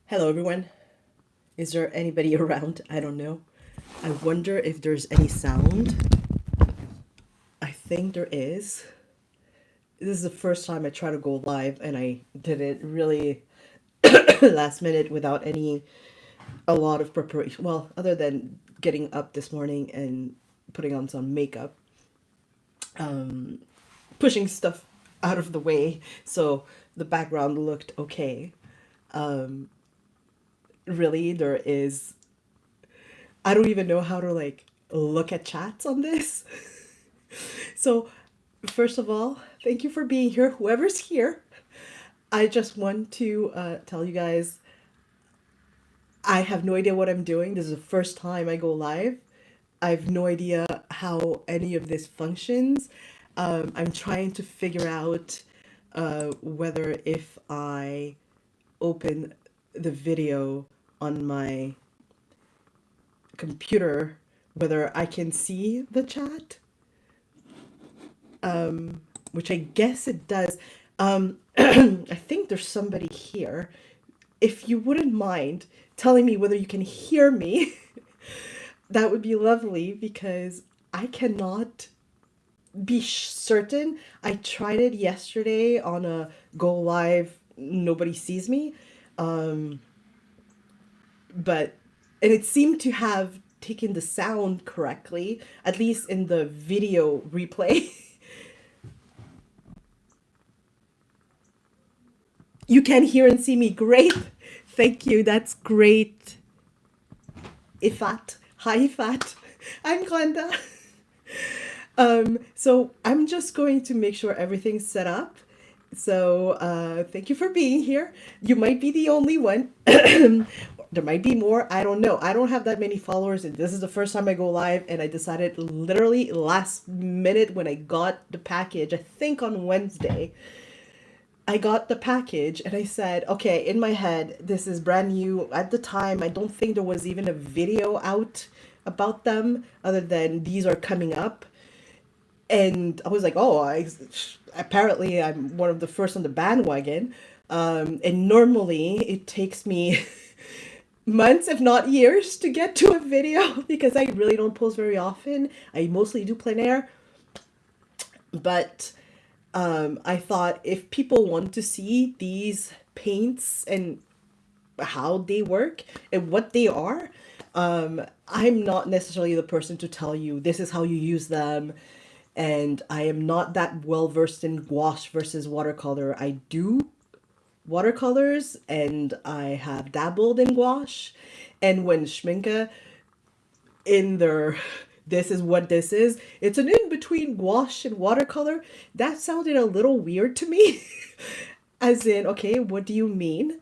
Hello, everyone. Is there anybody around? I don't know. I wonder if there's any sound. I think there is. This is the first time I try to go live, and I did it really last minute without a lot of preparation. Well, other than getting up this morning and putting on some makeup, pushing stuff out of the way so the background looked okay. Really, there is. I don't even know how to like look at chats on this. So, first of all, thank you for being here, whoever's here. I just want to tell you guys I have no idea what I'm doing. This is the first time I go live. I have no idea how any of this functions. I'm trying to figure out whether if I open the video on my computer, whether I can see the chat, which I guess it does. I think there's somebody here. If you wouldn't mind telling me whether you can hear me, that would be lovely because I cannot be certain. I tried it yesterday on a go live, nobody sees me. But and it seemed to have taken the sound correctly, at least in the video replay. You can hear and see me. Great. Thank you. That's great. Ifat. Hi, Ifat. I'm Glenda. So I'm just going to make sure everything's set up. So thank you for being here. You might be the only one. There might be more. I don't know. I don't have that many followers, and this is the first time I go live, and I decided literally last minute when I got the package, I think on Wednesday, I got the package and I said, okay, in my head, this is brand new. At the time, I don't think there was even a video out about them other than these are coming up. And I was like, oh, apparently I'm one of the first on the bandwagon. And normally it takes me months, if not years, to get to a video because I really don't post very often. I mostly do plein air. But I thought if people want to see these paints and how they work and what they are, I'm not necessarily the person to tell you this is how you use them. And I am not that well versed in gouache versus watercolor. I do watercolors and I have dabbled in gouache. And when Schmincke in their this is what this is, it's an in between gouache and watercolor, that sounded a little weird to me. As in, okay, what do you mean?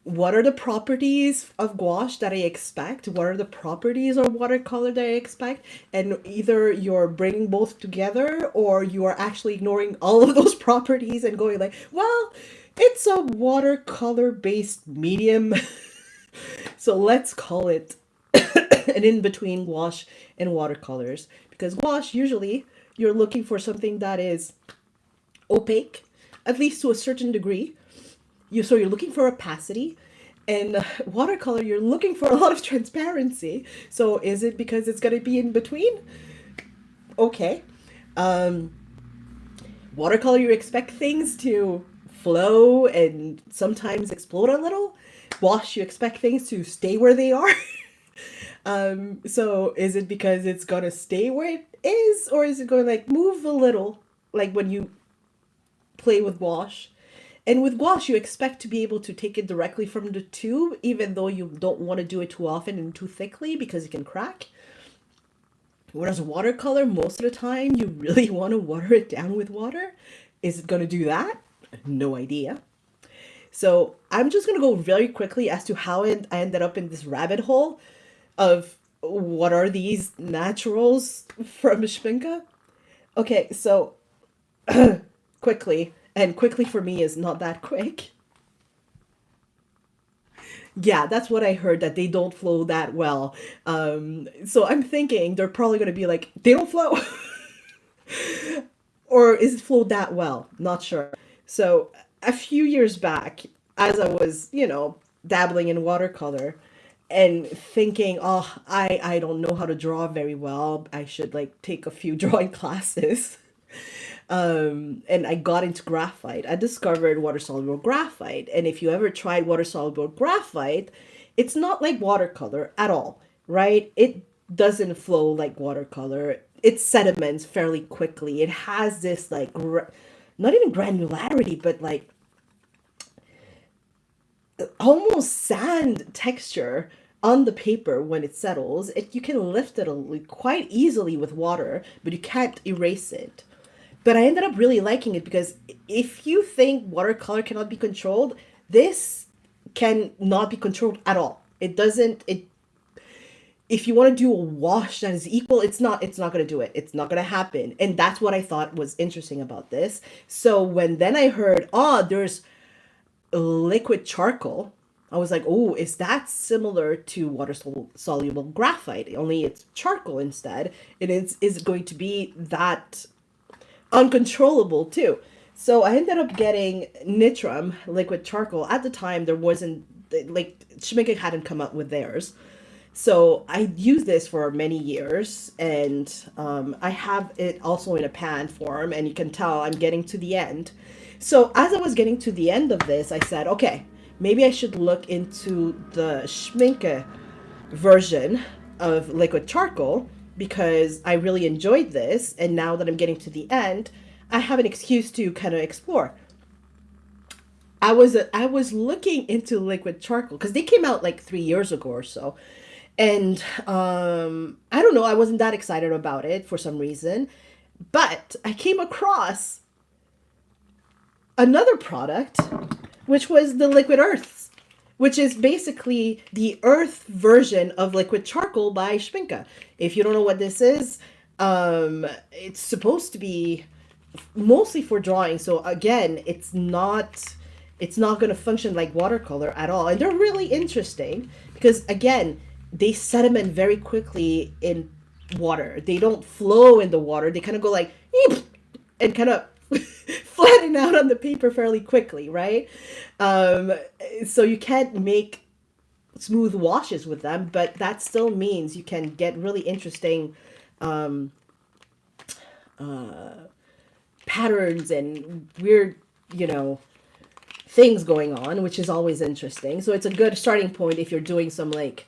What are the properties of gouache that I expect? What are the properties of watercolor that I expect? And either you're bringing both together or you are actually ignoring all of those properties and going like, well, it's a watercolor based medium. So let's call it an in-between gouache and watercolors. Because gouache, usually you're looking for something that is opaque, at least to a certain degree. So you're looking for opacity, and watercolor you're looking for a lot of transparency. So is it because it's going to be in between? Okay. Watercolor you expect things to flow and sometimes explode a little. Wash you expect things to stay where they are. So is it because it's going to stay where it is, or is it going to like move a little, like when you play with wash? And with gouache, you expect to be able to take it directly from the tube, even though you don't want to do it too often and too thickly because it can crack. Whereas watercolor, most of the time, you really want to water it down with water. Is it going to do that? No idea. So I'm just going to go very quickly as to how I ended up in this rabbit hole of what are these naturals from Schmincke. Okay, so quickly. And quickly for me is not that quick. Yeah, that's what I heard, that they don't flow that well. So I'm thinking they're probably going to be like, they don't flow. Or is it flow that well? Not sure. So a few years back, as I was, you know, dabbling in watercolor and thinking, oh, I don't know how to draw very well. I should like take a few drawing classes. And I got into graphite. I discovered water-soluble graphite. And if you ever tried water-soluble graphite, it's not like watercolor at all, right? It doesn't flow like watercolor. It sediments fairly quickly. It has this like, not even granularity, but like almost sand texture on the paper when it settles. You can lift it quite easily with water, but you can't erase it. But I ended up really liking it because if you think watercolor cannot be controlled, this can not be controlled at all. It doesn't, if you want to do a wash that is equal, it's not going to do it. It's not going to happen. And that's what I thought was interesting about this. So when then I heard, oh, there's liquid charcoal, I was like, oh, is that similar to water soluble graphite? Only it's charcoal instead. It is going to be that uncontrollable too. So I ended up getting Nitram liquid charcoal. At the time, there wasn't, like, Schmincke hadn't come up with theirs. So I used this for many years, and I have it also in a pan form, and you can tell I'm getting to the end. So as I was getting to the end of this, I said, okay, maybe I should look into the Schmincke version of liquid charcoal, because I really enjoyed this, and now that I'm getting to the end, I have an excuse to kind of explore. I was looking into liquid charcoal because they came out like 3 years ago or so, and I don't know, I wasn't that excited about it for some reason, but I came across another product, which was the Liquid Earths, which is basically the earth version of liquid charcoal by Schmincke. If you don't know what this is, it's supposed to be mostly for drawing. So again, it's not going to function like watercolor at all. And they're really interesting because again, they sediment very quickly in water. They don't flow in the water. They kind of go like, and kind of flatten out on the paper fairly quickly, right? So you can't make smooth washes with them, but that still means you can get really interesting patterns and weird, you know, things going on, which is always interesting. So it's a good starting point if you're doing some like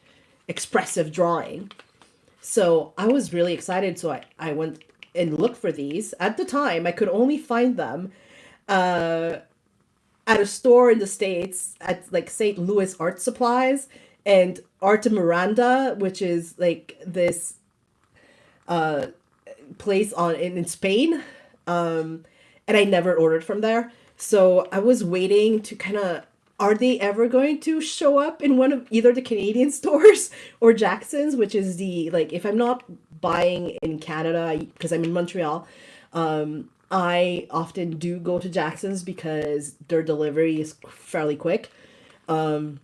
expressive drawing. So I was really excited. So I went and looked for these. At the time, I could only find them at a store in the States at like St. Louis Art Supplies and Arte Miranda, which is like this place in Spain. And I never ordered from there. So I was waiting to kind of, are they ever going to show up in one of either the Canadian stores or Jackson's, which is the, like, if I'm not buying in Canada, because I'm in Montreal, I often do go to Jackson's because their delivery is fairly quick. And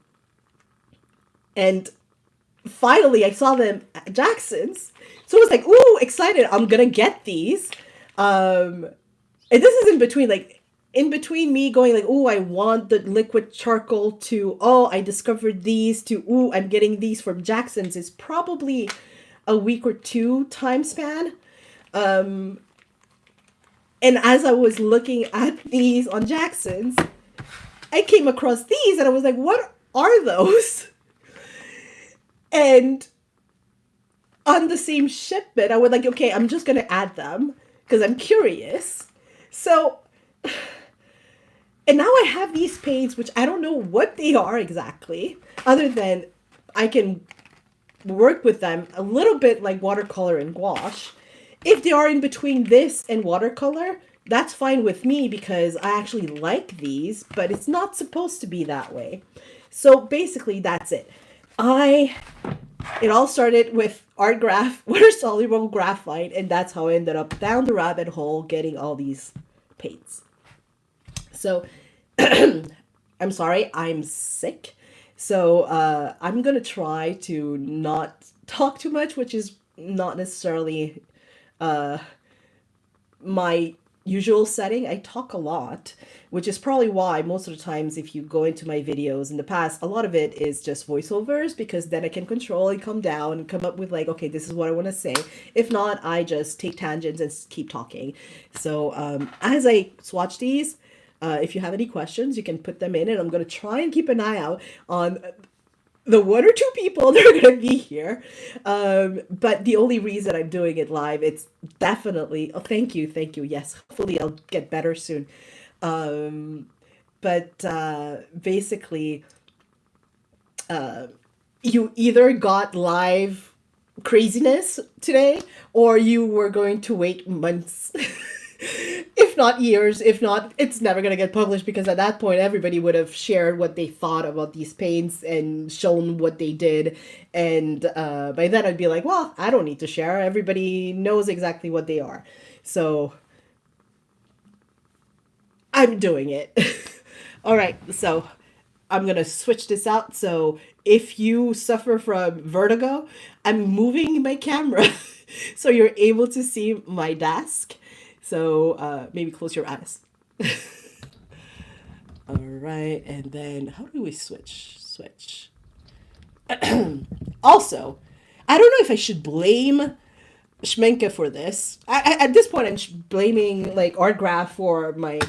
finally, I saw them at Jackson's. So I was like, ooh, excited. I'm going to get these. And this is in between me going like, oh, I want the liquid charcoal to, oh, I discovered these to, oh, I'm getting these from Jackson's is probably a week or two time span. And as I was looking at these on Jackson's, I came across these and I was like, what are those? And on the same shipment, I was like, okay, I'm just going to add them because I'm curious. So, and now I have these paints, which I don't know what they are exactly, other than I can work with them a little bit like watercolor and gouache. If they are in between this and watercolor, that's fine with me because I actually like these, but it's not supposed to be that way. So basically that's it. It all started with water-soluble graphite, and that's how I ended up down the rabbit hole getting all these paints. So I'm sorry, I'm sick. So I'm going to try to not talk too much, which is not necessarily my usual setting, I talk a lot, which is probably why most of the times if you go into my videos in the past, a lot of it is just voiceovers, because then I can control and come down and come up with like, okay, this is what I want to say. If not, I just take tangents and keep talking. So as I swatch these, if you have any questions, you can put them in, and I'm going to try and keep an eye out on the 1 or 2 people that are going to be here. But the only reason I'm doing it live, it's definitely, oh, thank you. Yes, hopefully I'll get better soon. But basically, you either got live craziness today, or you were going to wait months. If not years, if not, it's never going to get published, because at that point, everybody would have shared what they thought about these paints and shown what they did. And by then I'd be like, well, I don't need to share. Everybody knows exactly what they are. So I'm doing it. All right. So I'm going to switch this out. So if you suffer from vertigo, I'm moving my camera so you're able to see my desk. So maybe close your eyes. All right, and then how do we switch? Also, I don't know if I should blame Schmincke for this. At this point, I'm blaming like Art Graph for my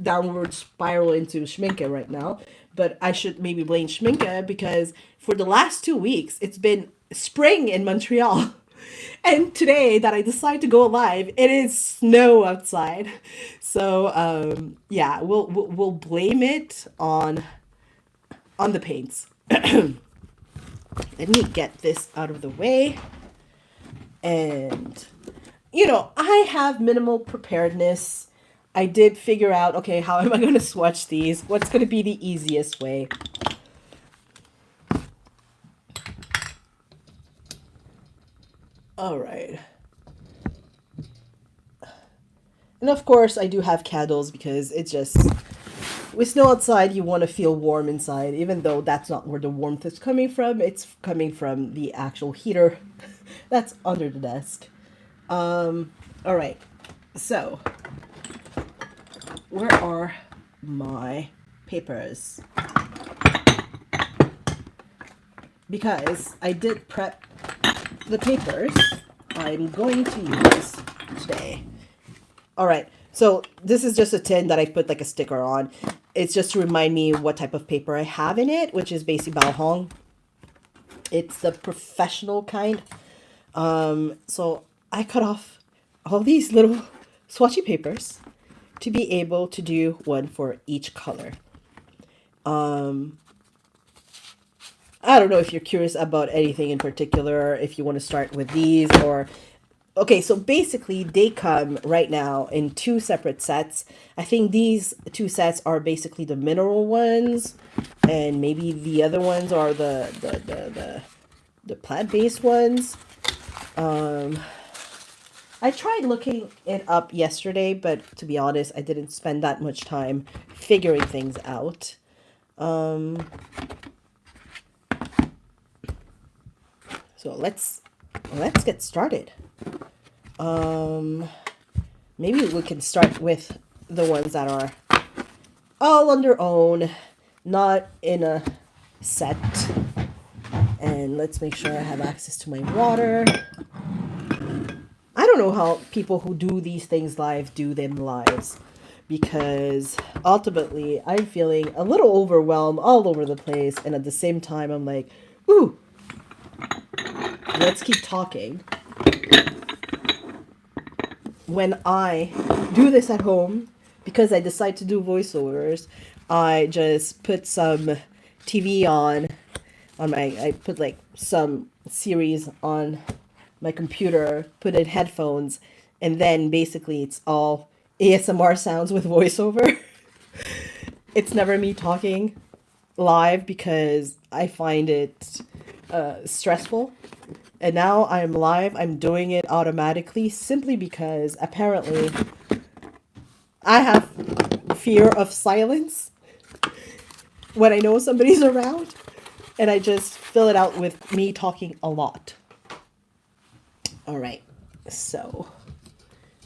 downward spiral into Schmincke right now. But I should maybe blame Schmincke, because for the last 2 weeks, it's been spring in Montreal. And today that I decide to go live, it is snow outside. So yeah, we'll blame it on the paints. Let me get this out of the way. And you know, I have minimal preparedness. I did figure out, okay, how am I going to swatch these? What's going to be the easiest way? All right. And of course, I do have candles, because it's just, with snow outside, you want to feel warm inside, even though that's not where the warmth is coming from. It's coming from the actual heater that's under the desk. All right. So, where are my papers? Because I did prep the papers I'm going to use today. All right, so this is just a tin that I put like a sticker on. It's just to remind me what type of paper I have in it, which is basically Bao Hong. It's the professional kind. So I cut off all these little swatchy papers to be able to do one for each color. I don't know if you're curious about anything in particular, if you want to start with these or... Okay, so basically they come right now in 2 separate sets. I think these 2 sets are basically the mineral ones, and maybe the other ones are the plant-based ones. I tried looking it up yesterday, but to be honest, I didn't spend that much time figuring things out. So let's get started. Maybe we can start with the ones that are all on their own, not in a set. And let's make sure I have access to my water. I don't know how people who do these things live do them lives, because ultimately I'm feeling a little overwhelmed all over the place, and at the same time I'm like, ooh, let's keep talking. When I do this at home, because I decide to do voiceovers, I just put some TV on I put like some series on my computer, put in headphones, and then basically it's all ASMR sounds with voiceover. It's never me talking live, because I find it stressful. And now I'm live, I'm doing it automatically, simply because apparently I have fear of silence when I know somebody's around, and I just fill it out with me talking a lot. All right, so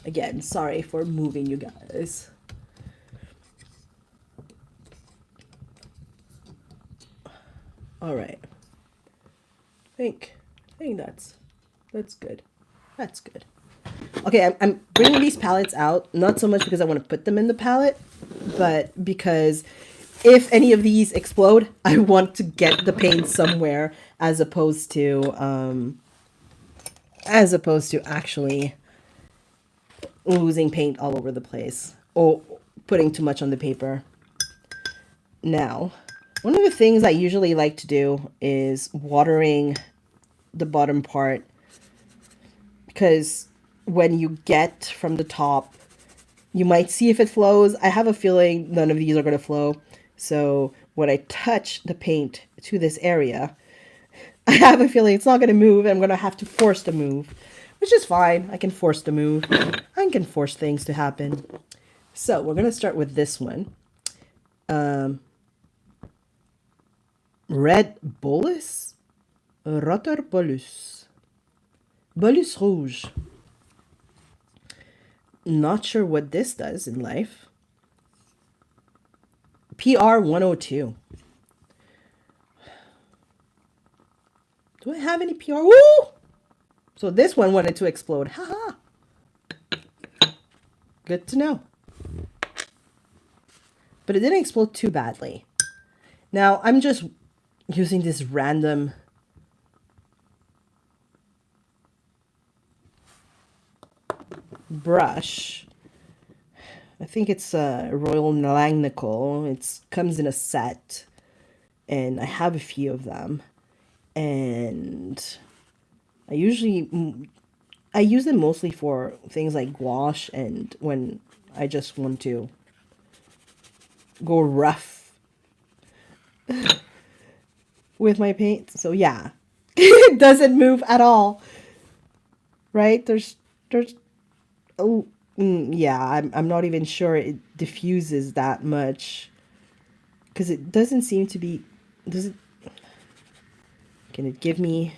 Again, sorry for moving you guys. All right. I think that's good. That's good. Okay, I'm bringing these palettes out, not so much because I want to put them in the palette, but because if any of these explode, I want to get the paint somewhere as opposed to actually losing paint all over the place or putting too much on the paper. Now, one of the things I usually like to do is watering the bottom part, because when you get from the top, you might see if it flows. I have a feeling none of these are going to flow. So when I touch the paint to this area, I have a feeling it's not going to move. I'm going to have to force the move, which is fine. I can force the move. I can force things to happen. So we're going to start with this one. Red Bolus? Rotter Bolus. Bolus Rouge. Not sure what this does in life. PR102. Do I have any PR? Woo! So this one wanted to explode. Haha. Good to know. But it didn't explode too badly. Now I'm just using this random brush. I think it's a Royal Langnickel. It comes in a set, and I have a few of them. And I use them mostly for things like gouache and when I just want to go rough with my paint. So yeah, it doesn't move at all, right? There's oh yeah, I'm not even sure it diffuses that much, because it doesn't seem to be. Does it? Can it give me?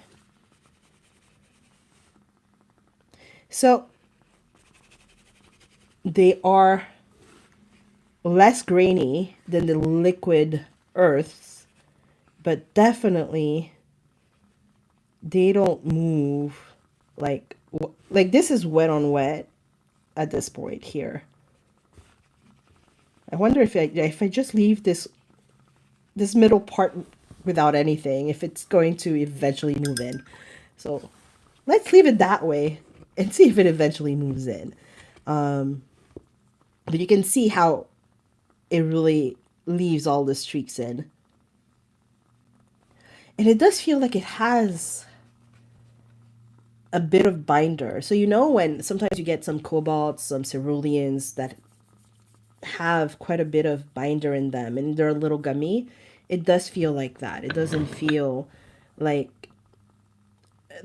So they are less grainy than the liquid earths, but definitely they don't move like this is wet on wet at this point here. I wonder if I just leave this middle part without anything, if it's going to eventually move in. So let's leave it that way and see if it eventually moves in. But you can see how it really leaves all the streaks in. And it does feel like it has a bit of binder. So you know when sometimes you get some cobalts, some ceruleans that have quite a bit of binder in them and they're a little gummy, it does feel like that. It doesn't feel like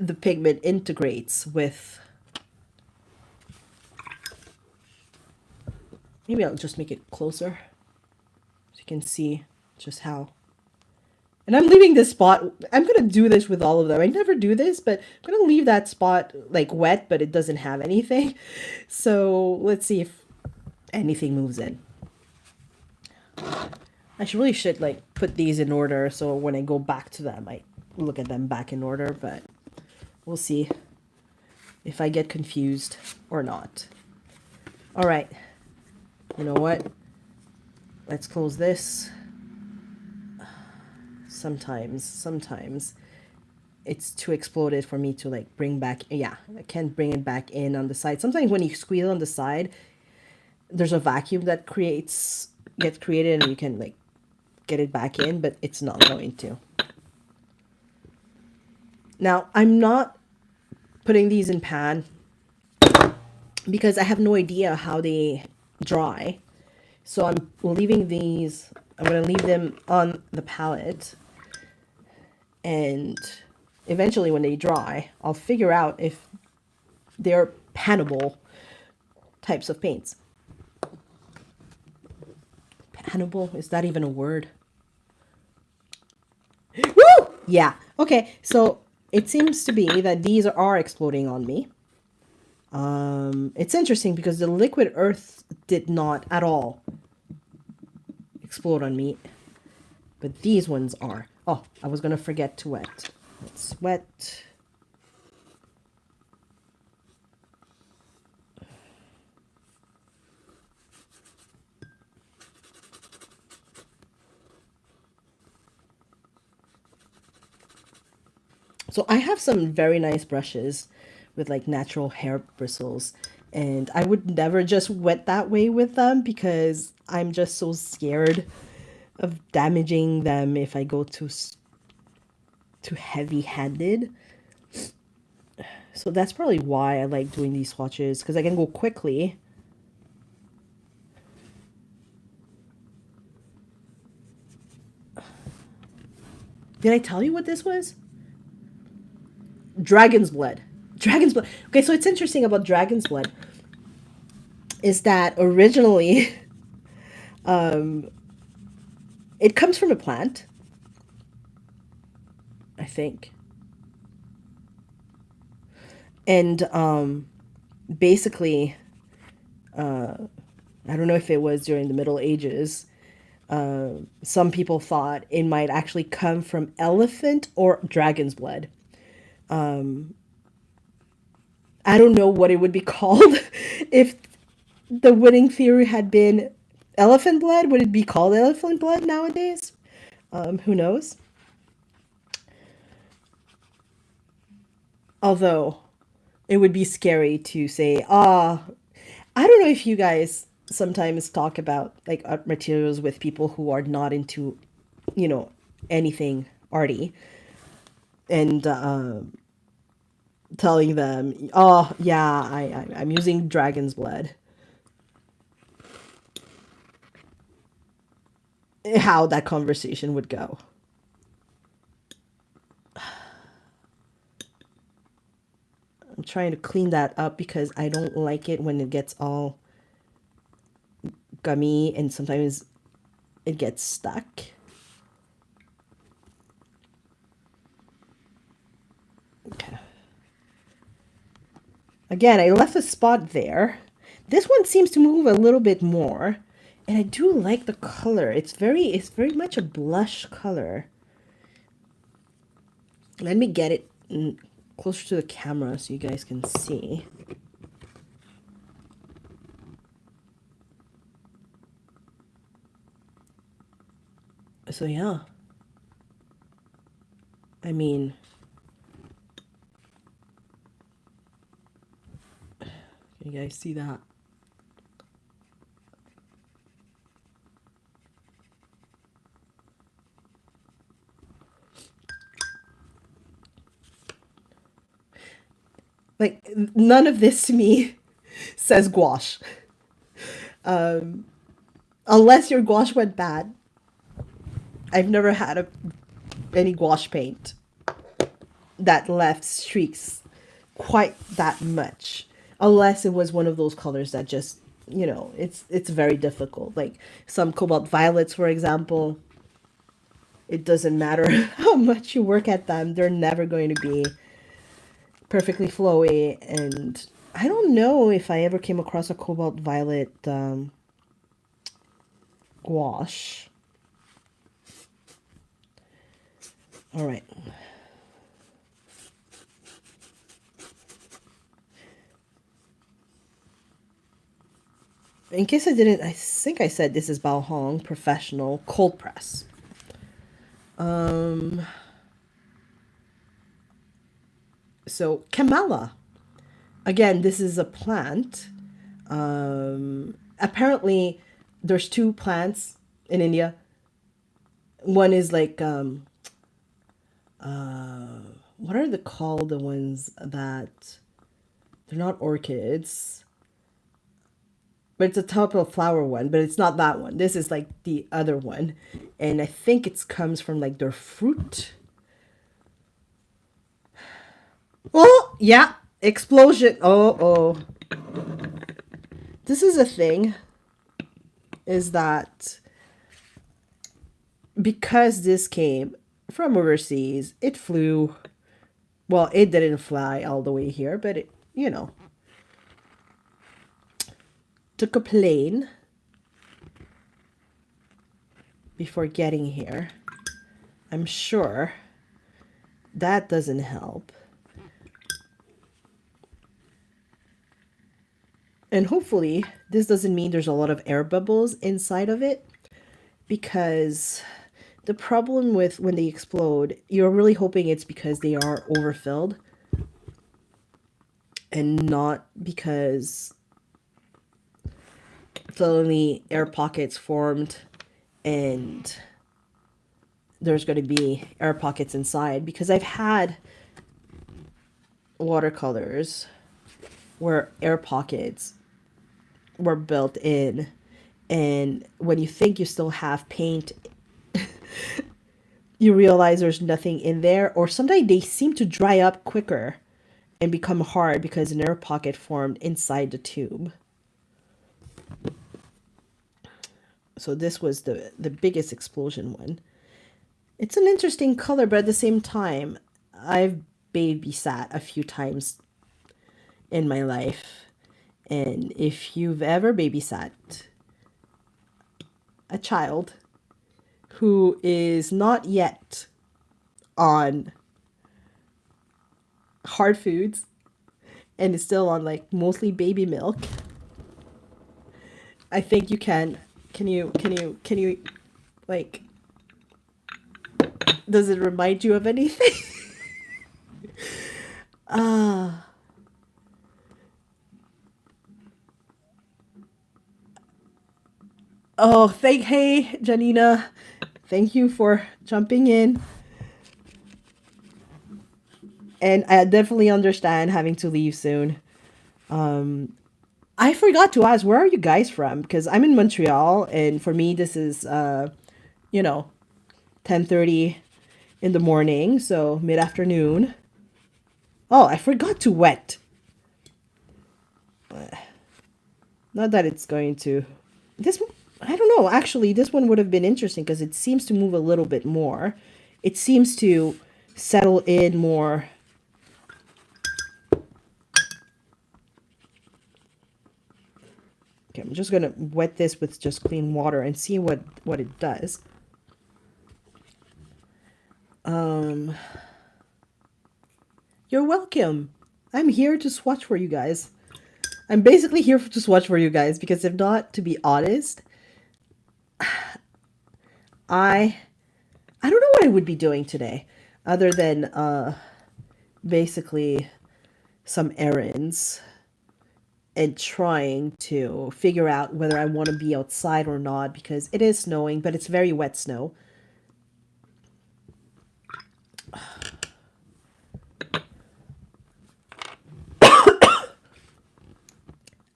the pigment integrates with... Maybe I'll just make it closer so you can see just how... And I'm leaving this spot. I'm going to do this with all of them. I never do this, but I'm going to leave that spot like wet, but it doesn't have anything. So let's see if anything moves in. I should like put these in order, so when I go back to them, I look at them back in order, but we'll see if I get confused or not. All right. You know what? Let's close this. Sometimes it's too exploded for me to like bring back. Yeah, I can't bring it back in on the side. Sometimes when you squeeze on the side, there's a vacuum that gets created and you can like get it back in, but it's not going to. Now, I'm not putting these in pan because I have no idea how they dry. So I'm leaving these, I'm going to leave them on the palette. And eventually when they dry, I'll figure out if they're pannable types of paints. Pannable? Is that even a word? Woo! Yeah. Okay. So it seems to be that these are exploding on me. It's interesting because the liquid earth did not at all explode on me, but these ones are. Oh, I was gonna forget to wet. Let's wet. So I have some very nice brushes with like natural hair bristles, and I would never just wet that way with them because I'm just so scared of damaging them if I go too heavy-handed. So that's probably why I like doing these swatches, because I can go quickly. Did I tell you what this was? Dragon's blood. Dragon's blood. Okay, so it's interesting about dragon's blood is that originally it comes from a plant, I think. And basically, I don't know if it was during the Middle Ages, some people thought it might actually come from elephant or dragon's blood. I don't know what it would be called if the winning theory had been elephant blood. Would it be called elephant blood nowadays? Who knows? Although it would be scary to say, I don't know if you guys sometimes talk about like art materials with people who are not into, you know, anything arty, and telling them, oh yeah, I'm using dragon's blood. How that conversation would go. I'm trying to clean that up because I don't like it when it gets all gummy and sometimes it gets stuck. Okay. Again, I left a spot there. This one seems to move a little bit more, and I do like the color. It's very much a blush color. Let me get it closer to the camera so you guys can see. So yeah, I mean, can you guys see that? Like, none of this to me says gouache. Unless your gouache went bad. I've never had any gouache paint that left streaks quite that much. Unless it was one of those colors that just, you know, it's very difficult. Like some cobalt violets, for example. It doesn't matter how much you work at them. They're never going to be perfectly flowy. And I don't know if I ever came across a cobalt violet gouache. All right. In case I didn't, I think I said this is Bao Hong Professional Cold Press. So Kamala. Again, this is a plant. Apparently, there's two plants in India. One is like, what are they called? The ones that, they're not orchids. But it's a type of flower one, but it's not that one. This is like the other one. And I think it comes from like their fruit. Oh, yeah. Explosion. Oh. This is a thing. Is that because this came from overseas, it flew. Well, it didn't fly all the way here, but it, you know. took a plane before getting here. I'm sure that doesn't help. And hopefully this doesn't mean there's a lot of air bubbles inside of it, because the problem with when they explode, you're really hoping it's because they are overfilled and not because suddenly air pockets formed and there's going to be air pockets inside. Because I've had watercolors where air pockets were built in, and when you think you still have paint, you realize there's nothing in there, or sometimes they seem to dry up quicker and become hard because an air pocket formed inside the tube. So this was the biggest explosion one. It's an interesting color, but at the same time, I've babysat a few times in my life. And if you've ever babysat a child who is not yet on hard foods and is still on like mostly baby milk, I think you can you like, does it remind you of anything? Oh, hey, Janina. Thank you for jumping in. And I definitely understand having to leave soon. I forgot to ask, where are you guys from? Because I'm in Montreal, and for me, this is, 10:30 in the morning, so mid-afternoon. Oh, I forgot to wet. Not that it's going to... I don't know. Actually, this one would have been interesting because it seems to move a little bit more. It seems to settle in more. Okay, I'm just going to wet this with just clean water and see what it does. You're welcome. I'm here to swatch for you guys. I'm basically here to swatch for you guys because if not, to be honest, I don't know what I would be doing today other than basically some errands and trying to figure out whether I want to be outside or not, because it is snowing, but it's very wet snow.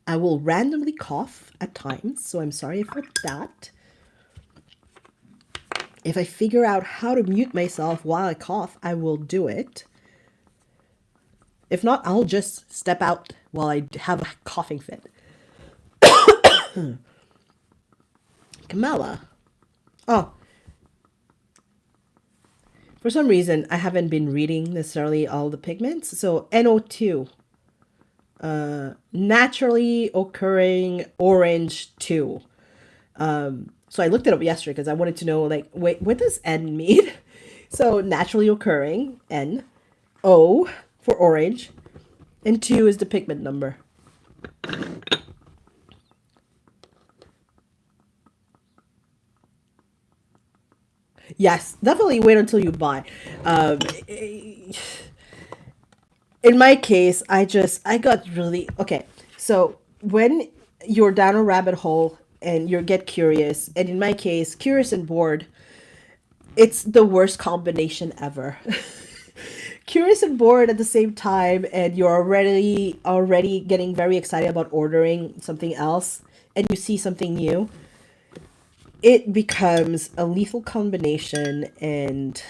I will randomly cough at times, so I'm sorry for that. If I figure out how to mute myself while I cough, I will do it. If not, I'll just step out while I have a coughing fit. Kamala. Oh. For some reason, I haven't been reading necessarily all the pigments. So NO2. Naturally occurring orange 2. So I looked it up yesterday because I wanted to know, like, wait, what does N mean? So naturally occurring, N. O for orange. And 2 is the pigment number. Yes, definitely wait until you buy. In my case, I got really... Okay, so when you're down a rabbit hole and you get curious, and in my case, curious and bored, it's the worst combination ever. Curious and bored at the same time, and you're already getting very excited about ordering something else, and you see something new. It becomes a lethal combination, and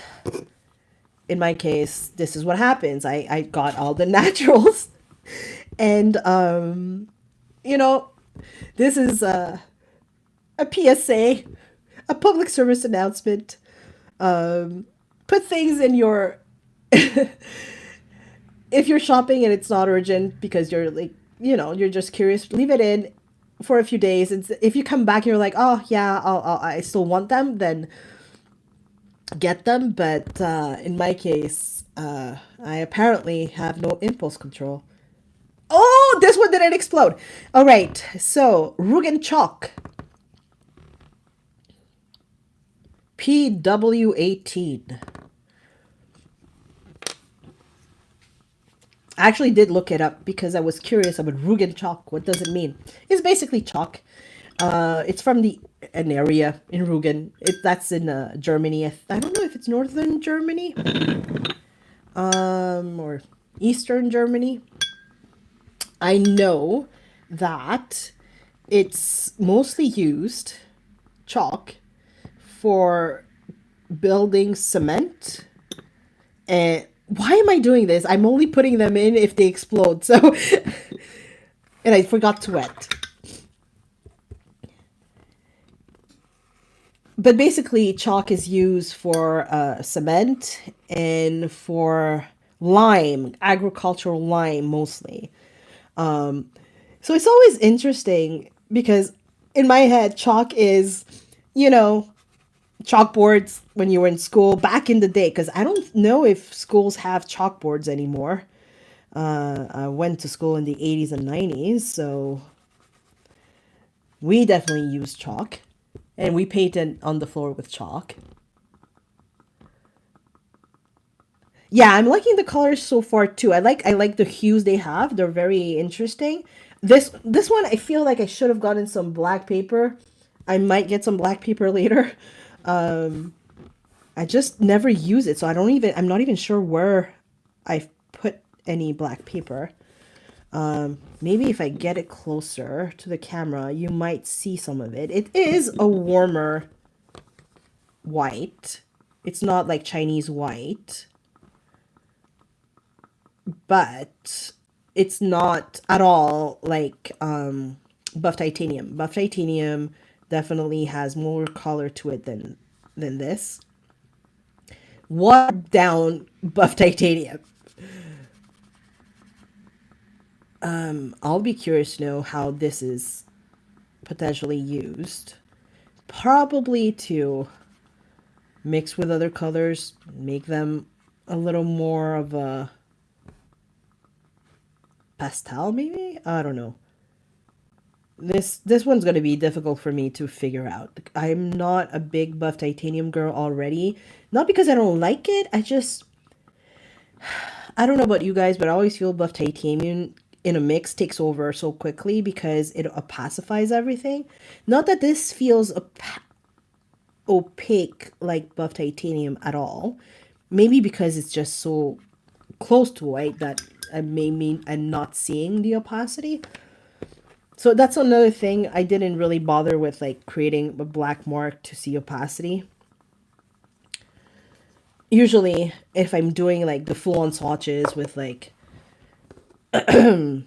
in my case, this is what happens. I got all the naturals, and this is a PSA, a public service announcement. Put things in your if you're shopping and it's not urgent because you're like, you're just curious, leave it in. for a few days. If you come back, you're like, oh yeah, I still want them, then get them. But in my case, I apparently have no impulse control. Oh, this one didn't explode. All right, so Rugen chalk. PW18. I actually did look it up because I was curious about Rugen chalk. What does it mean? It's basically chalk. It's from an area in Rugen. That's in Germany. I don't know if it's northern Germany, or eastern Germany. I know that it's mostly used, chalk, for building cement. And why am I doing this? I'm only putting them in if they explode. So, and I forgot to wet. But basically, chalk is used for cement and for lime, agricultural lime mostly. So it's always interesting because in my head, chalk is, chalkboards when you were in school back in the day, because I don't know if schools have chalkboards anymore. I went to school in the 80s and 90s, so we definitely used chalk, and we painted on the floor with chalk. Yeah, I'm liking the colors so far too. I like the hues they have. They're very interesting. This one, I feel like I should have gotten some black paper. I might get some black paper later. I just never use it, so I'm not even sure where I've put any black paper. Maybe if I get it closer to the camera, you might see some of it. It is a warmer white. It's not like Chinese white, but it's not at all like buff titanium. Buff titanium definitely has more color to it than this. Watered down buff titanium. I'll be curious to know how this is potentially used. Probably to mix with other colors, make them a little more of a pastel, maybe? I don't know. This one's going to be difficult for me to figure out. I'm not a big buff titanium girl already. Not because I don't like it. I don't know about you guys, but I always feel buff titanium in a mix takes over so quickly because it opacifies everything. Not that this feels opaque like buff titanium at all. Maybe because it's just so close to white that I may mean I'm not seeing the opacity. So that's another thing. I didn't really bother with like creating a black mark to see opacity. Usually if I'm doing like the full-on swatches with like with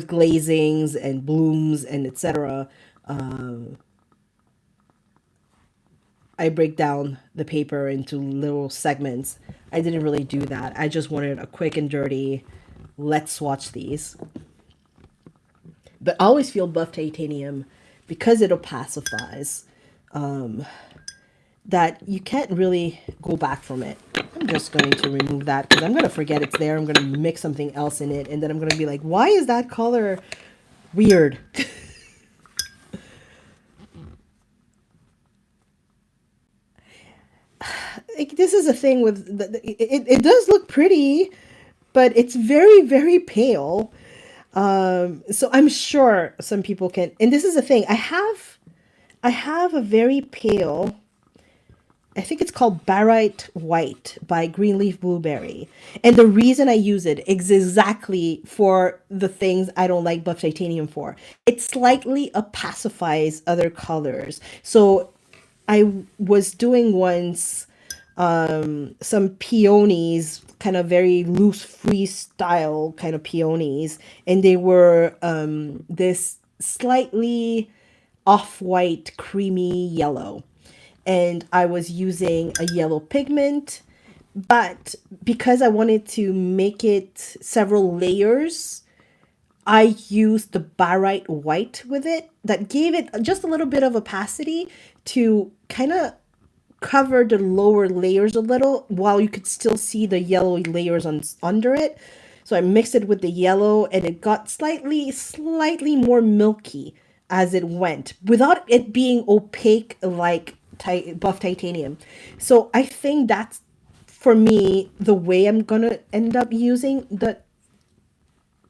glazings and blooms and etc., I break down the paper into little segments. I didn't really do that. I just wanted a quick and dirty, let's swatch these. But I always feel buff titanium, because it opacifies, that you can't really go back from it. I'm just going to remove that because I'm going to forget it's there. I'm going to mix something else in it, and then I'm going to be like, why is that color weird? Like, this is a thing with it does look pretty, but it's very, very pale. So I'm sure some people can, and this is the thing, I have a very pale, I think it's called Barite White by Greenleaf Blueberry. And the reason I use it is exactly for the things I don't like buff titanium for. It slightly opacifies other colors. So I was doing once some peonies, kind of very loose freestyle kind of peonies, and they were this slightly off-white creamy yellow, and I was using a yellow pigment But because I wanted to make it several layers, I used the barite white with it. That gave it just a little bit of opacity to kind of cover the lower layers a little while you could still see the yellow layers under it. So I mixed it with the yellow and it got slightly more milky as it went without it being opaque like buff titanium. So I think that's, for me, the way I'm gonna end up using the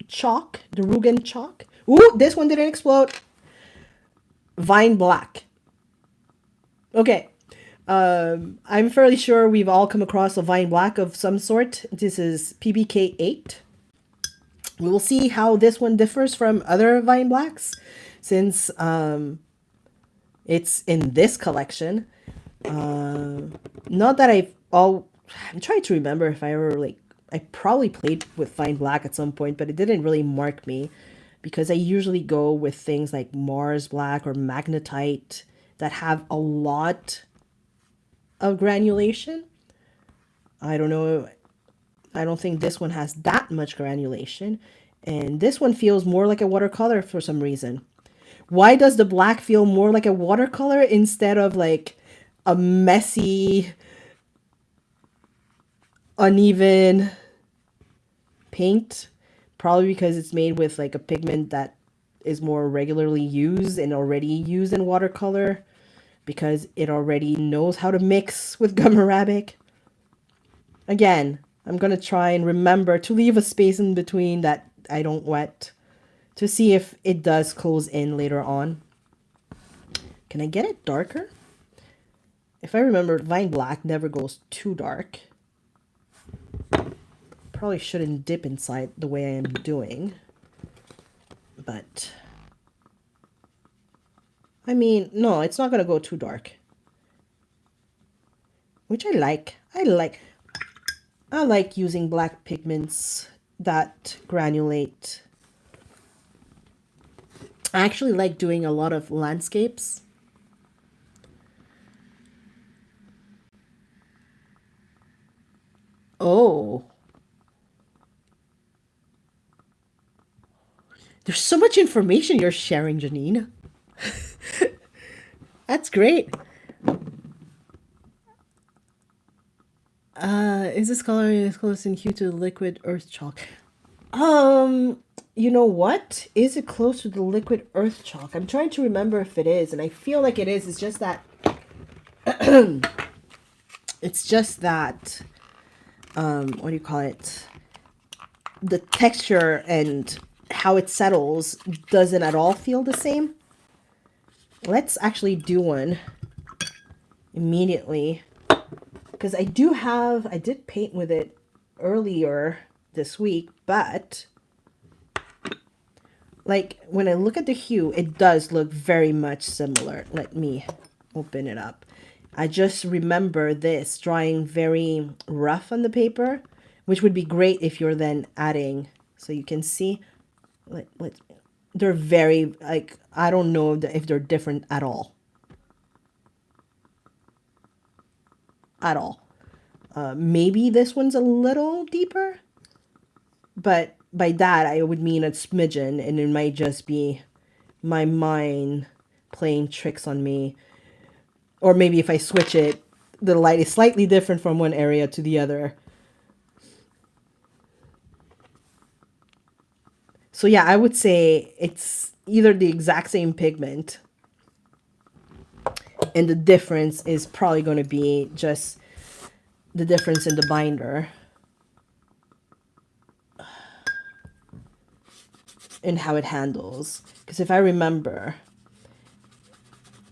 chalk, the Rugen chalk. Ooh, this one didn't explode. Vine black. Okay. I'm fairly sure we've all come across a vine black of some sort. This is PBK8. We will see how this one differs from other vine blacks since it's in this collection. Not that I'm trying to remember if I ever I probably played with vine black at some point, but it didn't really mark me because I usually go with things like Mars black or magnetite that have a lot of granulation. I don't know. I don't think this one has that much granulation. And this one feels more like a watercolor for some reason. Why does the black feel more like a watercolor instead of like a messy, uneven paint? Probably because it's made with like a pigment that is more regularly used and already used in watercolor, because it already knows how to mix with gum arabic. Again, I'm going to try and remember to leave a space in between that I don't wet to see if it does close in later on. Can I get it darker? If I remember, vine black never goes too dark. Probably shouldn't dip inside the way I am doing. But I mean, no, it's not going to go too dark. Which I like. I like using black pigments that granulate. I actually like doing a lot of landscapes. Oh. There's so much information you're sharing, Janine. That's great. Is this color is close in hue to the liquid earth chalk? You know what? Is it close to the liquid earth chalk? I'm trying to remember if it is, and I feel like it is. It's just that what do you call it? The texture and how it settles doesn't at all feel the same. Let's actually do one immediately, because I did paint with it earlier this week, but like when I look at the hue, it does look very much similar. Let me open it up. I just remember this drying very rough on the paper, which would be great if you're then adding, so you can see. They're very, like, I don't know if they're different at all. At all. Maybe this one's a little deeper, but by that I would mean a smidgen, and it might just be my mind playing tricks on me. Or maybe if I switch it, the light is slightly different from one area to the other. So yeah, I would say it's either the exact same pigment, and the difference is probably going to be just the difference in the binder and how it handles. Because if I remember,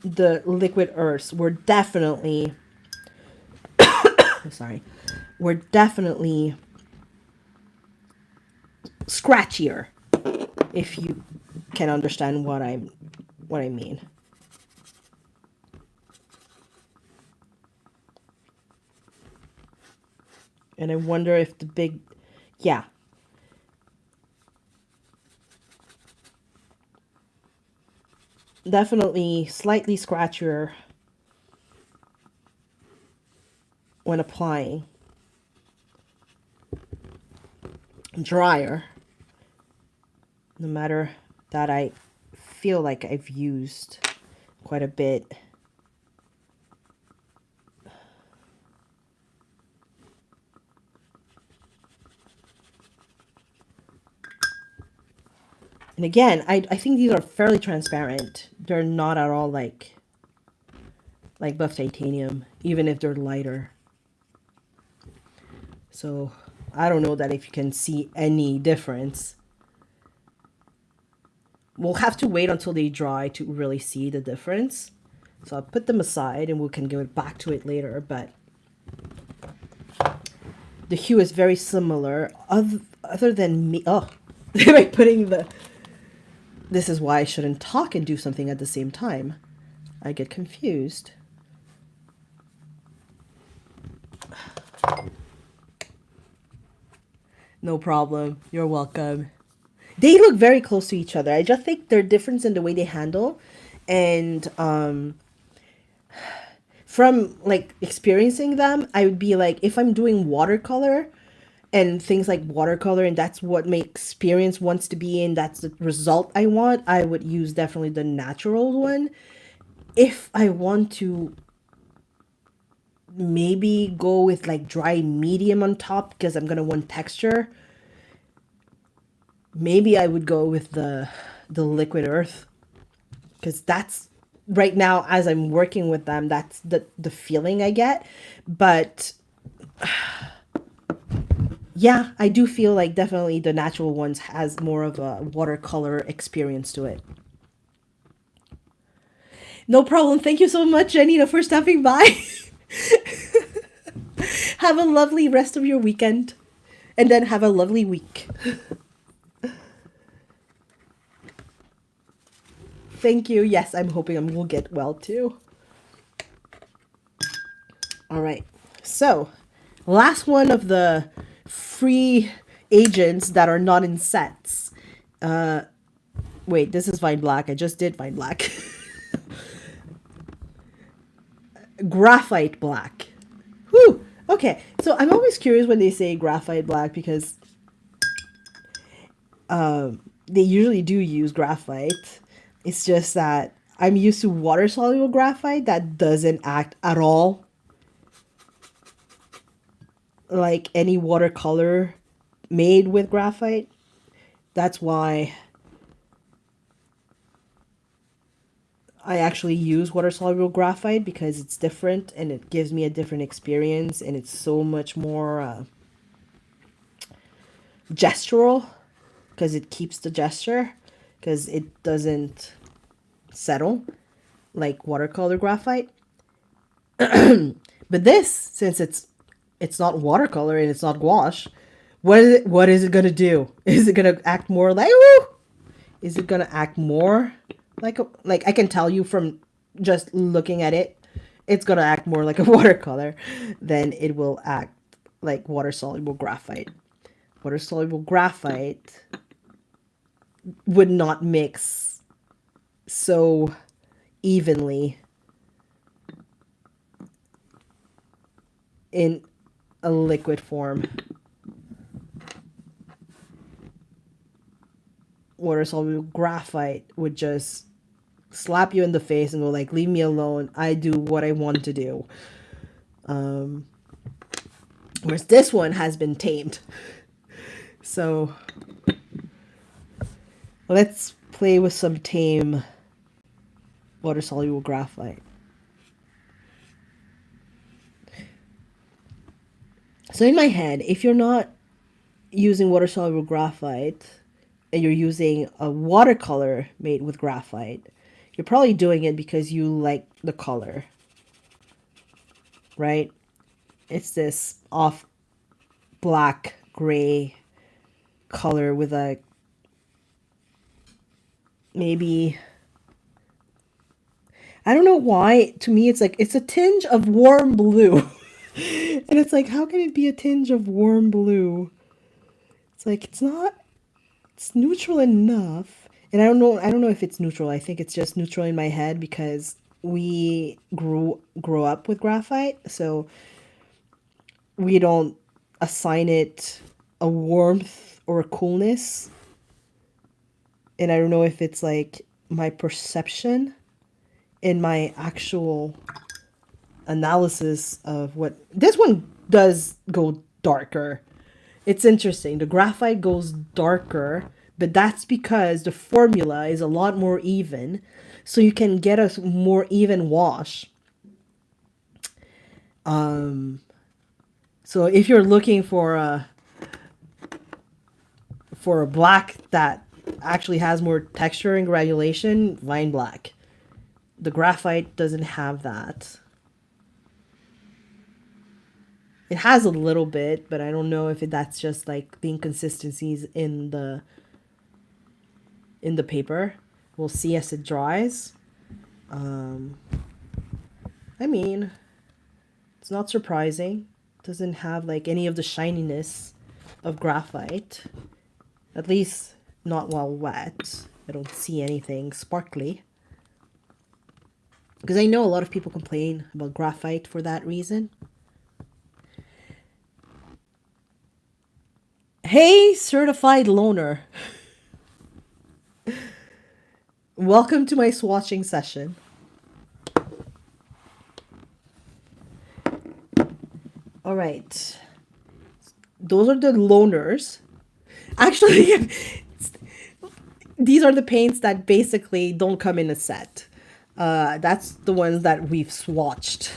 the liquid earths were definitely were definitely scratchier, if you can understand what I mean. And I wonder if the big, yeah. Definitely slightly scratchier when applying. drier, no matter that I feel like I've used quite a bit. And again, I think these are fairly transparent. They're not at all like buff titanium, even if they're lighter. So I don't know that if you can see any difference. We'll have to wait until they dry to really see the difference. So I'll put them aside and we can go back to it later, but the hue is very similar other than me. Oh, by putting the... This is why I shouldn't talk and do something at the same time. I get confused. No problem. You're welcome. They look very close to each other. I just think they're different in the way they handle. And from like experiencing them, I would be like, if I'm doing watercolor and things like watercolor, and that's what my experience wants to be, and that's the result I want, I would use definitely the natural one. If I want to maybe go with like dry medium on top because I'm gonna want texture, maybe I would go with the liquid earth, because that's right now as I'm working with them, that's the feeling I get. But yeah, I do feel like definitely the natural ones has more of a watercolor experience to it. No problem. Thank you so much, Janina, for stopping by. Have a lovely rest of your weekend, and then have a lovely week. Thank you. Yes, I'm hoping I will get well too. All right. So, last one of the free agents that are not in sets. Wait, this is Vine Black. I just did Vine Black. Graphite Black. Whew. Okay, so I'm always curious when they say Graphite Black because they usually do use graphite. It's just that I'm used to water-soluble graphite that doesn't act at all like any watercolor made with graphite. That's why I actually use water-soluble graphite, because it's different and it gives me a different experience, and it's so much more gestural because it keeps the gesture, because it doesn't settle like watercolor graphite. But this, since it's not watercolor and it's not gouache, what is it gonna do? Is it gonna act more like, woo? Is it gonna act more like I can tell you from just looking at it, it's gonna act more like a watercolor than it will act like water-soluble graphite. Water-soluble graphite would not mix so evenly in a liquid form. Water-soluble graphite would just slap you in the face and go like, leave me alone, I do what I want to do. Whereas this one has been tamed. So let's play with some tame water-soluble graphite. So in my head, if you're not using water-soluble graphite and you're using a watercolor made with graphite, you're probably doing it because you like the color, right? It's this off black gray color with a maybe, I don't know why, to me it's like it's a tinge of warm blue. And it's like, how can it be a tinge of warm blue? It's like, it's not, it's neutral enough. And I don't know if it's neutral. I think it's just neutral in my head because we grew up with graphite, so we don't assign it a warmth or coolness. And I don't know if it's like my perception in my actual analysis of what this one does go darker. It's interesting. The graphite goes darker, but that's because the formula is a lot more even, so you can get a more even wash. So if you're looking for a black that actually has more texture and granulation, Vine Black. The graphite doesn't have that. It has a little bit, but I don't know if that's just like the inconsistencies in the paper. We'll see as it dries. I mean, it's not surprising. It doesn't have like any of the shininess of graphite. At least not while wet. I don't see anything sparkly. Because I know a lot of people complain about graphite for that reason. Hey, certified loner. Welcome to my swatching session. All right. Those are the loners. Actually, these are the paints that basically don't come in a set. That's the ones that we've swatched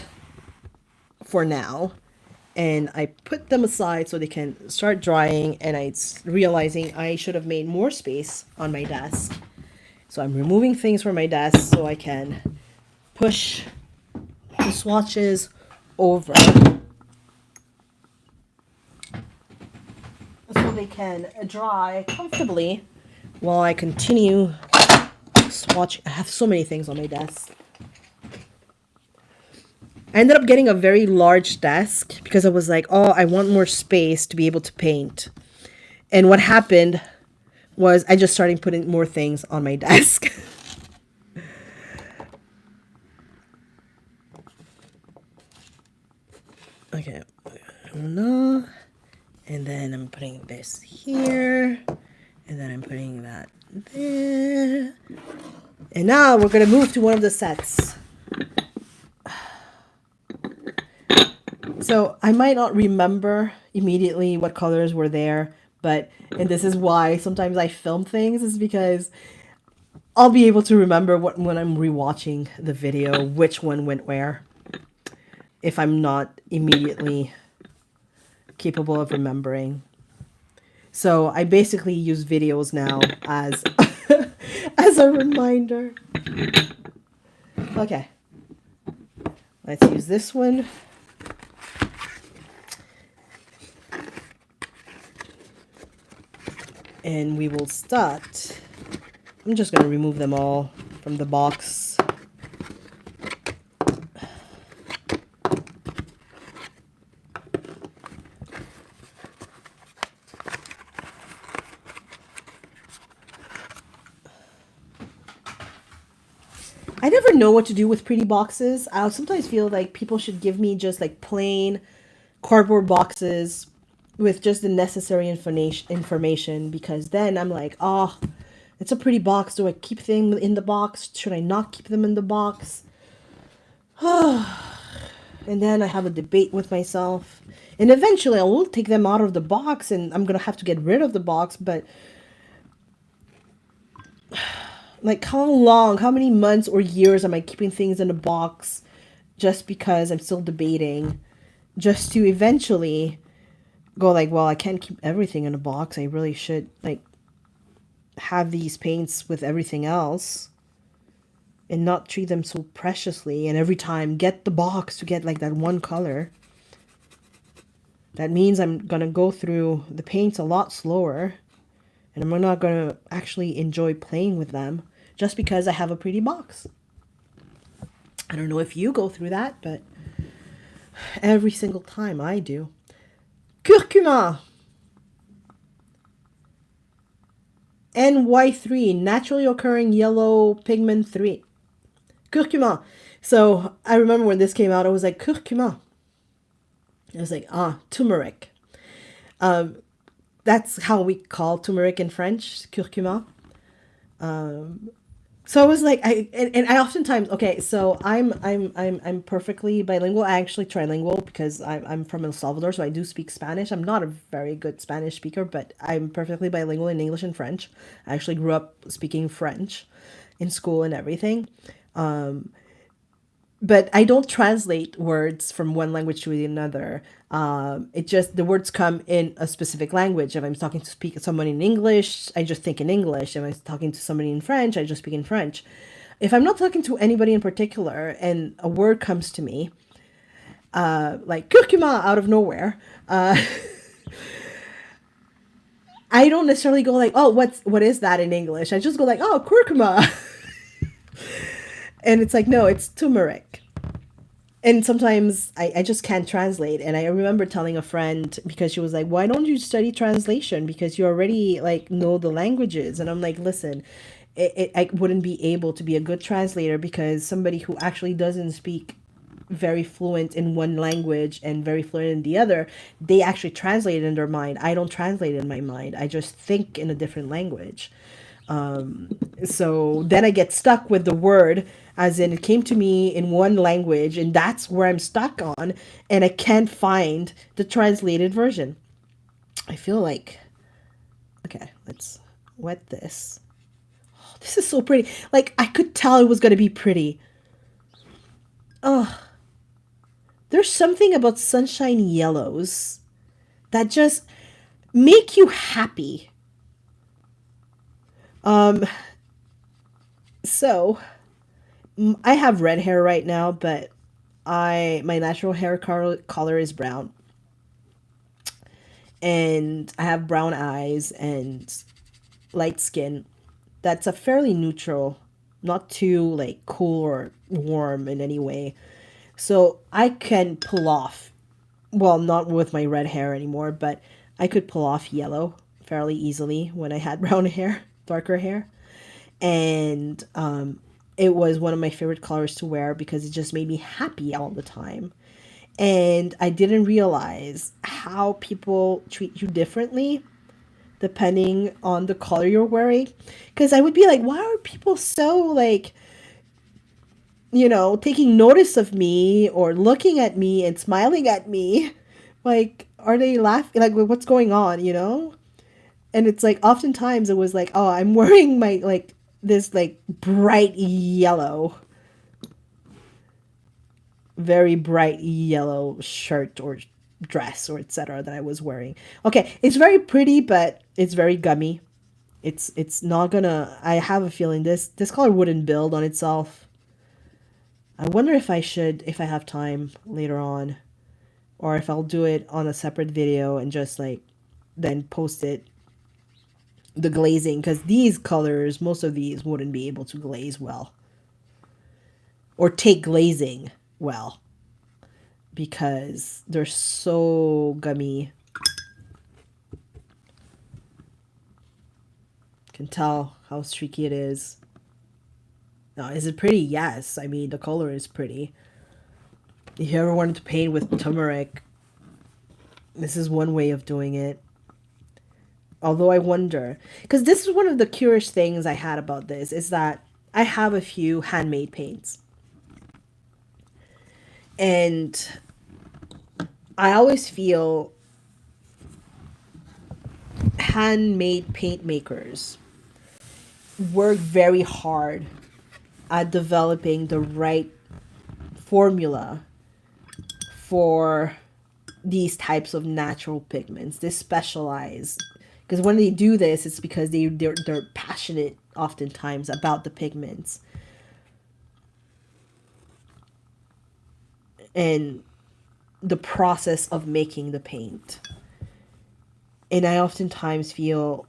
for now. And I put them aside so they can start drying, and I'm realizing I should have made more space on my desk. So I'm removing things from my desk so I can push the swatches over so they can dry comfortably while I continue swatching. I have so many things on my desk. I ended up getting a very large desk because I was like, oh, I want more space to be able to paint. And what happened was I just started putting more things on my desk. Okay. And then I'm putting this here. And then I'm putting that there. And now we're going to move to one of the sets. So I might not remember immediately what colors were there, and this is why sometimes I film things, is because I'll be able to remember when I'm rewatching the video, which one went where, if I'm not immediately capable of remembering. So I basically use videos now as, as a reminder. Okay. Let's use this one. And we will start. I'm just going to remove them all from the box. I never know what to do with pretty boxes. I sometimes feel like people should give me just like plain cardboard boxes with just the necessary information, because then I'm like, oh, it's a pretty box. Do I keep things in the box? Should I not keep them in the box? And then I have a debate with myself. And eventually I will take them out of the box and I'm going to have to get rid of the box. But like how many months or years am I keeping things in a box just because I'm still debating, just to eventually go like, well, I can't keep everything in a box. I really should like have these paints with everything else and not treat them so preciously, and every time get the box to get like that one color. That means I'm gonna go through the paints a lot slower, and I'm not gonna actually enjoy playing with them just because I have a pretty box. I don't know if you go through that, but every single time I do. Curcuma NY3, naturally occurring yellow pigment 3. Curcuma. So I remember when this came out, I was like, curcuma. I was like, turmeric. That's how we call turmeric in French, curcuma. So I was like, and I oftentimes, okay, so I'm perfectly bilingual. I actually trilingual because I'm from El Salvador, so I do speak Spanish. I'm not a very good Spanish speaker, but I'm perfectly bilingual in English and French. I actually grew up speaking French in school and everything. But I don't translate words from one language to another. It just the words come in a specific language. If I'm talking to speak someone in English, I just think in English. If I'm talking to somebody in French, I just speak in French. If I'm not talking to anybody in particular and a word comes to me, like curcuma out of nowhere, I don't necessarily go like, oh, what is that in English? I just go like, oh, curcuma. And it's like, no, it's turmeric. And sometimes I just can't translate. And I remember telling a friend because she was like, why don't you study translation? Because you already like know the languages. And I'm like, listen, I wouldn't be able to be a good translator because somebody who actually doesn't speak very fluent in one language and very fluent in the other, they actually translate it in their mind. I don't translate in my mind. I just think in a different language. So then I get stuck with the word as in it came to me in one language and that's where I'm stuck on and I can't find the translated version. I feel like, okay, let's wet this. Oh, this is so pretty. Like I could tell it was going to be pretty. Oh, there's something about sunshine yellows that just make you happy. So I have red hair right now, but my natural hair color is brown, and I have brown eyes and light skin. That's a fairly neutral, not too like cool or warm in any way. So I can pull off, well, not with my red hair anymore, but I could pull off yellow fairly easily when I had brown hair, darker hair. And it was one of my favorite colors to wear because it just made me happy all the time. And I didn't realize how people treat you differently depending on the color you're wearing. Because I would be like, why are people so like, taking notice of me or looking at me and smiling at me? Like, are they laughing? Like, what's going on? And it's like, oftentimes it was like, oh, I'm wearing my, like, this, like, bright yellow, very bright yellow shirt or dress or etc. that I was wearing. Okay, it's very pretty, but it's very gummy. It's not gonna, I have a feeling this color wouldn't build on itself. I wonder if I have time later on, or if I'll do it on a separate video and just like then post it, the glazing, because these colors, most of these wouldn't be able to glaze well or take glazing well because they're so gummy. Can tell how streaky it is. Now, is it pretty? Yes. I mean, the color is pretty. If you ever wanted to paint with turmeric, this is one way of doing it. Although I wonder, because this is one of the curious things I had about this, is that I have a few handmade paints. And I always feel handmade paint makers work very hard at developing the right formula for these types of natural pigments. They specialize, because when they do this, it's because they're passionate oftentimes about the pigments and the process of making the paint. And I oftentimes feel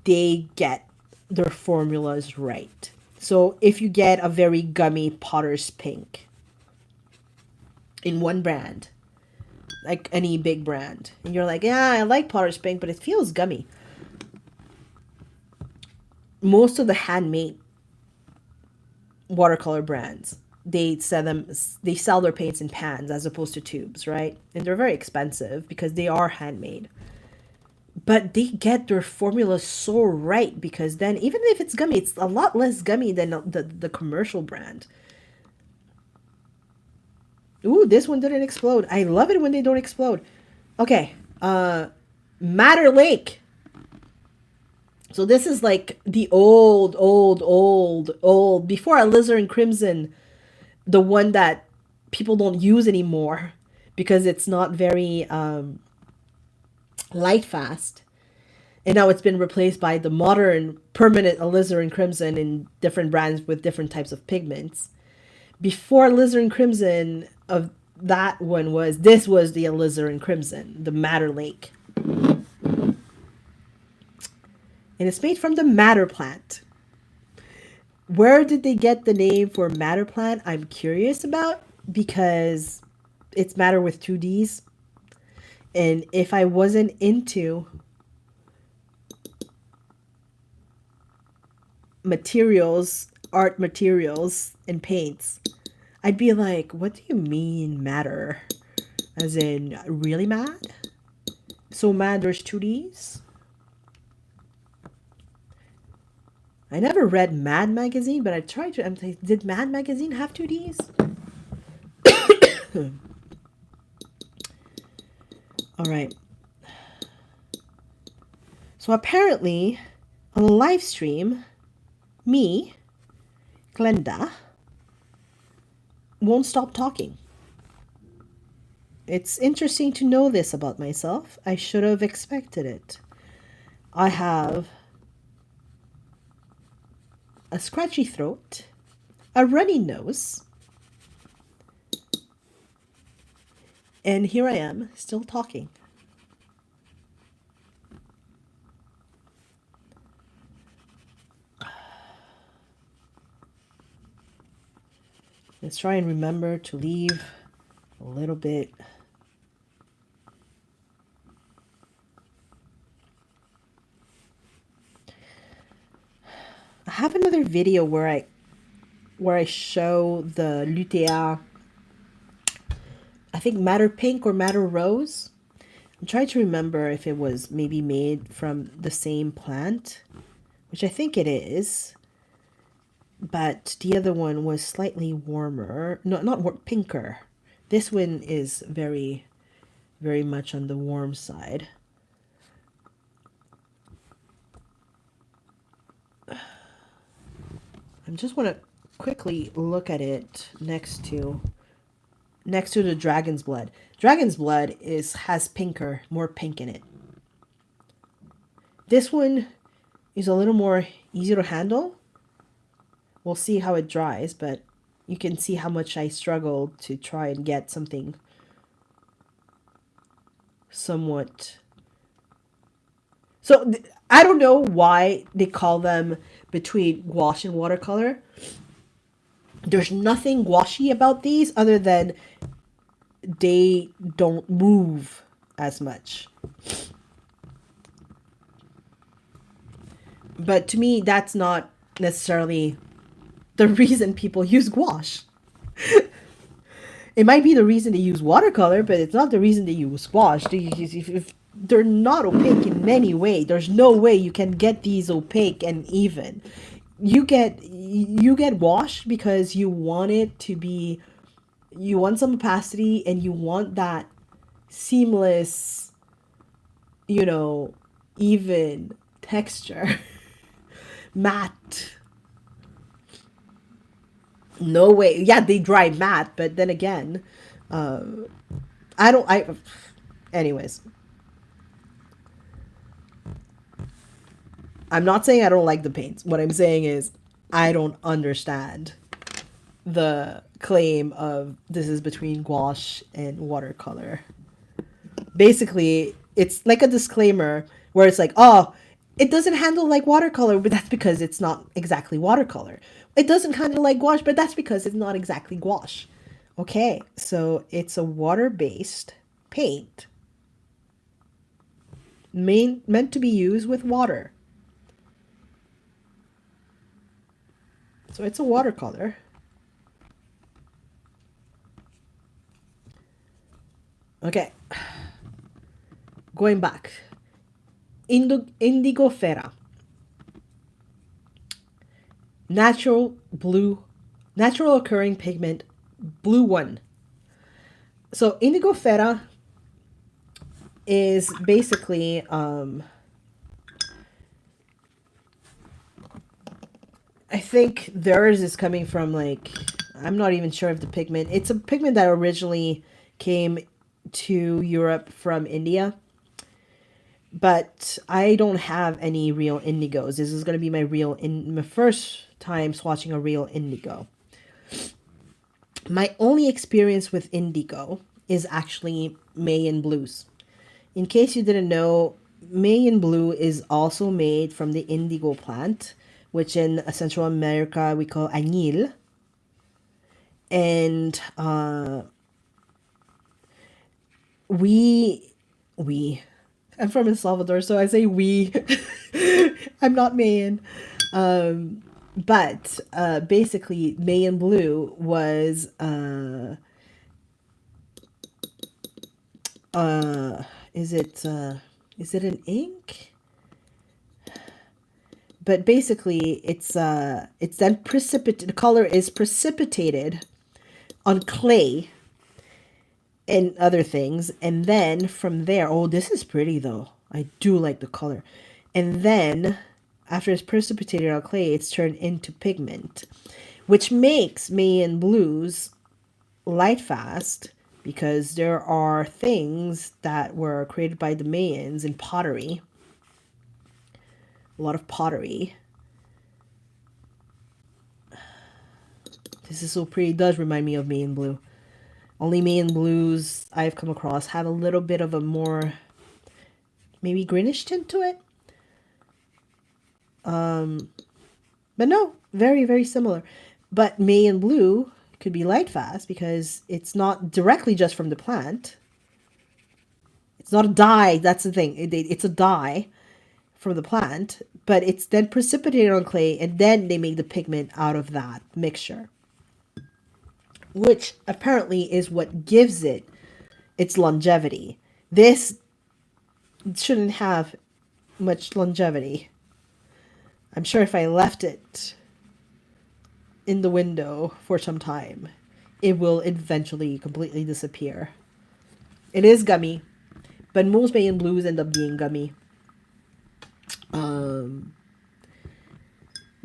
they get their formulas right. So if you get a very gummy Potter's Pink in one brand, like any big brand, and you're like, yeah, I like Potter's Pink, but it feels gummy. Most of the handmade watercolor brands, they sell their paints in pans as opposed to tubes, right? And they're very expensive because they are handmade. But they get their formula so right, because then even if it's gummy, it's a lot less gummy than the commercial brand. Ooh, this one didn't explode. I love it when they don't explode. Okay, Madder Lake. So this is like the old, before Alizarin Crimson, the one that people don't use anymore because it's not very light fast. And now it's been replaced by the modern permanent alizarin crimson in different brands with different types of pigments. Before alizarin crimson of that one this was the alizarin crimson, the Madder Lake. And it's made from the madder plant. Where did they get the name for madder plant? I'm curious about, because it's madder with 2 Ds. And if I wasn't into materials, art materials, and paints, I'd be like, what do you mean madder? As in, really mad? So mad there's 2 Ds? I never read Mad Magazine, but I tried to. I'm like, did Mad Magazine have 2 Ds? All right. So apparently, on a live stream, me, Glenda, won't stop talking. It's interesting to know this about myself. I should have expected it. I have a scratchy throat, a runny nose, and here I am, still talking. Let's try and remember to leave a little bit. I have another video where I show the Lutea, I think Madder Pink or Madder Rose. I'm trying to remember if it was maybe made from the same plant, which I think it is. But the other one was slightly warmer. No, not pinker. This one is very, very much on the warm side. I just want to quickly look at it next to the Dragon's Blood. Dragon's Blood has pinker, more pink in it. This one is a little more easy to handle. We'll see how it dries, but you can see how much I struggled to try and get something somewhat. So I don't know why they call them between gouache and watercolor. There's nothing gouache about these other than they don't move as much. But to me, that's not necessarily the reason people use gouache. It might be the reason they use watercolor, but it's not the reason they use gouache. If they're not opaque in any way, there's no way you can get these opaque and even. You get gouache because you want it to be, you want some opacity and you want that seamless, even texture. Matte. No way. Yeah, they dry matte, but then again, anyways. I'm not saying I don't like the paints. What I'm saying is I don't understand the claim of this is between gouache and watercolor. Basically, it's like a disclaimer where it's like, oh, it doesn't handle like watercolor, but that's because it's not exactly watercolor. It doesn't handle like gouache, but that's because it's not exactly gouache. Okay, so it's a water-based paint meant to be used with water. So it's a watercolor. Okay. Going back. Indigofera. Natural occurring pigment, blue 1. So Indigofera is basically I think theirs is coming from, like, I'm not even sure of the pigment. It's a pigment that originally came to Europe from India. But I don't have any real indigos. This is going to be my first time swatching a real indigo. My only experience with indigo is actually Mayan blues. In case you didn't know, Mayan blue is also made from the indigo plant, which in Central America we call añil. And I'm from El Salvador, so I say we. I'm not Mayan. But basically, Mayan blue was is it an ink? But basically, it's then the color is precipitated on clay and other things, and then from there, oh, this is pretty though. I do like the color. And then after it's precipitated on clay, it's turned into pigment, which makes Mayan blues light fast, because there are things that were created by the Mayans in pottery. A lot of pottery. This is so pretty. It does remind me of Mayan blue. Only Mayan blues I've come across have a little bit of a more maybe greenish tint to it. But no, very, very similar. But Mayan blue could be light fast because it's not directly just from the plant. It's not a dye. That's the thing. It's a dye from the plant, but it's then precipitated on clay, and then they make the pigment out of that mixture, which apparently is what gives it its longevity. This shouldn't have much longevity. I'm sure if I left it in the window for some time, it will eventually completely disappear. It is gummy, but most Mayan blues end up being gummy.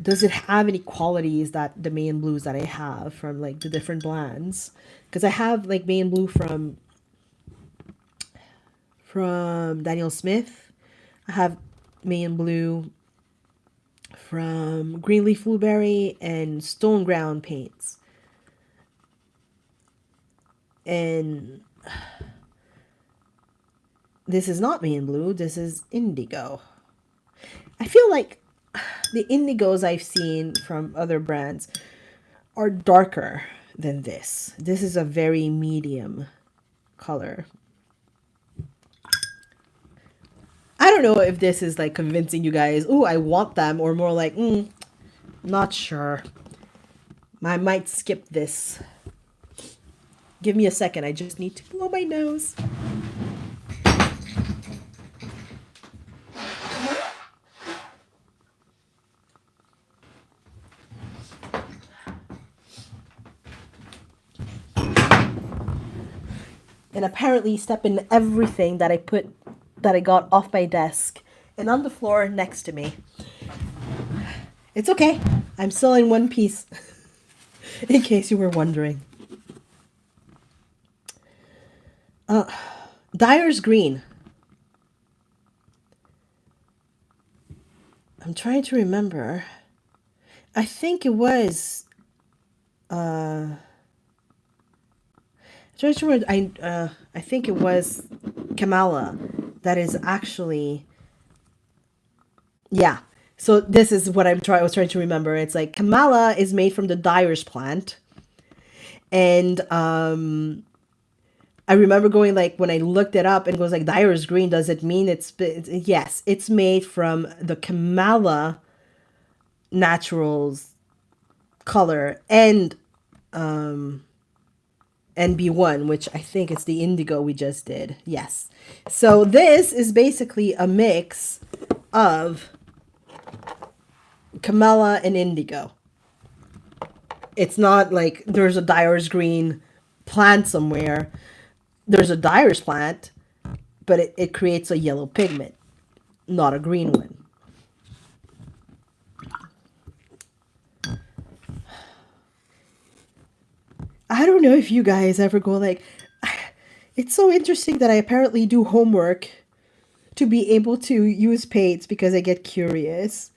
Does it have any qualities that the Mayan blues that I have from like the different blends? Because I have like Mayan blue from Daniel Smith. I have Mayan blue from Greenleaf Blueberry and Stone Ground paints. And this is not Mayan blue. This is indigo. I feel like the indigos I've seen from other brands are darker than this. This is a very medium color. I don't know if this is like convincing you guys, ooh, I want them, or more like, not sure. I might skip this. Give me a second. I just need to blow my nose. And apparently step in everything that I got off my desk and on the floor next to me. It's okay. I'm still in one piece. In case you were wondering. Dyer's green. I'm trying to remember. I think it was I think it was Kamala that is actually, yeah. So this is what I was trying to remember. It's like Kamala is made from the Dyer's plant, and I remember going like when I looked it up and it was like Dyer's green. Does it mean it's yes? It's made from the Kamala Naturals color and NB1, which I think it's the indigo we just did. Yes. So this is basically a mix of Kamala and Indigo. It's not like there's a Dyer's green plant somewhere. There's a Dyer's plant, but it creates a yellow pigment, not a green one. I don't know if you guys ever go like, it's so interesting that I apparently do homework to be able to use paints because I get curious.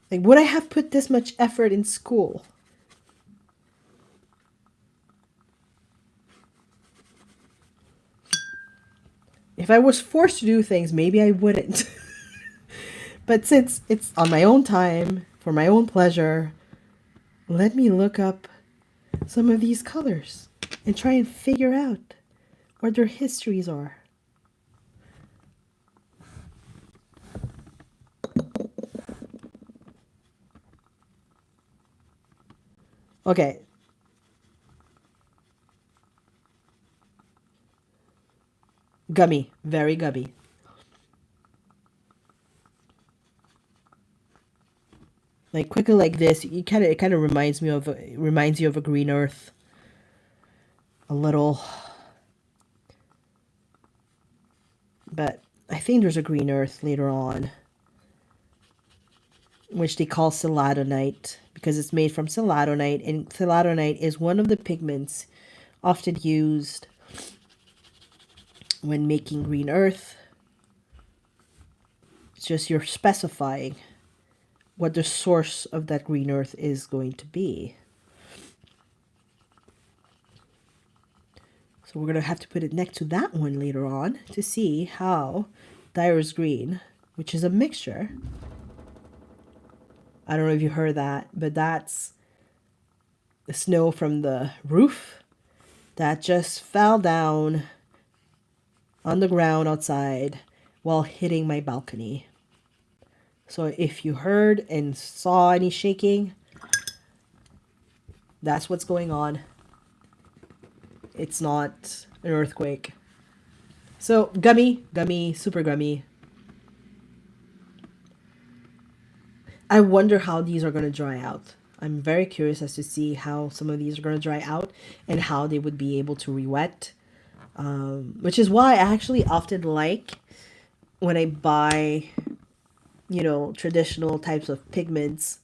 Like, would I have put this much effort in school? If I was forced to do things, maybe I wouldn't. But since it's on my own time, for my own pleasure, let me look up some of these colors and try and figure out what their histories are. Okay. Gummy, very gummy. Like quickly like this, it kind of reminds you of a green earth. A little. But I think there's a green earth later on, which they call Celadonite because it's made from Celadonite, and Celadonite is one of the pigments often used when making green earth. It's just you're specifying what the source of that green earth is going to be. So we're going to have to put it next to that one later on to see how Dyer's green, which is a mixture. I don't know if you heard that, but that's the snow from the roof that just fell down on the ground outside while hitting my balcony. So if you heard and saw any shaking, that's what's going on. It's not an earthquake. So gummy, super gummy. I wonder how these are going to dry out. I'm very curious as to see how some of these are going to dry out and how they would be able to re-wet. Which is why I actually often like when I buy, you know, traditional types of pigments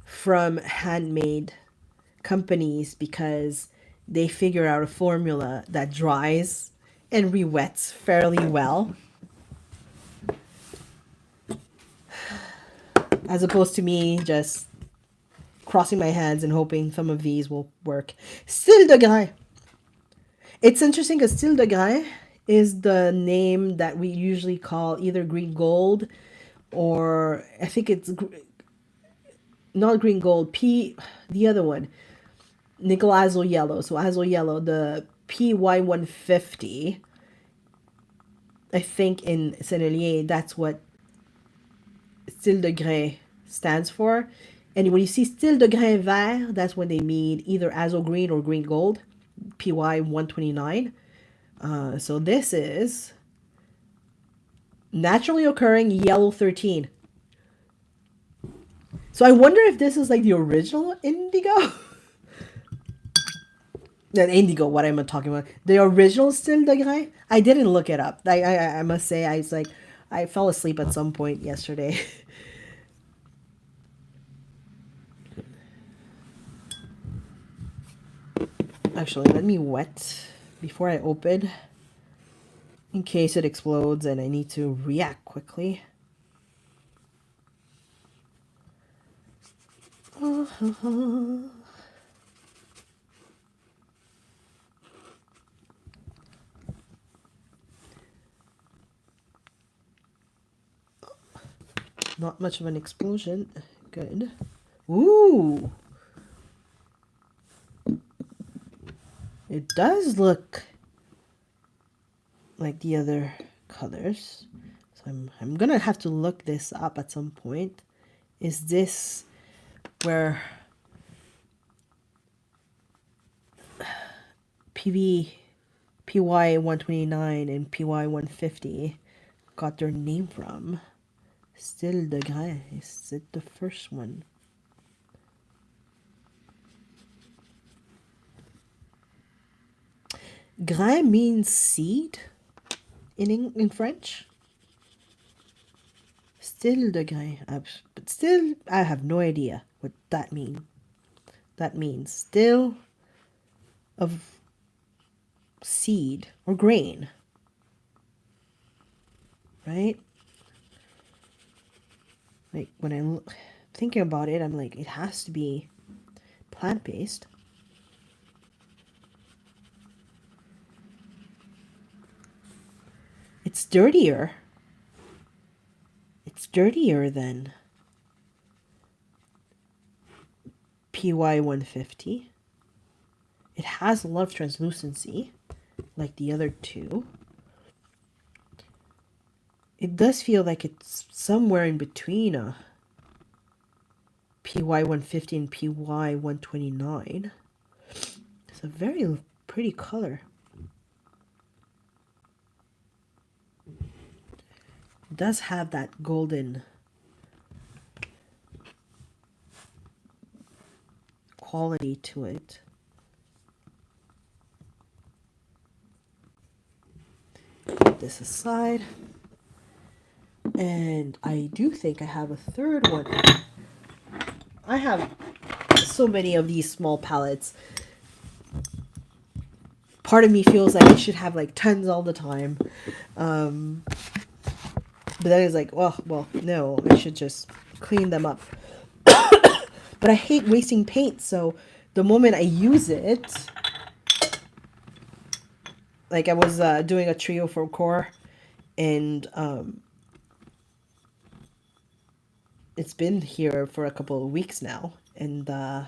from handmade companies, because they figure out a formula that dries and re-wets fairly well, as opposed to me just crossing my hands and hoping some of these will work. Style de Grès. It's interesting because Style de Grès is the name that we usually call either green gold, or I think it's not green gold, the other one, nickel azo yellow. So azo yellow, the PY150, I think in Sennelier, that's what Style de Grès stands for. And when you see Style de Grès vert, that's when they mean either azo green or green gold, PY129. So this is naturally occurring yellow 13. So I wonder if this is like the original indigo. Not indigo, what am I talking about? The original Style de Grès? I didn't look it up. I must say, I fell asleep at some point yesterday. Actually, let me wet before I open, in case it explodes and I need to react quickly. Not much of an explosion. Good. Ooh! It does look like the other colors. So I'm gonna have to look this up at some point. Is this where PY129 and PY150 got their name from. Still de Grain, is it the first one? Grain means seed in French. Still de Grain, but still I have no idea what that means. That means still of seed or grain, right? Like when I'm thinking about it, I'm like, it has to be plant-based. It's dirtier. It's dirtier than PY150. It has a lot of translucency, like the other two. It does feel like it's somewhere in between a PY150 and PY129. It's a very pretty color. It does have that golden quality to it. Put this aside. And I do think I have a third one. I have so many of these small palettes. Part of me feels like I should have like tons all the time. But then it's like, oh, well, no, I should just clean them up. But I hate wasting paint, so the moment I use it, like I was doing a trio for core, and it's been here for a couple of weeks now, and I'm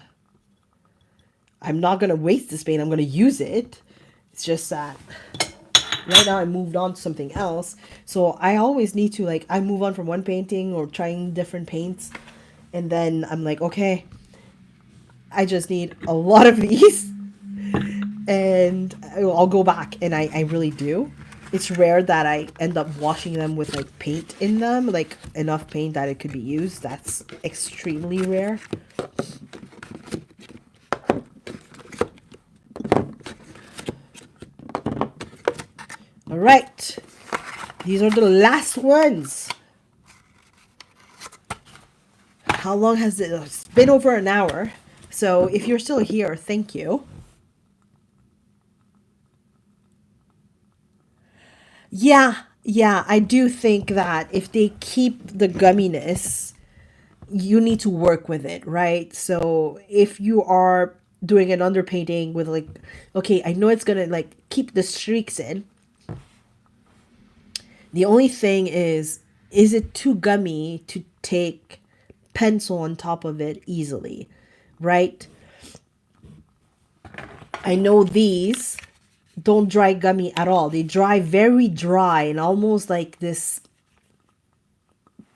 not going to waste this paint. I'm going to use it. It's just that right now I moved on to something else. So I always need to, like, I move on from one painting or trying different paints. And then I'm like, okay, I just need a lot of these. And I'll go back. And I really do. It's rare that I end up washing them with like paint in them, like enough paint that it could be used. That's extremely rare. All right, these are the last ones. How long has it? It's been over an hour. So if you're still here, thank you. Yeah, I do think that if they keep the gumminess, you need to work with it, right? So if you are doing an underpainting with like, okay, I know it's gonna like keep the streaks in. The only thing is it too gummy to take pencil on top of it easily, right? I know these don't dry gummy at all. They dry very dry and almost like this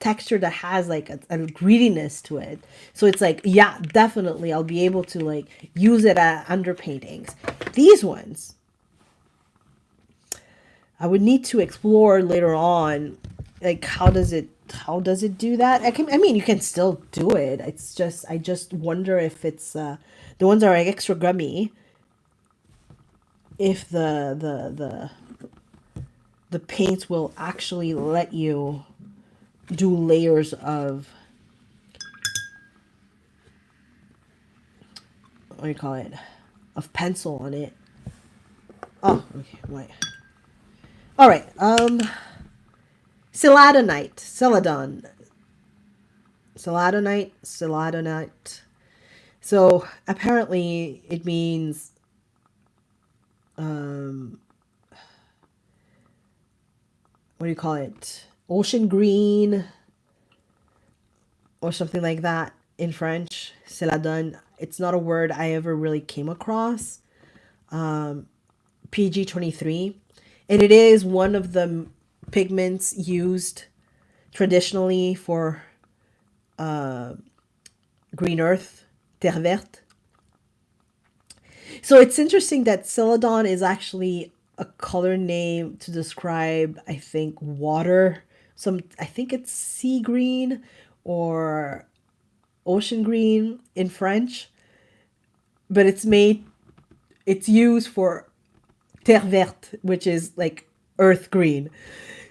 texture that has like a grittiness to it. So it's like, yeah, definitely I'll be able to like use it at underpaintings. These ones, I would need to explore later on, like how does it do that? I mean, you can still do it. It's just, I just wonder if it's the ones that are like extra gummy, if the paints will actually let you do layers of, what do you call it, of pencil on it. Oh, okay, wait. All right, Celadonite. So apparently it means what do you call it? Ocean green or something like that in French. Celadon. It's not a word I ever really came across. PG23. And it is one of the pigments used traditionally for green earth, terre verte. So it's interesting that Celadon is actually a color name to describe, I think, water. I think it's sea green or ocean green in French, but it's used for terre verte, which is like earth green.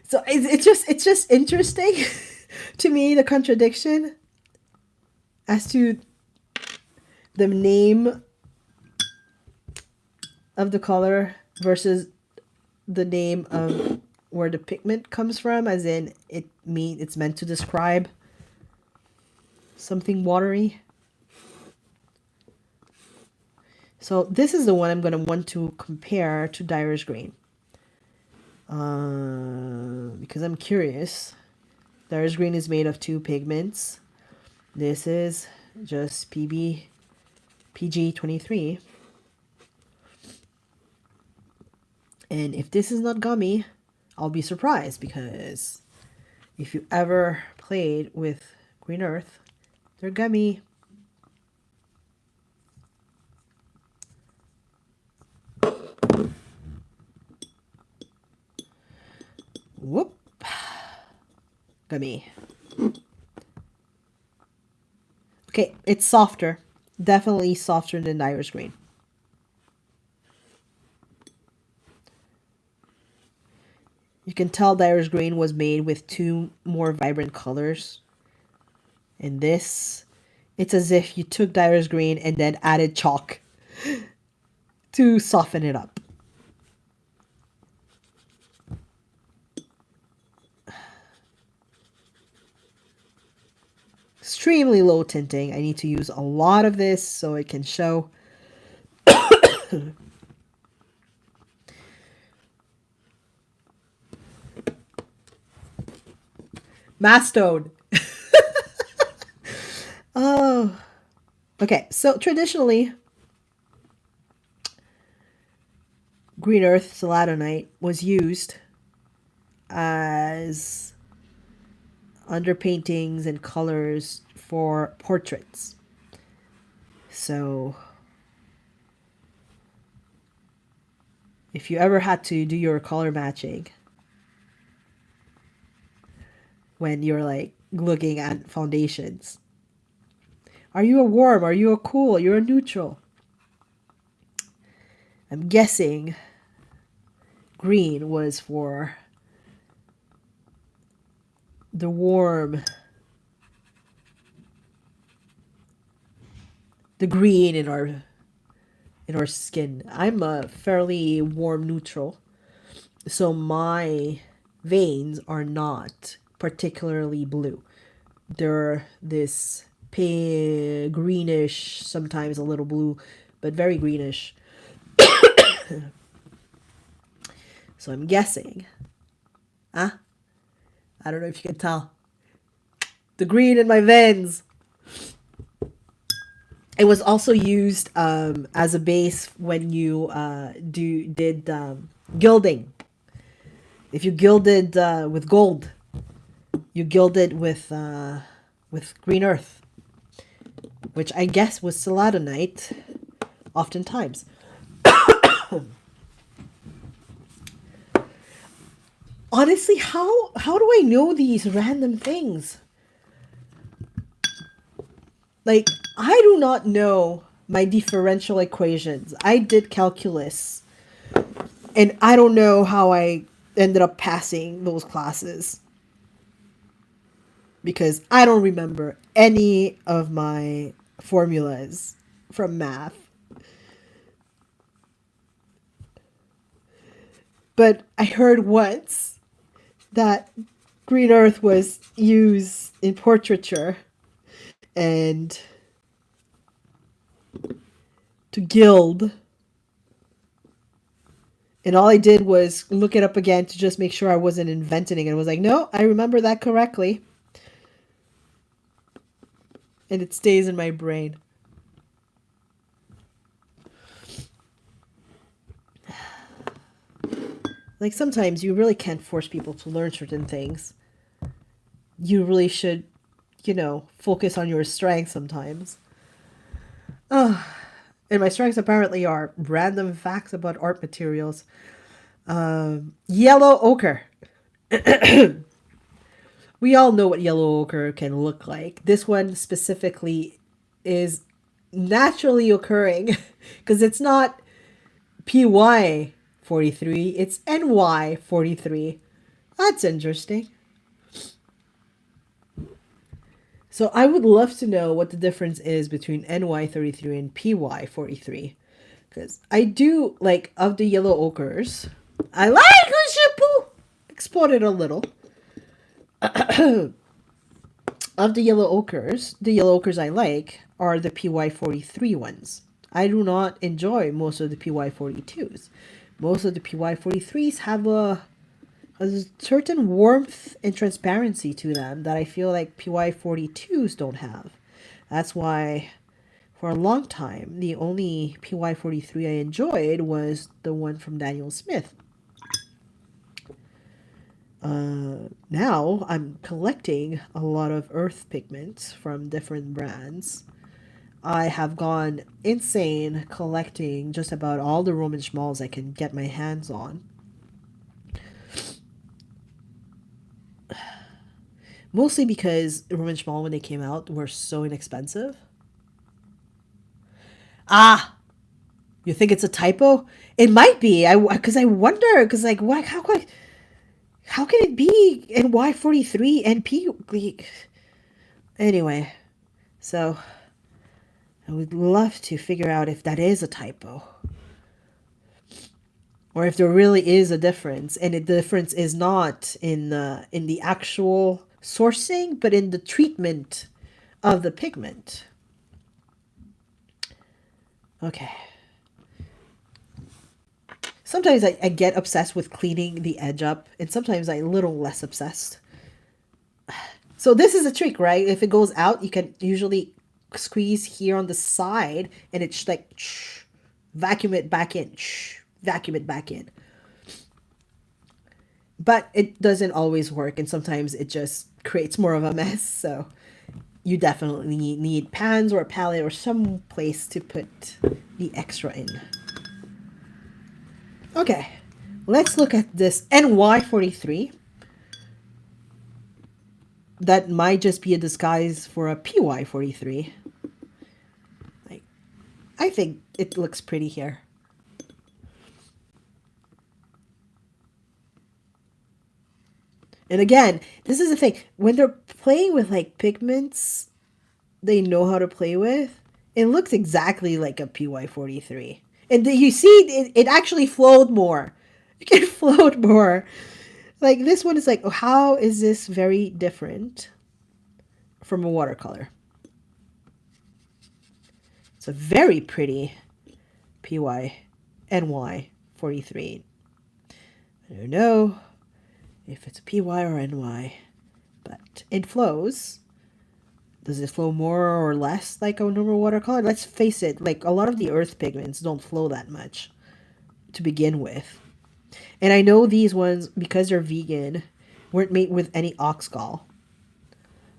So it's just interesting to me, the contradiction as to the name of the color versus the name of where the pigment comes from, as in it's meant to describe something watery. So this is the one I'm going to want to compare to Dyer's green. Because I'm curious. Dyer's green is made of 2 pigments. This is just PG23. And if this is not gummy, I'll be surprised, because if you ever played with Green Earth, they're gummy. Whoop. Gummy. Okay, it's softer. Definitely softer than Dyer's green. You can tell Dyer's green was made with 2 more vibrant colors. And this, it's as if you took Dyer's green and then added chalk to soften it up. Extremely low tinting. I need to use a lot of this so it can show. Mastode. Oh. Okay, so traditionally, Green Earth Celadonite was used as underpaintings and colors for portraits. So if you ever had to do your color matching when you're like looking at foundations, are you a warm? Are you a cool? You're a neutral? I'm guessing green was for the warm, the green in our skin. I'm a fairly warm neutral, so my veins are not particularly blue. They're this pale, greenish, sometimes a little blue, but very greenish. So I'm guessing, I don't know if you can tell, the green in my veins. It was also used as a base when you did gilding. If you gilded with gold, you gilded with Green Earth, which I guess was Celadonite, oftentimes. Honestly, how do I know these random things? Like, I do not know my differential equations. I did calculus, and I don't know how I ended up passing those classes, because I don't remember any of my formulas from math. But I heard once that Green Earth was used in portraiture and to gild. And all I did was look it up again to just make sure I wasn't inventing it. And I was like, no, I remember that correctly. And it stays in my brain. Like, sometimes you really can't force people to learn certain things. You really should, focus on your strengths sometimes. And my strengths apparently are random facts about art materials. Yellow ochre. We all know what yellow ochre can look like. This one specifically is naturally occurring because it's not PY43, it's NY43. That's interesting. So I would love to know what the difference is between NY33 and PY43. Because I do like, of the yellow ochres, I like the shampoo. Exploded a little. Of the yellow ochres I like are the PY43 ones. I do not enjoy most of the PY42s. Most of the PY43s have a certain warmth and transparency to them that I feel like PY42s don't have. That's why for a long time, the only PY43 I enjoyed was the one from Daniel Smith. Now I'm collecting a lot of earth pigments from different brands. I have gone insane collecting just about all the Roman schmalls I can get my hands on. Mostly because Roman schmall, when they came out, were so inexpensive. Ah, you think it's a typo? It might be. Because I wonder. Because like, what? How can it be NY43 NP? Anyway, so I would love to figure out if that is a typo, or if there really is a difference, and the difference is not in the actual sourcing, but in the treatment of the pigment. Okay. Sometimes I get obsessed with cleaning the edge up, and sometimes I'm a little less obsessed. So this is a trick, right? If it goes out, you can usually squeeze here on the side, and it's like vacuum it back in, vacuum it back in. But it doesn't always work, and sometimes it just creates more of a mess. So you definitely need pans or a palette or some place to put the extra in. Okay, let's look at this NY43. That might just be a disguise for a PY43. Like, I think it looks pretty here. And again, this is the thing. When they're playing with like pigments they know how to play with, it looks exactly like a PY43. And you see, it actually flowed more. It flowed more. Like, this one is like, oh, how is this very different from a watercolor? It's a very pretty NY43. I don't know if it's a PY or NY, but it flows. Does it flow more or less like a normal watercolor? Let's face it, like a lot of the earth pigments don't flow that much to begin with. And I know these ones, because they're vegan, weren't made with any ox gall.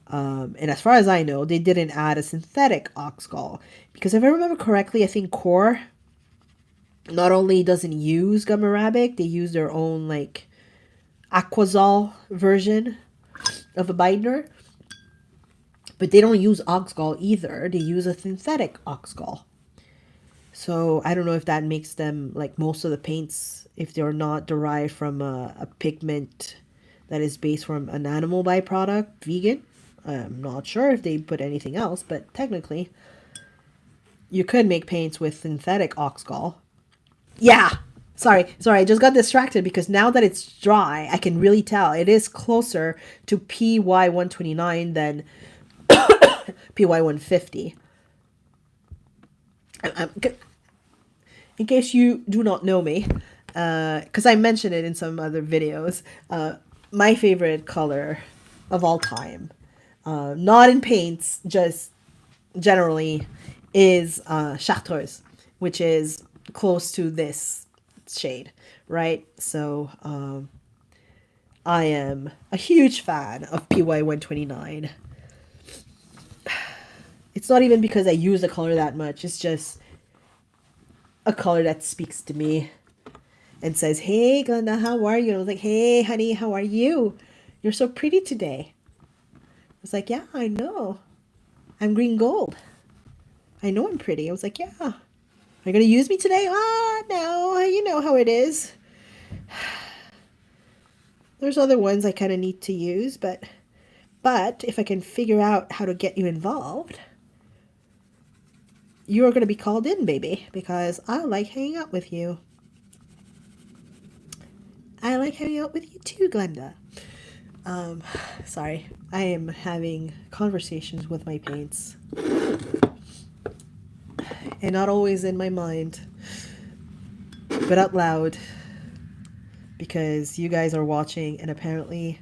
And as far as I know, they didn't add a synthetic ox gall. Because if I remember correctly, I think Core not only doesn't use gum arabic, they use their own like Aquazol version of a binder. But they don't use ox gall either. They use a synthetic ox gall. So I don't know if that makes them, like most of the paints, if they're not derived from a pigment that is based from an animal byproduct, vegan. I'm not sure if they put anything else, but technically you could make paints with synthetic ox gall. Yeah, sorry, I just got distracted because now that it's dry, I can really tell it is closer to PY129 than PY150. In case you do not know me, because I mentioned it in some other videos, my favorite color of all time, not in paints, just generally, is Chartreuse, which is close to this shade, right? So I am a huge fan of PY129. It's not even because I use the color that much. It's just a color that speaks to me. and says, "Hey, Glenda, how are you?" And I was like, "Hey, honey, how are you? You're so pretty today." I was like, "Yeah, I know. I'm green gold. I know I'm pretty." I was like, "Yeah. Are you going to use me today?" "Ah, no, you know how it is. There's other ones I kind of need to use, but if I can figure out how to get you involved, you are going to be called in, baby, because I like hanging out with you. I like hanging out with you too, Glenda." Sorry, I am having conversations with my paints, and not always in my mind, but out loud, because you guys are watching, and apparently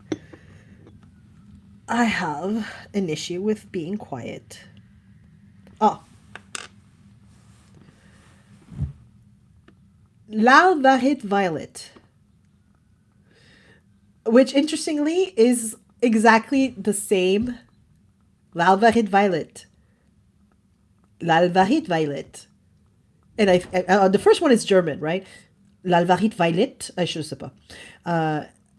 I have an issue with being quiet. Oh, Lalvarite Violet, which interestingly is exactly the same. Lalvarit Violet. Lalvarit Violet. And the first one is German, right? Lalvarit Violet, je sais pas.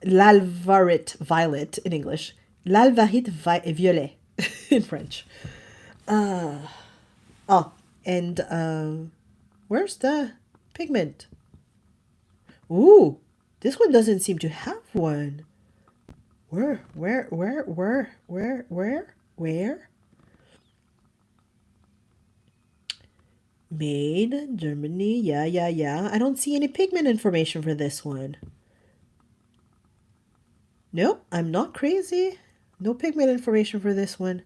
Lalvarit Violet in English. Lalvarit Violet in French. Oh, and where's the pigment? Ooh, this one doesn't seem to have one. Where? Made in Germany. Yeah. I don't see any pigment information for this one. Nope, I'm not crazy. No pigment information for this one.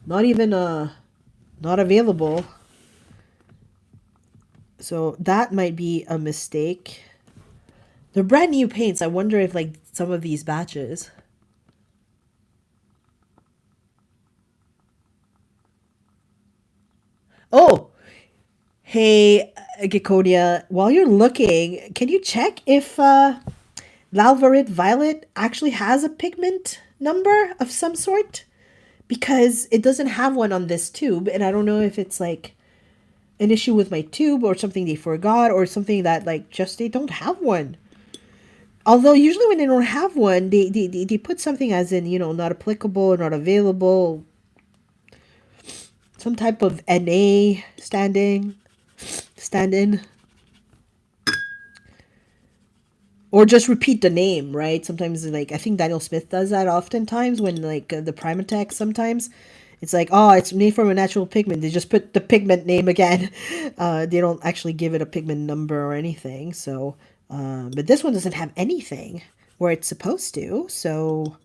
Not even not available. So that might be a mistake. They're brand new paints. I wonder if like some of these batches. Oh, hey, Gikonia, while you're looking, can you check if Lalvarit Violet actually has a pigment number of some sort? Because it doesn't have one on this tube, and I don't know if it's like an issue with my tube or something they forgot or something that like just they don't have one. Although usually when they don't have one, they put something as in, not applicable, not available, some type of NA stand-in. Or just repeat the name, right? Sometimes, like, I think Daniel Smith does that oftentimes when, like, the Primatex sometimes. It's like, oh, it's made from a natural pigment. They just put the pigment name again. They don't actually give it a pigment number or anything. So, but this one doesn't have anything where it's supposed to. So,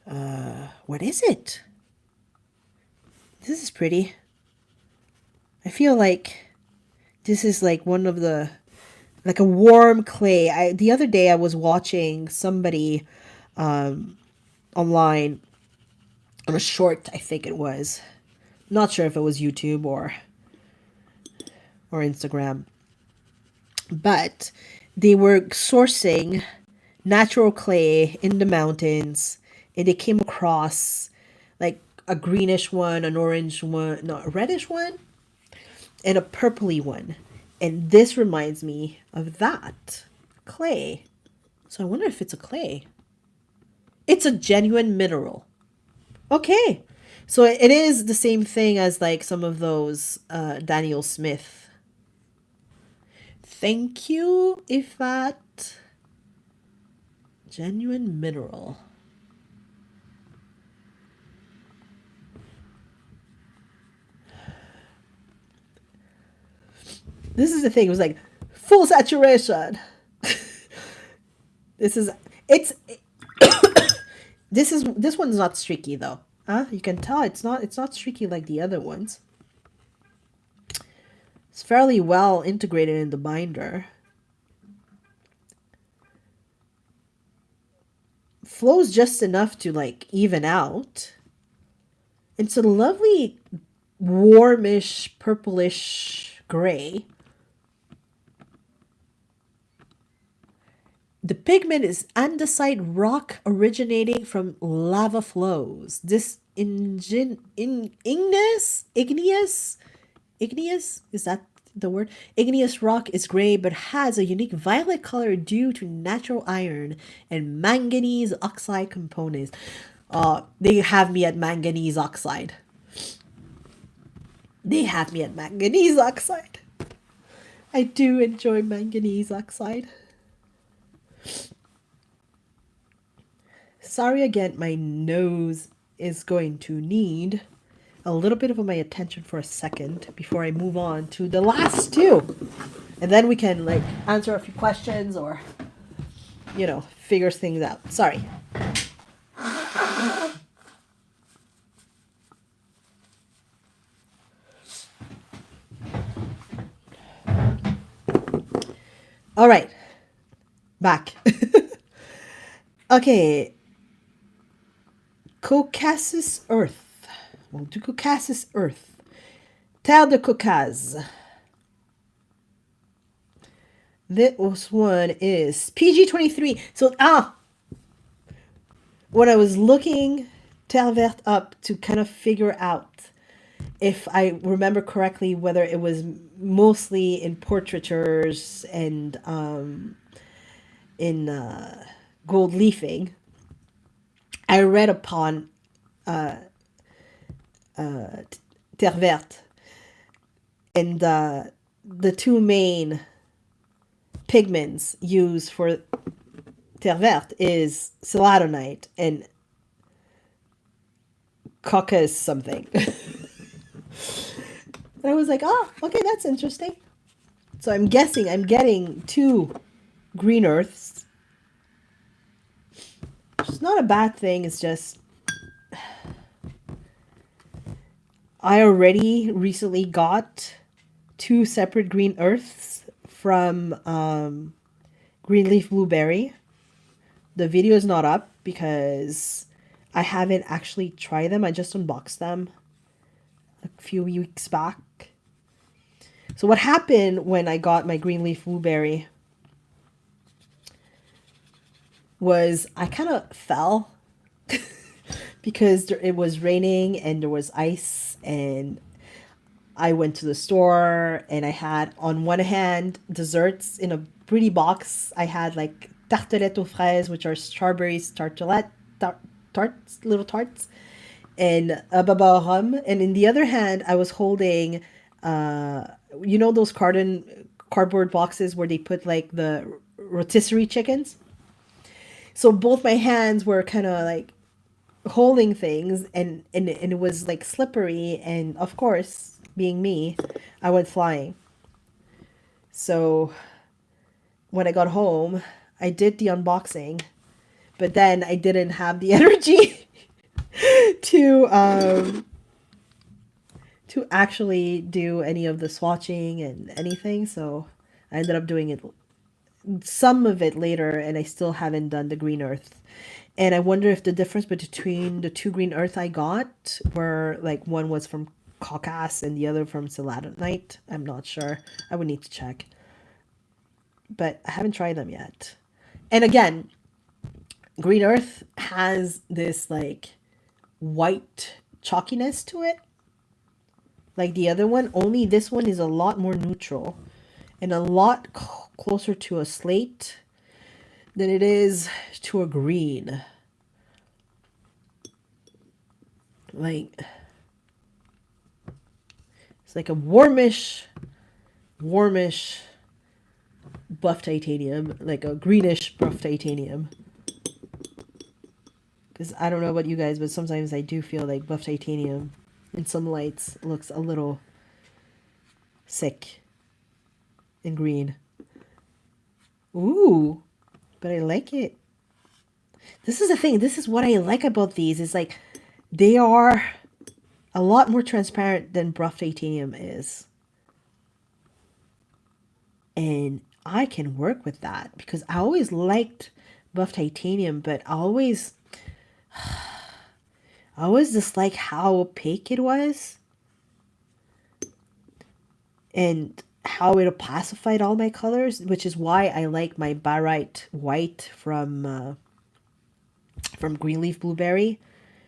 what is it? This is pretty. I feel like this is like one of the, like a warm clay. The other day I was watching somebody online on a short, I think it was. Not sure if it was YouTube or Instagram. But they were sourcing natural clay in the mountains, and they came across like a greenish one, an orange one, no, a reddish one, and a purpley one. And this reminds me of that clay. So I wonder if it's a clay. It's a genuine mineral. Okay. So it is the same thing as like some of those Daniel Smith. Thank you, Ifat. Genuine mineral. This is the thing. It was like full saturation. This one's not streaky though. You can tell it's not streaky like the other ones. It's fairly well integrated in the binder. Flows just enough to like even out. It's a lovely warmish purplish gray. The pigment is andesite rock originating from lava flows. This igneous? Is that the word. Igneous rock is gray but has a unique violet color due to natural iron and manganese oxide components. They have me at manganese oxide. They have me at manganese oxide. I do enjoy manganese oxide. Sorry again, my nose is going to need a little bit of my attention for a second before I move on to the last two. And then we can like answer a few questions or, you know, figure things out. Sorry. All right. Back. Okay. Caucasus Earth. We'll do Caucasus Earth. Terre de Caucase. This one is PG23. So, when I was looking Terre Verte up to kind of figure out if I remember correctly, whether it was mostly in portraitures and in gold leafing, I read upon Terre Verte, and the two main pigments used for Terre Verte is Celadonite and Caucasus something. And I was like, oh, okay, that's interesting. So I'm guessing I'm getting two green earths. It's not a bad thing. It's just I already recently got two separate green earths from Greenleaf Blueberry. The video is not up because I haven't actually tried them. I just unboxed them a few weeks back. So what happened when I got my Greenleaf Blueberry was I kind of fell because it was raining and there was ice, and I went to the store and I had on one hand desserts in a pretty box. I had like tartelettes aux fraises, which are strawberries, tarts, little tarts, and a baba au rhum. And in the other hand, I was holding, you know, those cardboard boxes where they put like the rotisserie chickens. So both my hands were kind of like holding things, and it was like slippery. And of course, being me, I went flying. So when I got home, I did the unboxing, but then I didn't have the energy to actually do any of the swatching and anything. So I ended up doing it, some of it later, and I still haven't done the green earth. And I wonder if the difference between the two green earth I got were like one was from Caucasus and the other from Celadonite. I'm not sure. I would need to check. But I haven't tried them yet. And again, green earth has this like white chalkiness to it. Like the other one, only this one is a lot more neutral and a lot closer to a slate than it is to a green. Like, it's like a warmish buff titanium, like a greenish buff titanium. Because I don't know about you guys, but sometimes I do feel like buff titanium in some lights looks a little sick and green. Ooh, but I like it. This is the thing. This is what I like about these. Is like they are a lot more transparent than buff titanium is. And I can work with that because I always liked buff titanium, but I always disliked how opaque it was and how it opacified all my colors, which is why I like my barite white from Greenleaf Blueberry,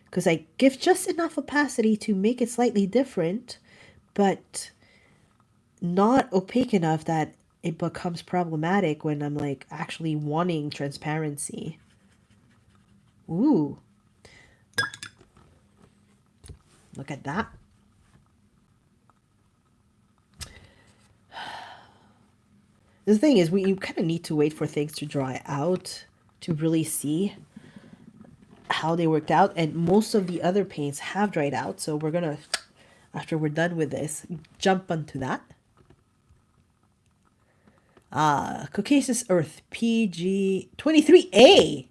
because I give just enough opacity to make it slightly different, but not opaque enough that it becomes problematic when I'm like actually wanting transparency. Ooh, look at that. The thing is, you kind of need to wait for things to dry out to really see how they worked out. And most of the other paints have dried out. So we're going to, after we're done with this, jump onto that. Caucasus Earth PG23A.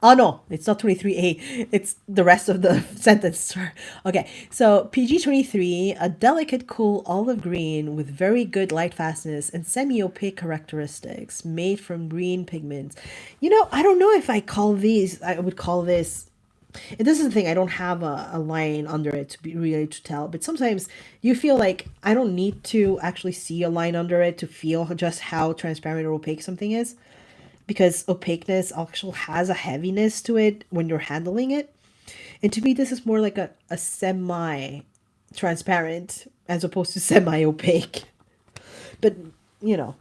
Oh no, it's not 23A. It's the rest of the sentence. Okay, so PG23, a delicate cool olive green with very good light fastness and semi-opaque characteristics, made from green pigments. You know, I don't know if I would call this. And this is the thing, I don't have a line under it to be really to tell, but sometimes you feel like I don't need to actually see a line under it to feel just how transparent or opaque something is, because opaqueness actually has a heaviness to it when you're handling it. And to me, this is more like a semi-transparent as opposed to semi-opaque. But, you know,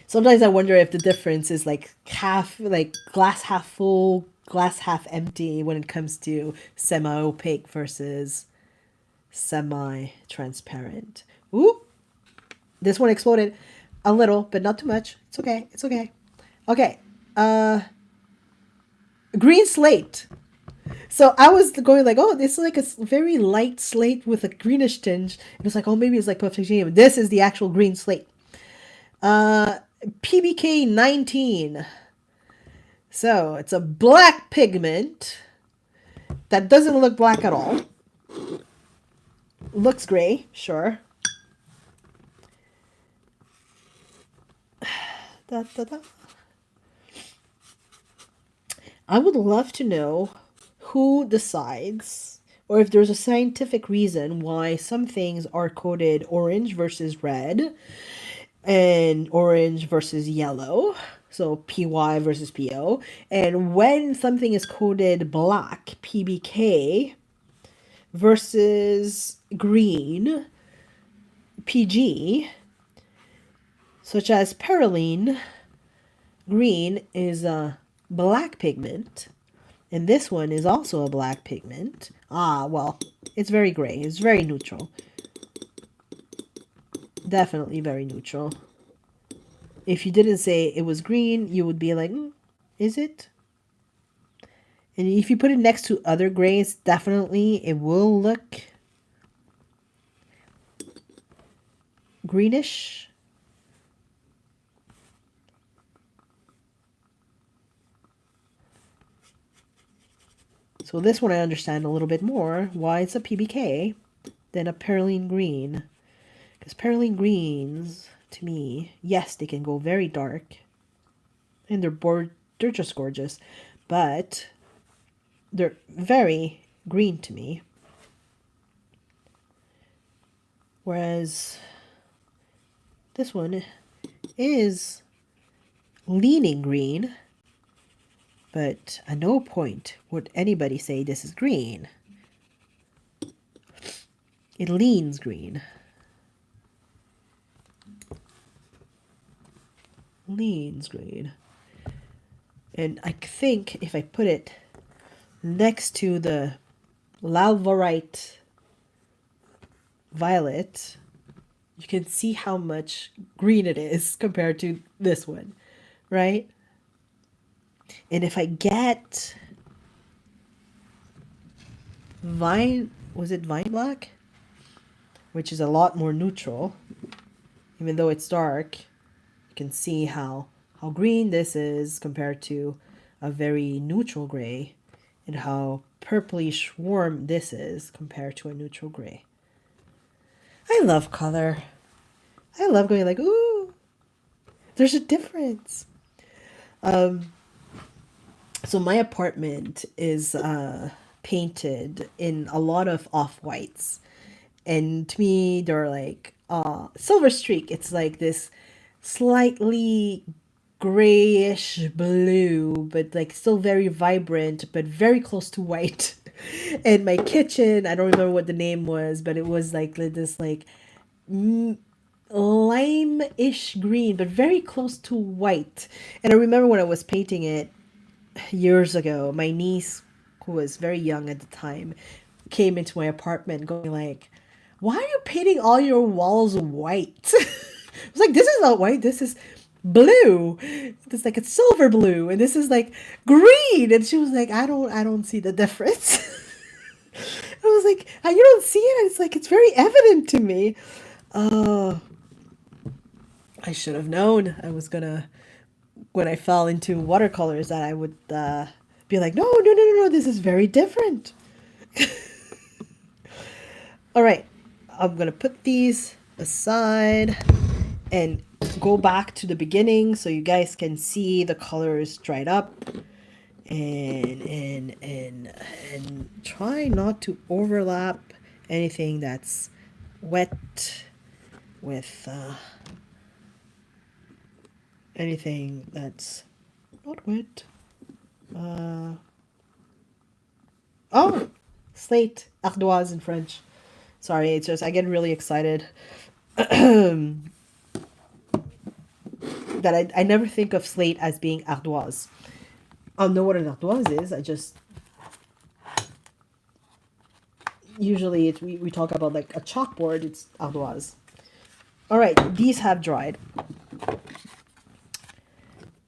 sometimes I wonder if the difference is like half, like glass half full, glass half empty when it comes to semi-opaque versus semi-transparent. Ooh, this one exploded a little, but not too much. It's okay. It's okay. Okay. Green Slate. So I was going like, oh, this is like a very light slate with a greenish tinge. It was like, oh, maybe it's like Perfect Game. This is the actual Green Slate. PBK 19. So it's a black pigment that doesn't look black at all. Looks gray, sure. Da, da, da. I would love to know who decides, or if there's a scientific reason why some things are coded orange versus red and orange versus yellow. So PY versus PO. And when something is coded black, PBK, versus green, PG, such as perylene, green is a black pigment, and this one is also a black pigment. Ah, well, it's very gray. It's very neutral. Definitely very neutral. If you didn't say it was green, you would be like, is it? And if you put it next to other grays, definitely it will look greenish. So this one I understand a little bit more why it's a PBK than a perylene green. Because perylene greens, to me, yes, they can go very dark. And they're just gorgeous. But they're very green to me. Whereas this one is leaning green. But at no point would anybody say this is green. It leans green. Leans green. And I think if I put it next to the Lalvarite Violet, you can see how much green it is compared to this one, right? And if I get Vine Black, which is a lot more neutral, even though it's dark, you can see how green this is compared to a very neutral gray, and how purplish warm this is compared to a neutral gray. I love color. I love going like, ooh, there's a difference. So my apartment is painted in a lot of off-whites. And to me, they're like silver streak. It's like this slightly grayish blue, but like still very vibrant, but very close to white. And my kitchen, I don't remember what the name was, but it was like this like lime-ish green, but very close to white. And I remember when I was painting it years ago, my niece, who was very young at the time, came into my apartment going like, why are you painting all your walls white? I was like, this is not white, this is blue. It's like it's silver blue, and this is like green. And she was like, I don't see the difference. I was like, you don't see it? It's like, it's very evident to me. Uh, I should have known I was gonna, when I fell into watercolors, that I would be like, no, no, no, no, no, this is very different. All right, I'm gonna put these aside and go back to the beginning so you guys can see the colors dried up, and try not to overlap anything that's wet with anything that's not wet. Oh, slate, ardoise in French. Sorry, it's just I get really excited that I never think of slate as being ardoise. I'll know what an ardoise is. I just usually we talk about like a chalkboard. It's ardoise. All right, these have dried.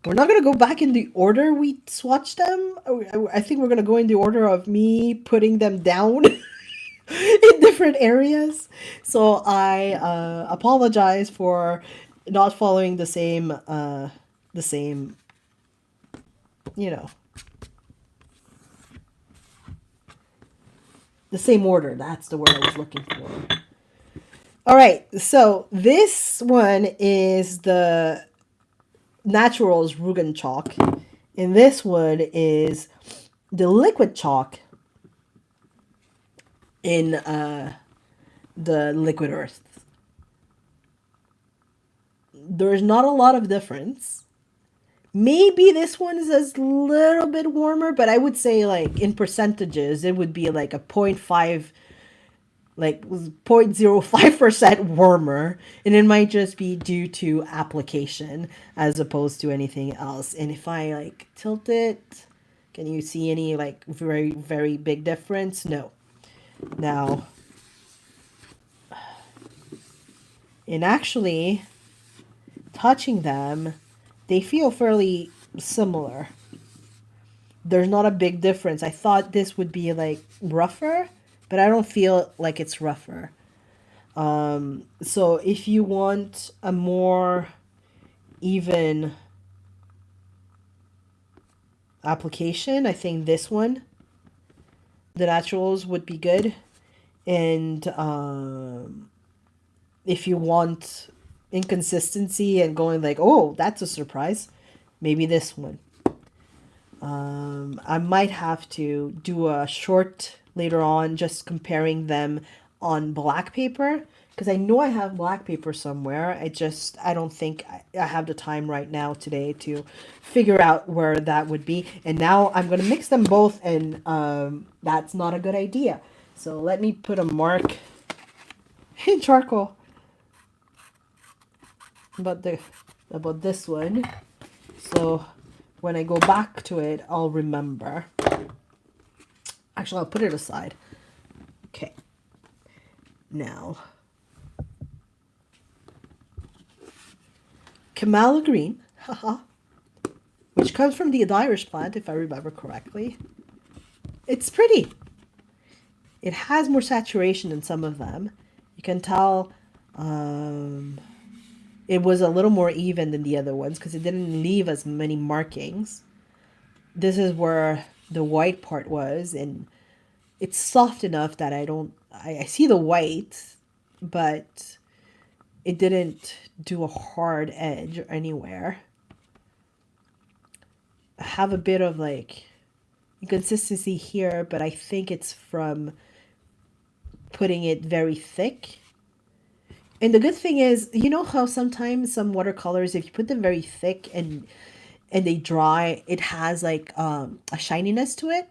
We're not going to go back in the order we swatched them. I think we're going to go in the order of me putting them down in different areas. So I apologize for not following the same, you know, the same order. That's the word I was looking for. All right, so this one is the Naturals Rugen chalk, and this one is the liquid chalk in the liquid earth. There's not a lot of difference. Maybe this one is a little bit warmer, but I would say like in percentages, it would be like a 0.5, like 0.05% warmer, and it might just be due to application as opposed to anything else. And if I like tilt it, can you see any like very, very big difference? No. Now, and actually touching them, they feel fairly similar. There's not a big difference. I thought this would be like rougher, but I don't feel like it's rougher. So if you want a more even application, I think this one, the Naturals, would be good. And if you want inconsistency and going like, oh, that's a surprise, maybe this one. I might have to do a short later on just comparing them on black paper, because I know I have black paper somewhere. I don't think I have the time right now today to figure out where that would be. And now I'm going to mix them both, and that's not a good idea. So let me put a mark in charcoal about this one. So when I go back to it, I'll remember. Actually, I'll put it aside. Okay. Now, Kamala green, haha, which comes from the Dyer plant, if I remember correctly. It's pretty. It has more saturation than some of them. You can tell it was a little more even than the other ones because it didn't leave as many markings. This is where the white part was, and it's soft enough that I see the white, but it didn't do a hard edge anywhere. I have a bit of like inconsistency here, but I think it's from putting it very thick. And the good thing is, you know how sometimes some watercolors, if you put them very thick and they dry, it has like a shininess to it.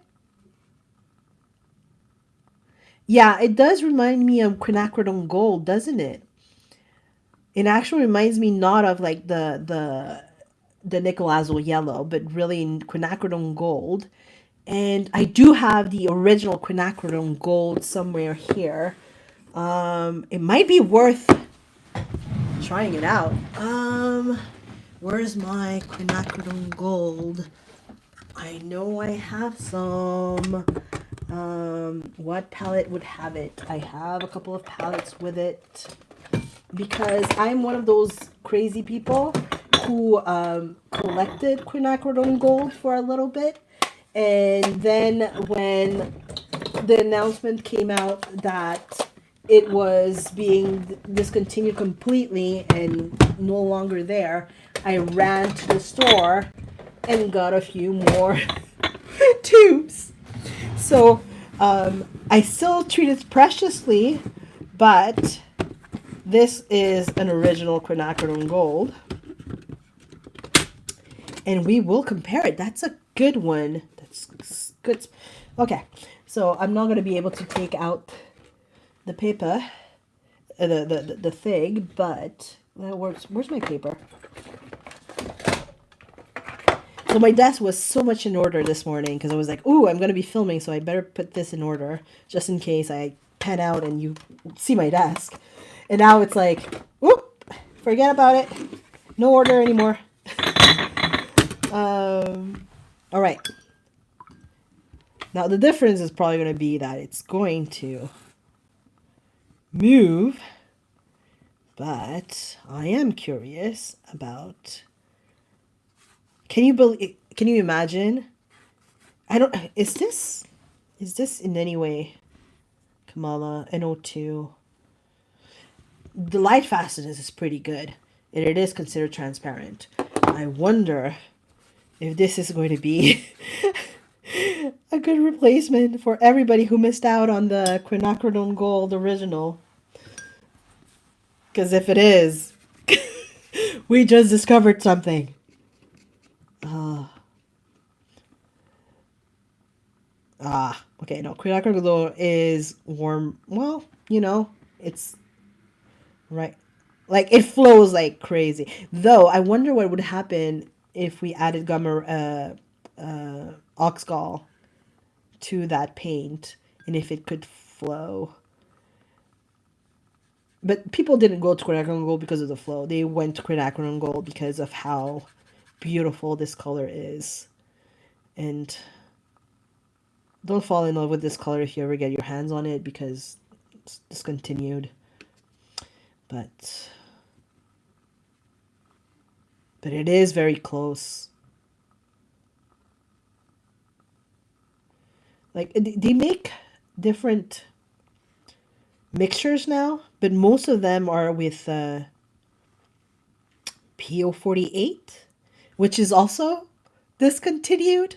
Yeah, it does remind me of Quinacridone Gold, doesn't it? It actually reminds me not of like the nickel azul yellow, but really quinacridone gold. And I do have the original quinacridone gold somewhere here. It might be worth trying it out. Where's my quinacridone gold? I know I have some. What palette would have it? I have a couple of palettes with it because I'm one of those crazy people who collected quinacridone gold for a little bit, and then when the announcement came out that it was being discontinued completely and no longer there, I ran to the store and got a few more tubes. So I still treat it preciously, but this is an original quinacridone gold. And we will compare it. That's a good one. That's good. Okay, so I'm not going to be able to take out the paper, the thing, but that works. Where's my paper? So my desk was so much in order this morning because I was like, ooh, I'm going to be filming, so I better put this in order just in case I pan out and you see my desk. And now it's like, whoop, forget about it. No order anymore. All right. Now the difference is probably going to be that it's going to move, but I am curious about, can you imagine? Is this in any way Kamala NO2? The light fastness is pretty good, and it is considered transparent. I wonder if this is going to be a good replacement for everybody who missed out on the quinacridone gold original. Because if it is, we just discovered something. Okay, no, quinacridone gold is warm. Well, you know, it's right. Like, it flows like crazy. Though, I wonder what would happen if we added Oxgall to that paint, and if it could flow. But people didn't go to quinacridone gold because of the flow. They went to quinacridone gold because of how beautiful this color is. And don't fall in love with this color if you ever get your hands on it because it's discontinued. But it is very close. Like, they make different mixtures now, but most of them are with PO48, which is also discontinued.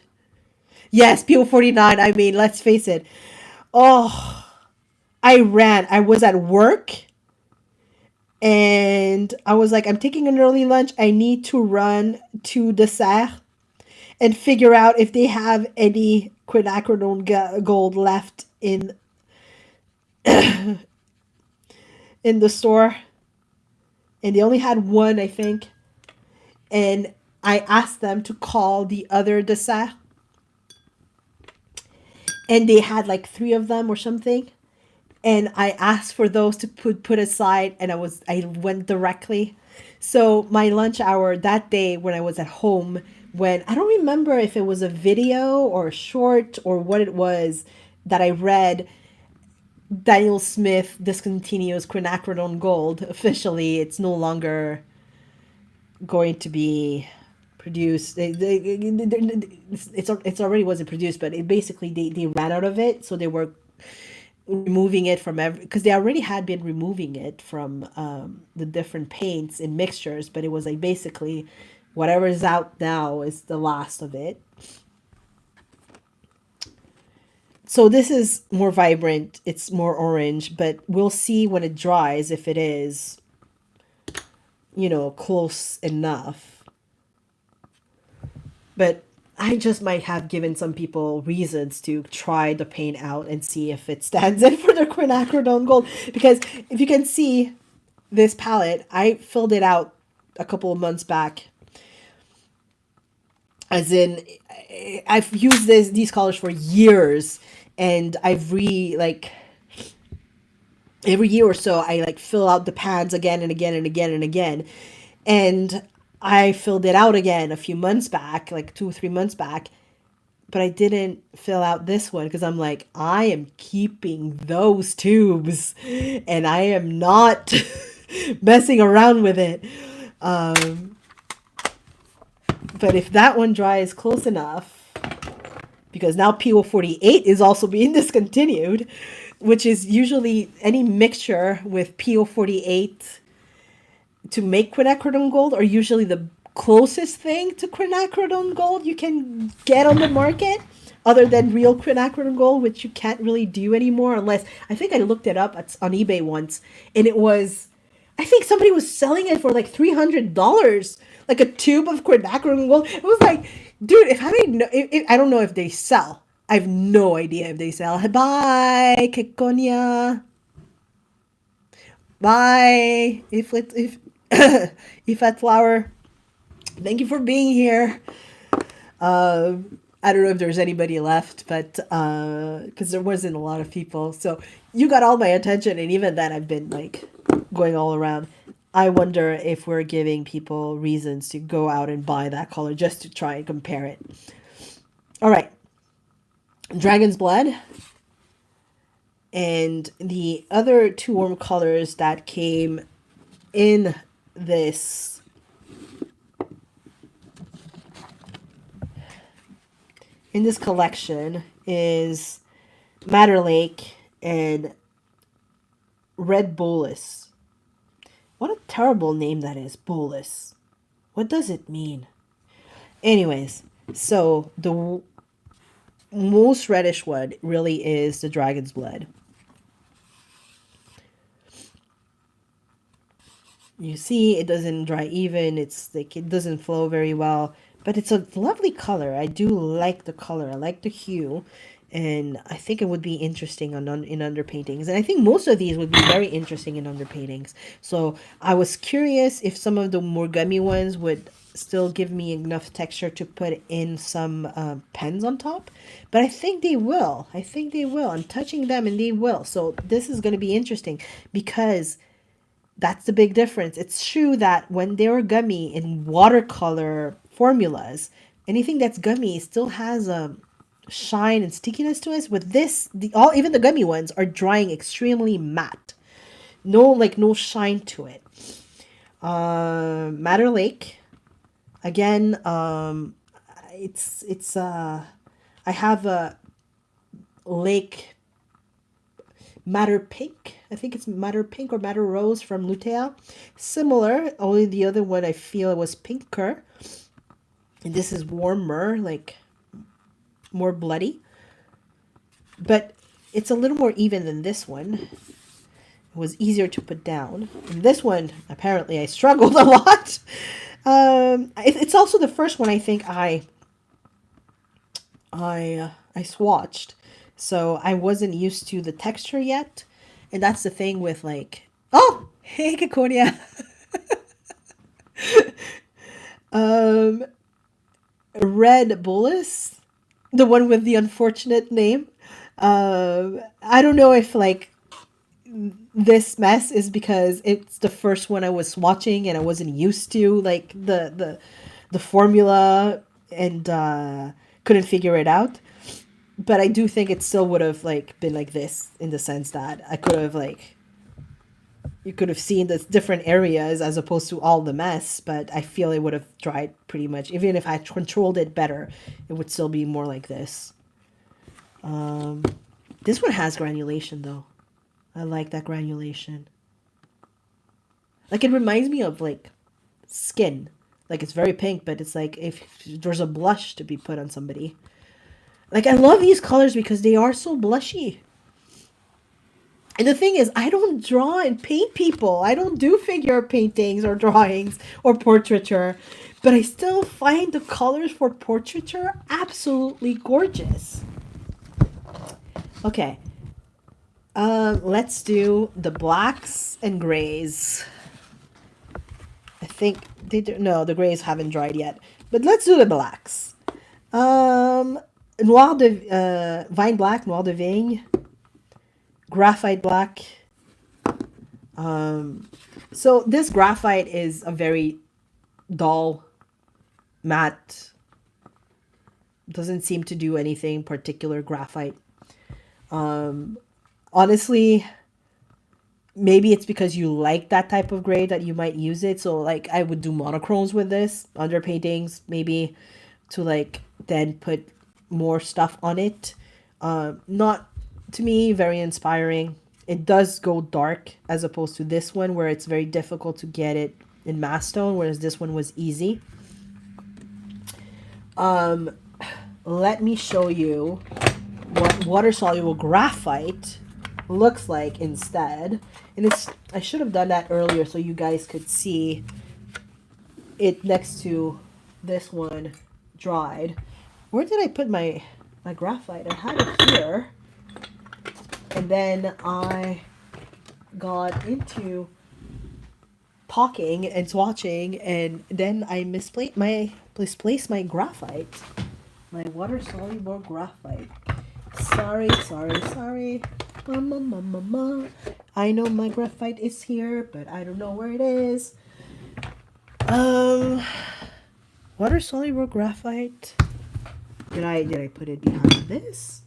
Yes, PO49. I mean, let's face it. Oh, I was at work, and I was like, I'm taking an early lunch. I need to run to Dyer and figure out if they have any quinacridone gold left in in the store. And they only had one, I think. And I asked them to call the other Dyer. And they had like 3 of them or something. And I asked for those to put aside, and I went directly. So my lunch hour that day when I was at home, when I don't remember if it was a video or a short or what it was that I read, Daniel Smith discontinues quinacridone gold officially. It's no longer going to be produced. It's already wasn't produced, but it basically they ran out of it, so they were removing it from because they already had been removing it from the different paints and mixtures, but it was like basically whatever is out now is the last of it. So this is more vibrant, it's more orange, but we'll see when it dries if it is, you know, close enough. But I just might have given some people reasons to try the paint out and see if it stands in for their quinacridone gold. Because if you can see, this palette, I filled it out a couple of months back. As in, I've used these colors for years, and I've every year or so, I like fill out the pans again and again and again and again. And I filled it out again a few months back, like 2 or 3 months back, but I didn't fill out this one because I'm like, I am keeping those tubes and I am not messing around with it. But if that one dries close enough, because now PO48 is also being discontinued, which is usually any mixture with PO48 to make quinacridone gold are usually the closest thing to quinacridone gold you can get on the market, other than real quinacridone gold, which you can't really do anymore unless, I think I looked it up on eBay once, and it was, I think somebody was selling it for like $300, like a tube of quinacridone gold. It was like, dude, if I didn't know, I don't know if they sell. I have no idea if they sell. Bye, Kikonia. Bye, if at flower. Thank you for being here. I don't know if there's anybody left, but because there wasn't a lot of people, so you got all my attention, and even then I've been like going all around. I wonder if we're giving people reasons to go out and buy that color just to try and compare it. All right, Dragon's Blood. And the other 2 warm colors that came in this collection is Madder Lake and Red Bolus. What a terrible name that is, Bolus. What does it mean? Anyways, so the most reddish one really is the Dragon's Blood. You see, it doesn't dry even. It's like it doesn't flow very well, but it's a lovely color. I do like the color. I like the hue, and I think it would be interesting in underpaintings. And I think most of these would be very interesting in underpaintings. So I was curious if some of the more gummy ones would still give me enough texture to put in some pens on top, but I think they will. I think they will. I'm touching them and they will. So this is going to be interesting because that's the big difference. It's true that when they were gummy in watercolor formulas, anything that's gummy still has a shine and stickiness to it. With this, even the gummy ones are drying extremely matte. No shine to it. Madder Lake. Again, I have a Lake Madder Pink. I think it's Madder Pink or Madder Rose from Lutea. Similar, only the other one I feel was pinker. And this is warmer, like more bloody. But it's a little more even than this one. It was easier to put down. And this one, apparently I struggled a lot. It's also the first one I think I swatched. So I wasn't used to the texture yet. And that's the thing with like, oh, hey, Kikonia. Red Bolus, the one with the unfortunate name. I don't know if like this mess is because it's the first one I was swatching and I wasn't used to like the formula and couldn't figure it out. But I do think it still would have like been like this in the sense that I could have like, you could have seen the different areas as opposed to all the mess, but I feel it would have dried pretty much. Even if I controlled it better, it would still be more like this. This one has granulation though. I like that granulation. Like it reminds me of like skin. Like it's very pink, but it's like if there's a blush to be put on somebody. Like, I love these colors because they are so blushy. And the thing is, I don't draw and paint people. I don't do figure paintings or drawings or portraiture. But I still find the colors for portraiture absolutely gorgeous. Okay. Let's do the blacks and grays. think they do, no, the grays haven't dried yet. But let's do the blacks. Noir de Vine Black, Noir de Vigne, Graphite Black. So this graphite is a very dull, matte, doesn't seem to do anything particular graphite. Honestly, maybe it's because you like that type of gray that you might use it. So like I would do monochromes with this, underpaintings, maybe to like then put more stuff on it. Not, to me, very inspiring. It does go dark as opposed to this one where it's very difficult to get it in mass tone, whereas this one was easy. Let me show you what water-soluble graphite looks like instead. And it's, I should have done that earlier so you guys could see it next to this one dried. Where did I put my graphite? I had it here. And then I got into talking and swatching, and then I misplaced my graphite, my water-soluble graphite. Sorry. Mama. I know my graphite is here, but I don't know where it is. Water-soluble graphite. Did I put it behind this?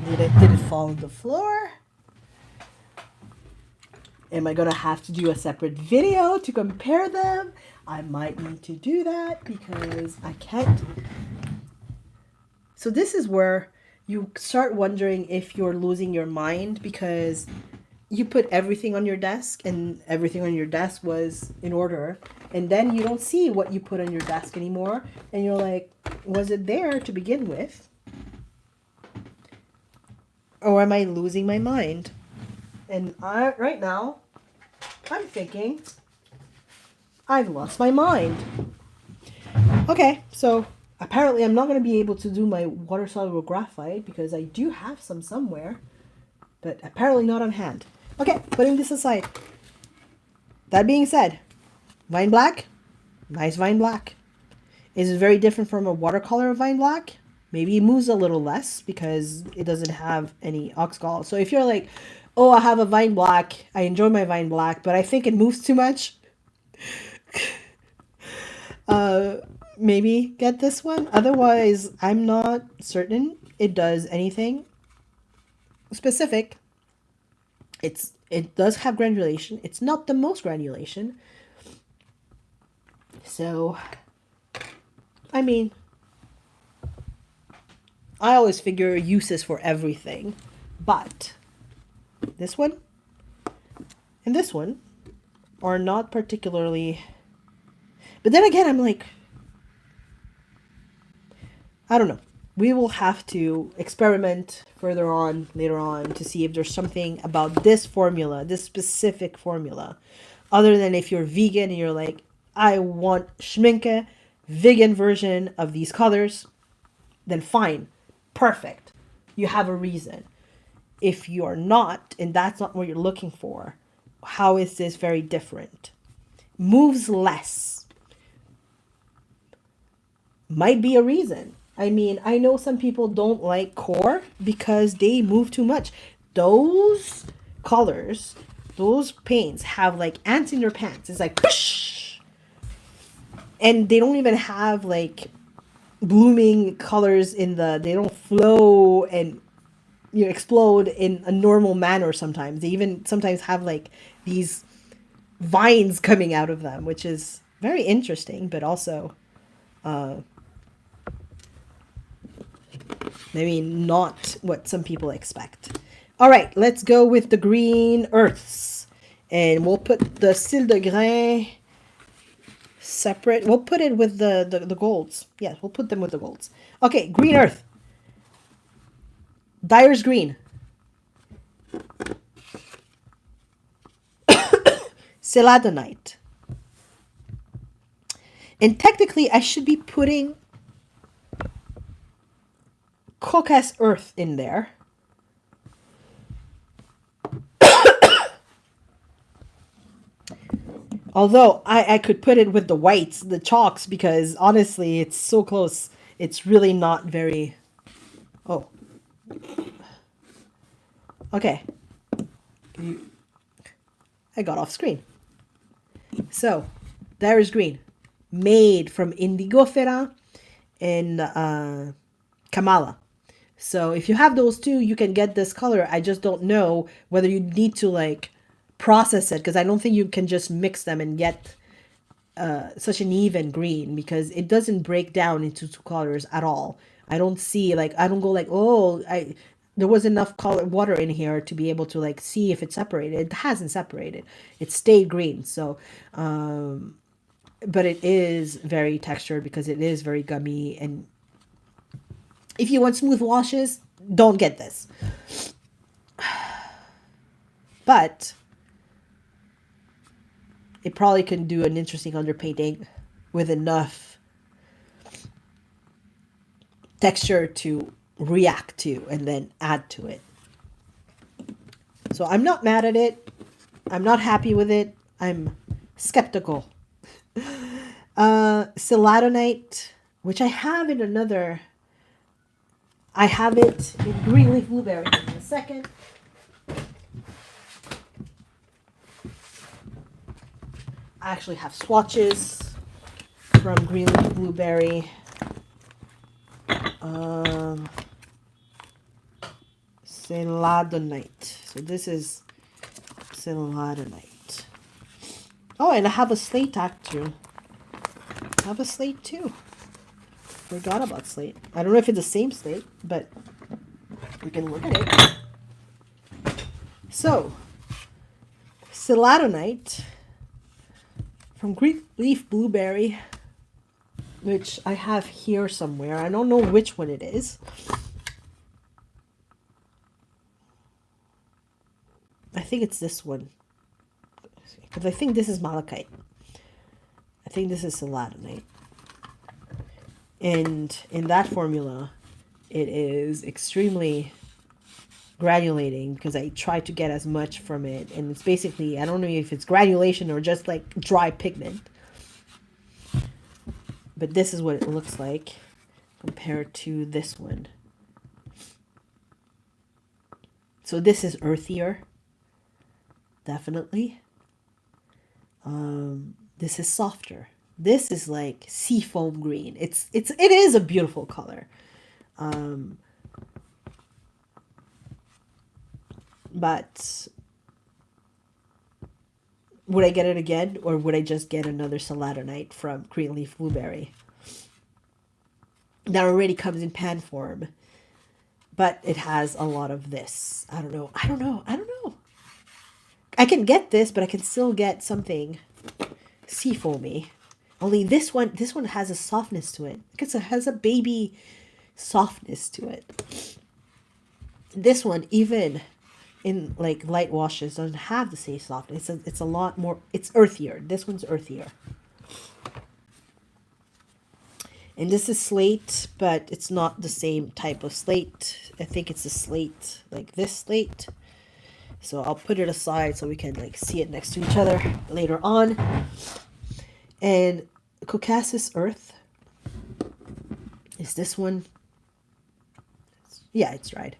Did it fall on the floor? Am I gonna have to do a separate video to compare them? I might need to do that because I can't. So this is where you start wondering if you're losing your mind because you put everything on your desk and everything on your desk was in order, and then you don't see what you put on your desk anymore, and you're like, was it there to begin with? Or am I losing my mind? And right now, I'm thinking, I've lost my mind. Okay, so apparently I'm not going to be able to do my water-soluble graphite because I do have some somewhere, but apparently not on hand. Okay, putting this aside. That being said, Vine Black, nice Vine Black. Is it very different from a watercolor Vine Black? Maybe it moves a little less because it doesn't have any oxgall. So if you're like, oh, I have a Vine Black, I enjoy my Vine Black, but I think it moves too much, maybe get this one. Otherwise, I'm not certain it does anything specific. It does have granulation. It's not the most granulation. So, I mean, I always figure uses for everything, but this one and this one are not particularly. But then again, I'm like, I don't know. We will have to experiment further on, later on, to see if there's something about this formula, this specific formula, other than if you're vegan and you're like, I want Schmincke vegan version of these colors, then fine. Perfect. You have a reason. If you're not, and that's not what you're looking for, how is this very different? Moves less. Might be a reason. I mean, I know some people don't like core because they move too much. Those colors, those paints have like ants in your pants. It's like, whoosh! And they don't even have like blooming colors in the, they don't flow and explode in a normal manner sometimes. They even sometimes have like these vines coming out of them, which is very interesting, but also maybe not what some people expect. All right, let's go with the green earths. And we'll put the Cils de Grain separate. We'll put it with the golds. Yes, we'll put them with the golds. Okay, green earth. Dyer's green. Celadonite. And technically, I should be putting Caucasus Earth in there. Although I could put it with the whites, the chalks, because honestly, it's so close. It's really not very... Oh. Okay. I got off screen. So, there is green. Made from Indigofera and Kamala. So if you have those two, you can get this color. I just don't know whether you need to like process it, because I don't think you can just mix them and get such an even green, because it doesn't break down into two colors at all. I don't see like, I don't go like, oh, there was enough color water in here to be able to like see if it separated. It hasn't separated. It stayed green. So but it is very textured because it is very gummy. And if you want smooth washes, don't get this. But it probably can do an interesting underpainting with enough texture to react to and then add to it. So I'm not mad at it. I'm not happy with it. I'm skeptical. Celadonite, which I have in another... I have it in Greenleaf Blueberry. In a second. I actually have swatches from Greenleaf Blueberry. Celadonite. So this is Celadonite. Oh, and I have a slate actually. I have a slate too. Forgot about slate. I don't know if it's the same slate, but we can look at it. So, Celadonite from Greenleaf Blueberry, which I have here somewhere. I don't know which one it is. I think it's this one, because I think this is malachite. I think this is Celadonite. And in that formula, it is extremely granulating, because I try to get as much from it. And it's basically, I don't know if it's granulation or just like dry pigment. But this is what it looks like compared to this one. So this is earthier. Definitely. This is softer. This is like seafoam green. It is a beautiful color. But would I get it again, or would I just get another Celadonite from Greenleaf Blueberry that already comes in pan form, but it has a lot of this? I don't know. I can get this, but I can still get something seafoamy. Only this one has a softness to it. It has a baby softness to it. This one, even in like light washes, doesn't have the same softness. It's a lot more, it's earthier. This one's earthier. And this is slate, but it's not the same type of slate. I think it's a slate like this slate. So I'll put it aside so we can like see it next to each other later on. And Caucasus Earth is this one. Yeah, it's dried.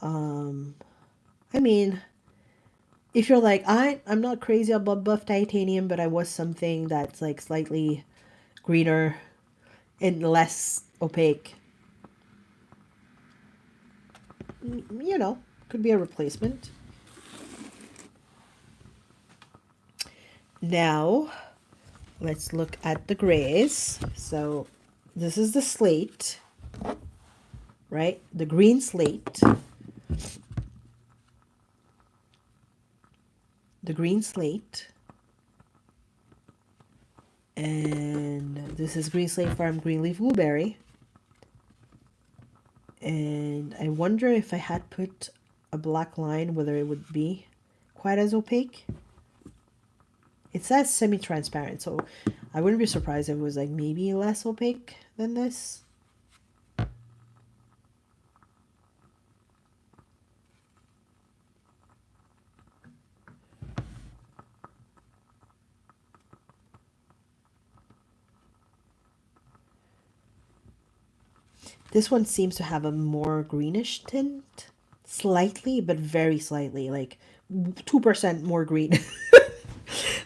I mean, if you're like, I'm not crazy about buff titanium, but I was something that's like slightly greener and less opaque, you know, could be a replacement. Now, let's look at the grays. So this is the slate, right? The green slate. The green slate. And this is Green Slate from Greenleaf Blueberry. And I wonder if I had put a black line, whether it would be quite as opaque. It says semi-transparent, so I wouldn't be surprised if it was like maybe less opaque than this. This one seems to have a more greenish tint. Slightly, but very slightly. Like 2% more green.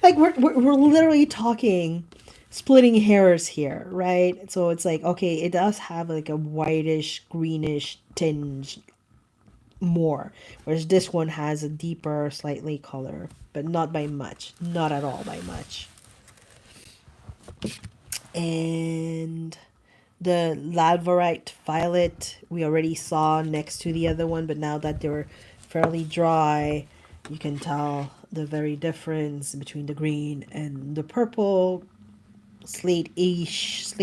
Like we're literally talking splitting hairs here, right? So it's like, okay, it does have like a whitish, greenish tinge more. Whereas this one has a deeper, slightly color. But not by much. Not at all by much. And the Lalvarite Violet we already saw next to the other one, but now that they're fairly dry, you can tell the very difference between the green and the purple slate-ish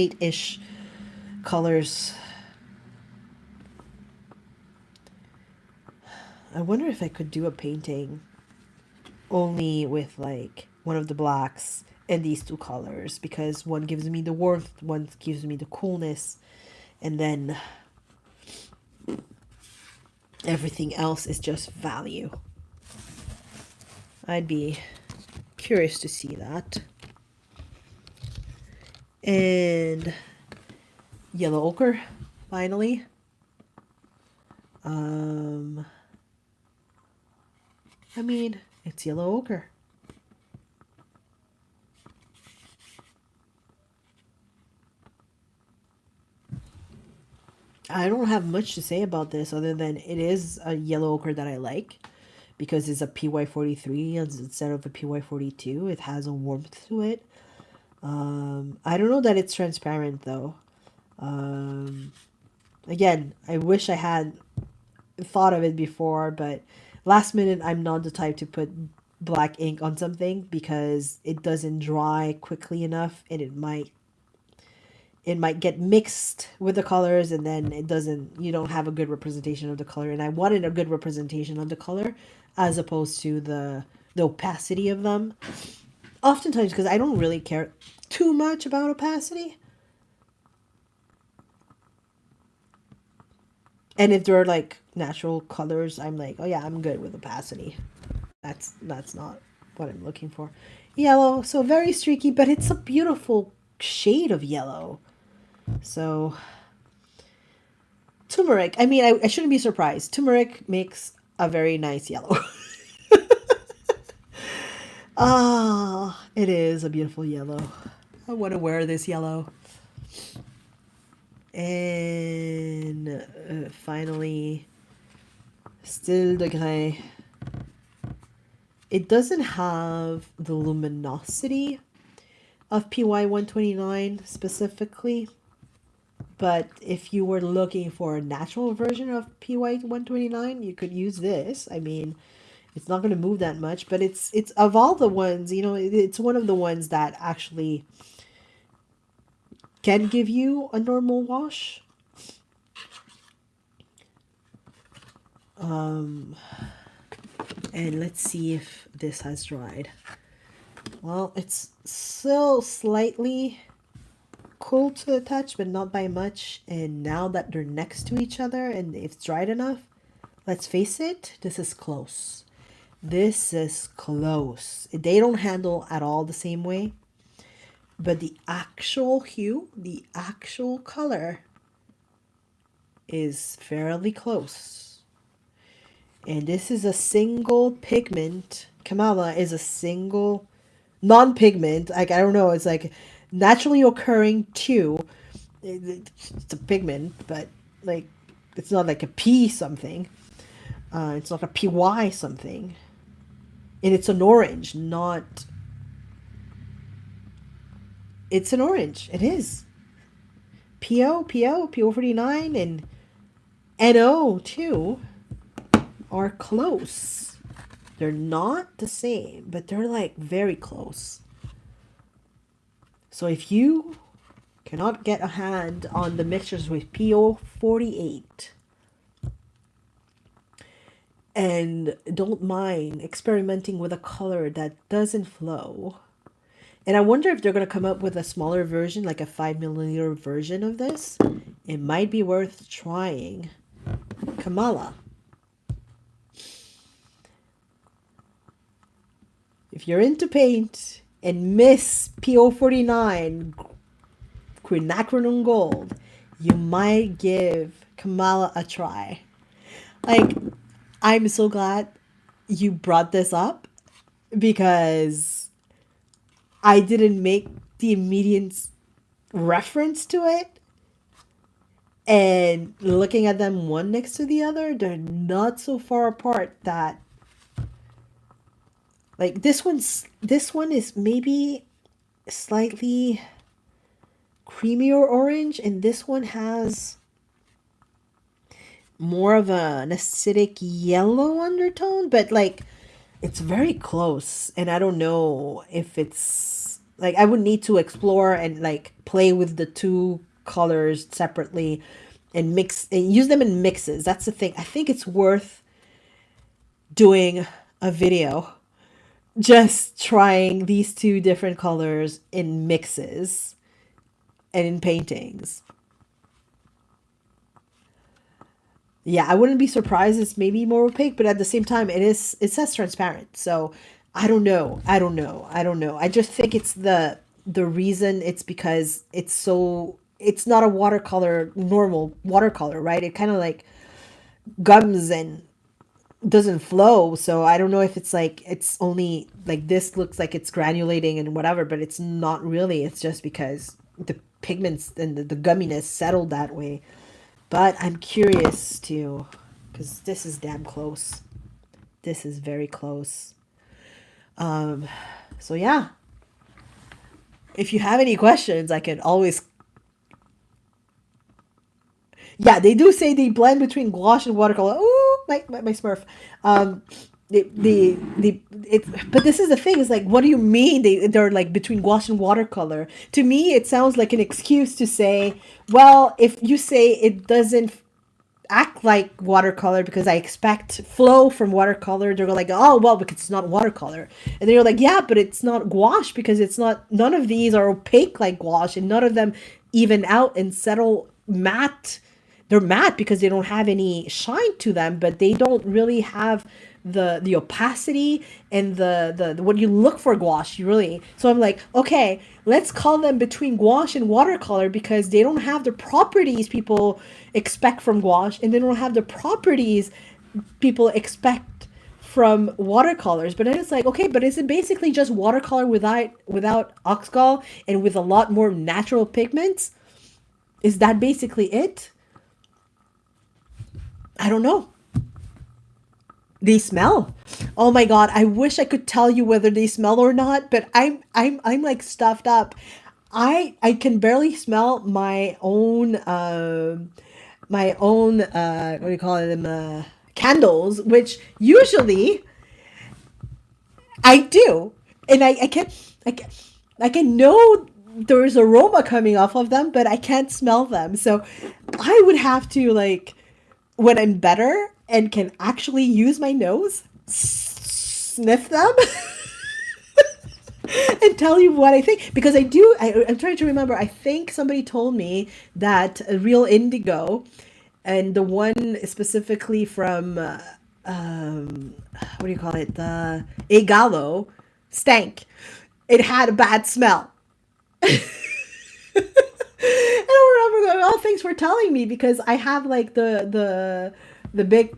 colors. I wonder if I could do a painting only with like one of the blacks and these two colors, because one gives me the warmth, one gives me the coolness, and then everything else is just value. I'd be curious to see that. And yellow ochre, finally. I mean, it's yellow ochre. I don't have much to say about this other than it is a yellow ochre that I like because it's a PY43 instead of a PY42. It has a warmth to it. I don't know that it's transparent though. Again, I wish I had thought of it before, but last minute I'm not the type to put black ink on something because it doesn't dry quickly enough and it might get mixed with the colors, and then you don't have a good representation of the color. And I wanted a good representation of the color as opposed to the opacity of them. Oftentimes, because I don't really care too much about opacity. And if they're like natural colors, I'm like, oh yeah, I'm good with opacity. That's not what I'm looking for. Yellow, so very streaky, but it's a beautiful shade of yellow. So turmeric, I mean, I shouldn't be surprised. Turmeric makes a very nice yellow. Ah, it is a beautiful yellow. I want to wear this yellow. And finally, Still de Grey. It doesn't have the luminosity of PY129 specifically, but if you were looking for a natural version of PY129, you could use this. I mean, it's not going to move that much, but it's of all the ones, you know, it's one of the ones that actually can give you a normal wash. And let's see if this has dried. Well, it's still slightly cool to the touch, but not by much. And now that they're next to each other and it's dried enough, let's face it, this is close. This is close. They don't handle at all the same way, but the actual hue, the actual color is fairly close. And this is a single pigment. Kamala is a single non-pigment. Like, I don't know, it's like naturally occurring too. It's a pigment, but like it's not like a P something. It's not a PY something. And it's an orange, not... It's an orange. It is. PO49, and NO2 are close. They're not the same, but they're like very close. So if you cannot get a hand on the mixtures with PO48 and don't mind experimenting with a color that doesn't flow, and I wonder if they're going to come up with a smaller version, like a 5mm version of this, it might be worth trying. Kamala. If you're into paint and miss PO49, Quinacridone Gold, you might give Kamala a try. Like, I'm so glad you brought this up because I didn't make the immediate reference to it. And looking at them one next to the other, they're not so far apart that, like, this one is maybe slightly creamier orange, and this one has more of an acidic yellow undertone, but like it's very close. And I don't know if it's like, I would need to explore and like play with the two colors separately and mix and use them in mixes. That's the thing. I think it's worth doing a video just trying these two different colors in mixes and in paintings. Yeah, I wouldn't be surprised it's maybe more opaque, but at the same time it says transparent. So I don't know. I just think it's the reason it's because it's not a watercolor, normal watercolor, right? It kind of like gums and doesn't flow. So I don't know if it's like, it's only like this looks like it's granulating and whatever, but it's not really. It's just because the pigments and the gumminess settled that way. But I'm curious too, because this is damn close. This is very close. So yeah, if you have any questions, I can always. Yeah, they do say they blend between gouache and watercolor. Ooh, my Smurf. But this is the thing, is like, what do you mean they're like between gouache and watercolor? To me, it sounds like an excuse to say, well, if you say it doesn't act like watercolor because I expect flow from watercolor, they're like, oh, well, because it's not watercolor. And then you're like, yeah, but it's not gouache because it's not, none of these are opaque like gouache, and none of them even out and settle matte. They're matte because they don't have any shine to them, but they don't really have the opacity and the what you look for gouache, really. So I'm like, okay, let's call them between gouache and watercolor because they don't have the properties people expect from gouache, and they don't have the properties people expect from watercolors. But then it's like, okay, but is it basically just watercolor without oxgall and with a lot more natural pigments? Is that basically it? I don't know. They smell. Oh my god, I wish I could tell you whether they smell or not, but I'm like stuffed up. I can barely smell my own what do you call them, candles, which usually I do. And I can know there's aroma coming off of them, but I can't smell them. So I would have to, like, when I'm better and can actually use my nose, sniff them and tell you what I think. Because I'm trying to remember, I think somebody told me that a real indigo, and the one specifically from, what do you call it? The Agalo stank. It had a bad smell. I don't remember going, oh, thanks for telling me, because I have like the big,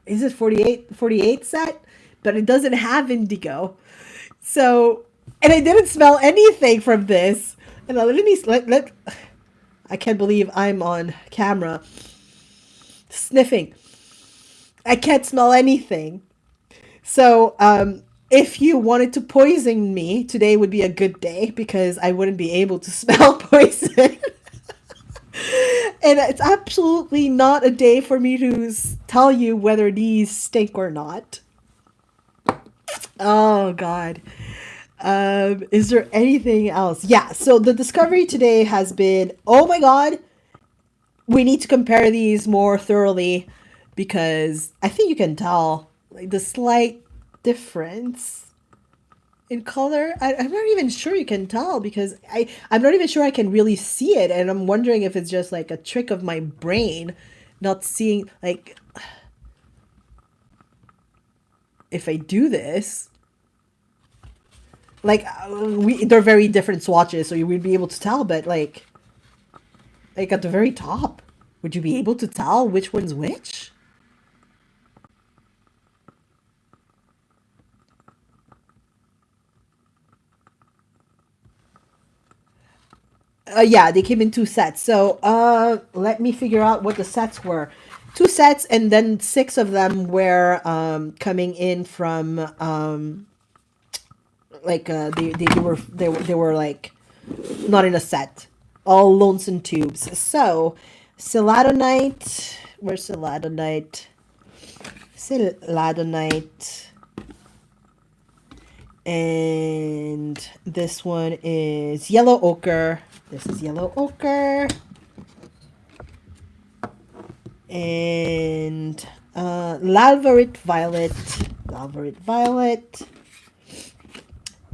is it 48 set, but it doesn't have indigo. So, and I didn't smell anything from this. And I can't believe I'm on camera sniffing. I can't smell anything. So, if you wanted to poison me, today would be a good day because I wouldn't be able to smell poison. And it's absolutely not a day for me to tell you whether these stink or not. Oh, God. Is there anything else? Yeah, so the discovery today has been, oh my God, we need to compare these more thoroughly because I think you can tell like the slight difference in color. I'm not even sure you can tell because I'm not even sure I can really see it, and I'm wondering if it's just like a trick of my brain not seeing, like, if I do this, like, they're very different swatches, so you would be able to tell, but like, Like at the very top. Would you be able to tell which one's which? Yeah, they came in 2 sets. So let me figure out what the sets were. 2 sets, and then 6 of them were coming in from like they were like not in a set, all lonesome tubes. So Celadonite, where's Celadonite? Celadonite, and this one is yellow ochre. This is yellow ochre, and Lalvarite Violet,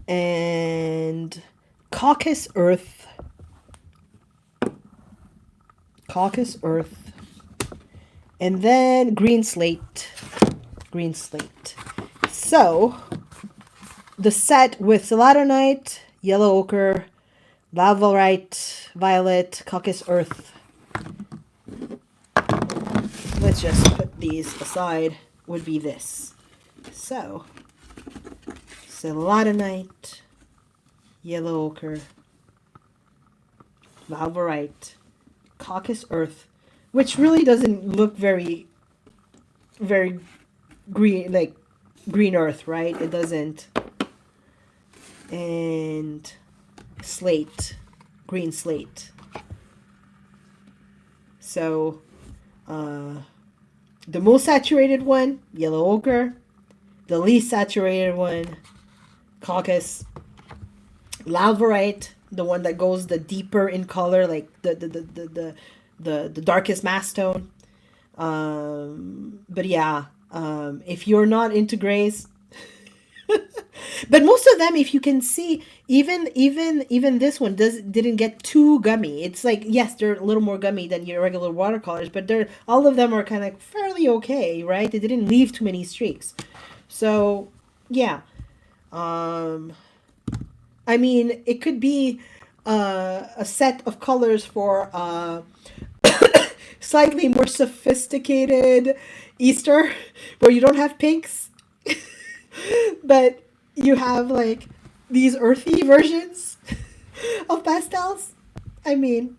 and Caucasus Earth, and then Green Slate. So the set with Celadonite, yellow ochre, Lalvarite Violet, Caucasus Earth. Let's just put these aside, would be this. So Celadonite, yellow ochre, Lalvarite, Caucasus Earth, which really doesn't look very green, like green earth, right? It doesn't. And slate, green slate. So the most saturated one, yellow ochre. The least saturated one, Caucasus. Lalvarite, the one that goes the deeper in color, like the darkest mass tone. But yeah, if you're not into grays, but most of them, if you can see, even this one didn't get too gummy. It's like, yes, they're a little more gummy than your regular watercolors, but they're all of them are kind of fairly okay, right? They didn't leave too many streaks. So yeah, I mean, it could be a set of colors for slightly more sophisticated Easter, where you don't have pinks, but you have like these earthy versions of pastels. I mean,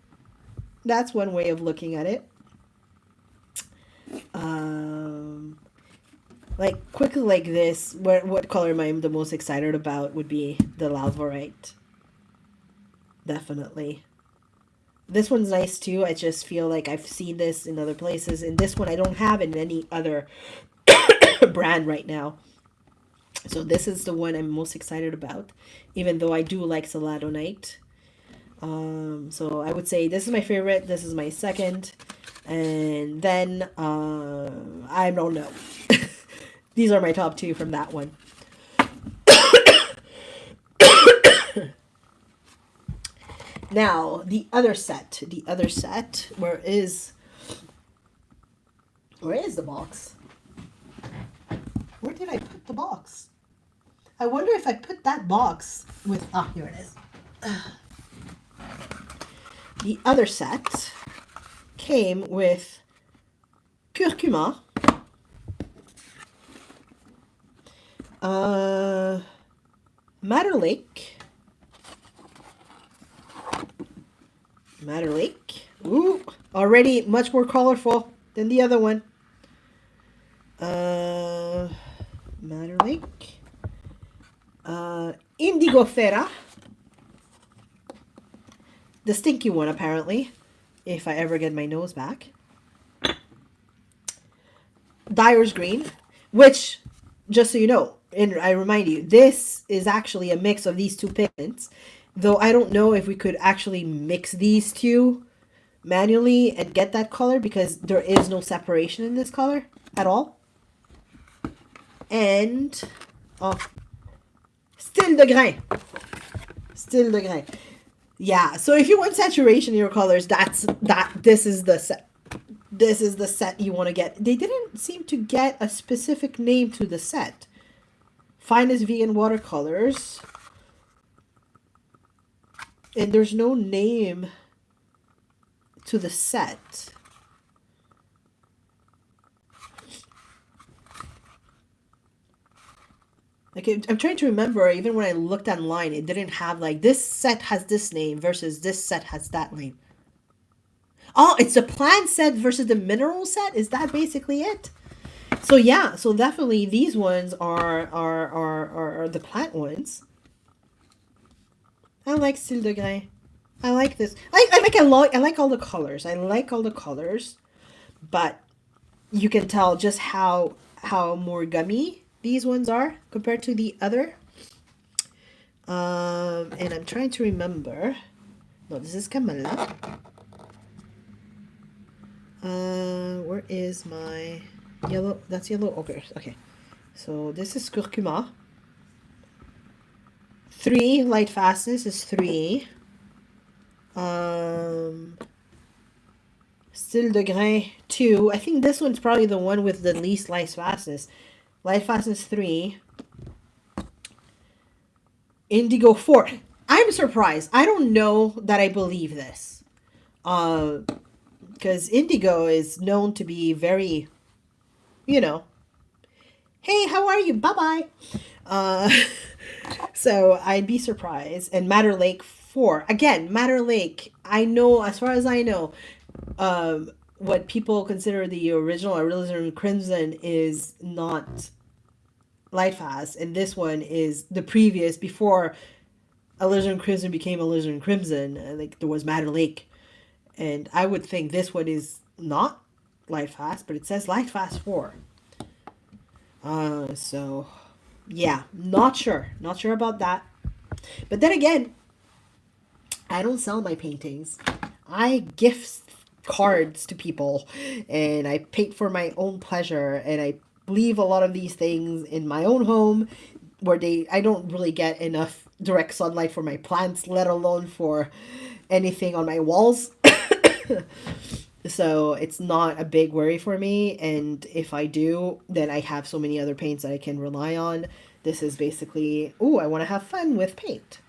that's one way of looking at it. Like quickly like this, what color am I the most excited about would be the Lalvarite. Definitely. This one's nice too. I just feel like I've seen this in other places, and this one I don't have in any other brand right now. So this is the one I'm most excited about, even though I do like Celadonite. So I would say this is my favorite, this is my second, and then I don't know. These are my top 2 from that one. Now, the other set, where is the box? Where did I put the box? I wonder if I put that box with, here it is. The other set came with Curcuma, Madder Lake, ooh, already much more colorful than the other one. Madder Lake, Indigofera, the stinky one apparently, if I ever get my nose back. Dyer's Green, which, just so you know, and I remind you, this is actually a mix of these 2 pigments, though I don't know if we could actually mix these 2 manually and get that color, because there is no separation in this color at all. And still de grain. Yeah, so if you want saturation in your colors, this is the set. This is the set you want to get. They didn't seem to get a specific name to the set. Finest Vegan Watercolors. And there's no name to the set. Like, I'm trying to remember, even when I looked online, it didn't have, like, this set has this name versus this set has that name. Oh, it's the plant set versus the mineral set? Is that basically it? So, yeah, so definitely these ones are the plant ones. I like Style de Grain. I like this. I like all the colors. I like all the colors. But you can tell just how more gummy these ones are compared to the other. And I'm trying to remember. No, this is Kamala. Where is my yellow? That's yellow ochre. Okay. So this is Curcuma. 3 light fastness is 3. Style de Grain 2. I think this one's probably the one with the least light fastness. Light fastness 3. Indigo 4. I'm surprised. I don't know that I believe this. Because indigo is known to be very, you know, hey, how are you? Bye-bye. So I'd be surprised. And Madder Lake 4. Again, Madder Lake, I know, as far as I know, what people consider the original Alizarin Crimson is not light fast. And this one is the previous, before Alizarin Crimson became Alizarin Crimson. Like, there was Madder Lake. And I would think this one is not light fast, but it says light fast 4. So yeah, not sure about that. But then again, I don't sell my paintings. I gift cards to people, and I paint for my own pleasure, and I leave a lot of these things in my own home where I don't really get enough direct sunlight for my plants, let alone for anything on my walls. So it's not a big worry for me, and if I do, then I have so many other paints that I can rely on. This is basically, I want to have fun with paint.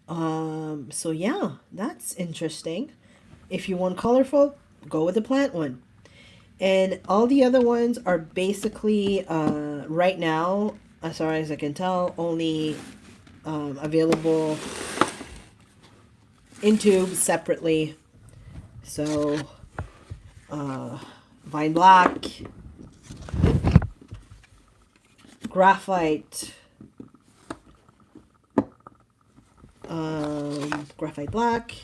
So yeah, that's interesting. If you want colorful, go with the plant one. And all the other ones are basically, right now, as far as I can tell, only available in tubes separately. So, Vine Black, Graphite, Graphite Black,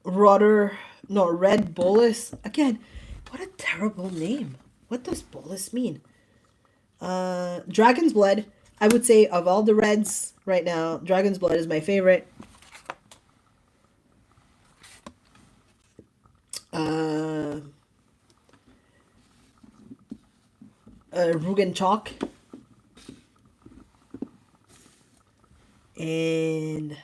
Red Bolus. Again, what a terrible name. What does Bolus mean? Dragon's Blood. I would say of all the reds right now, Dragon's Blood is my favorite. Rugen Chalk. And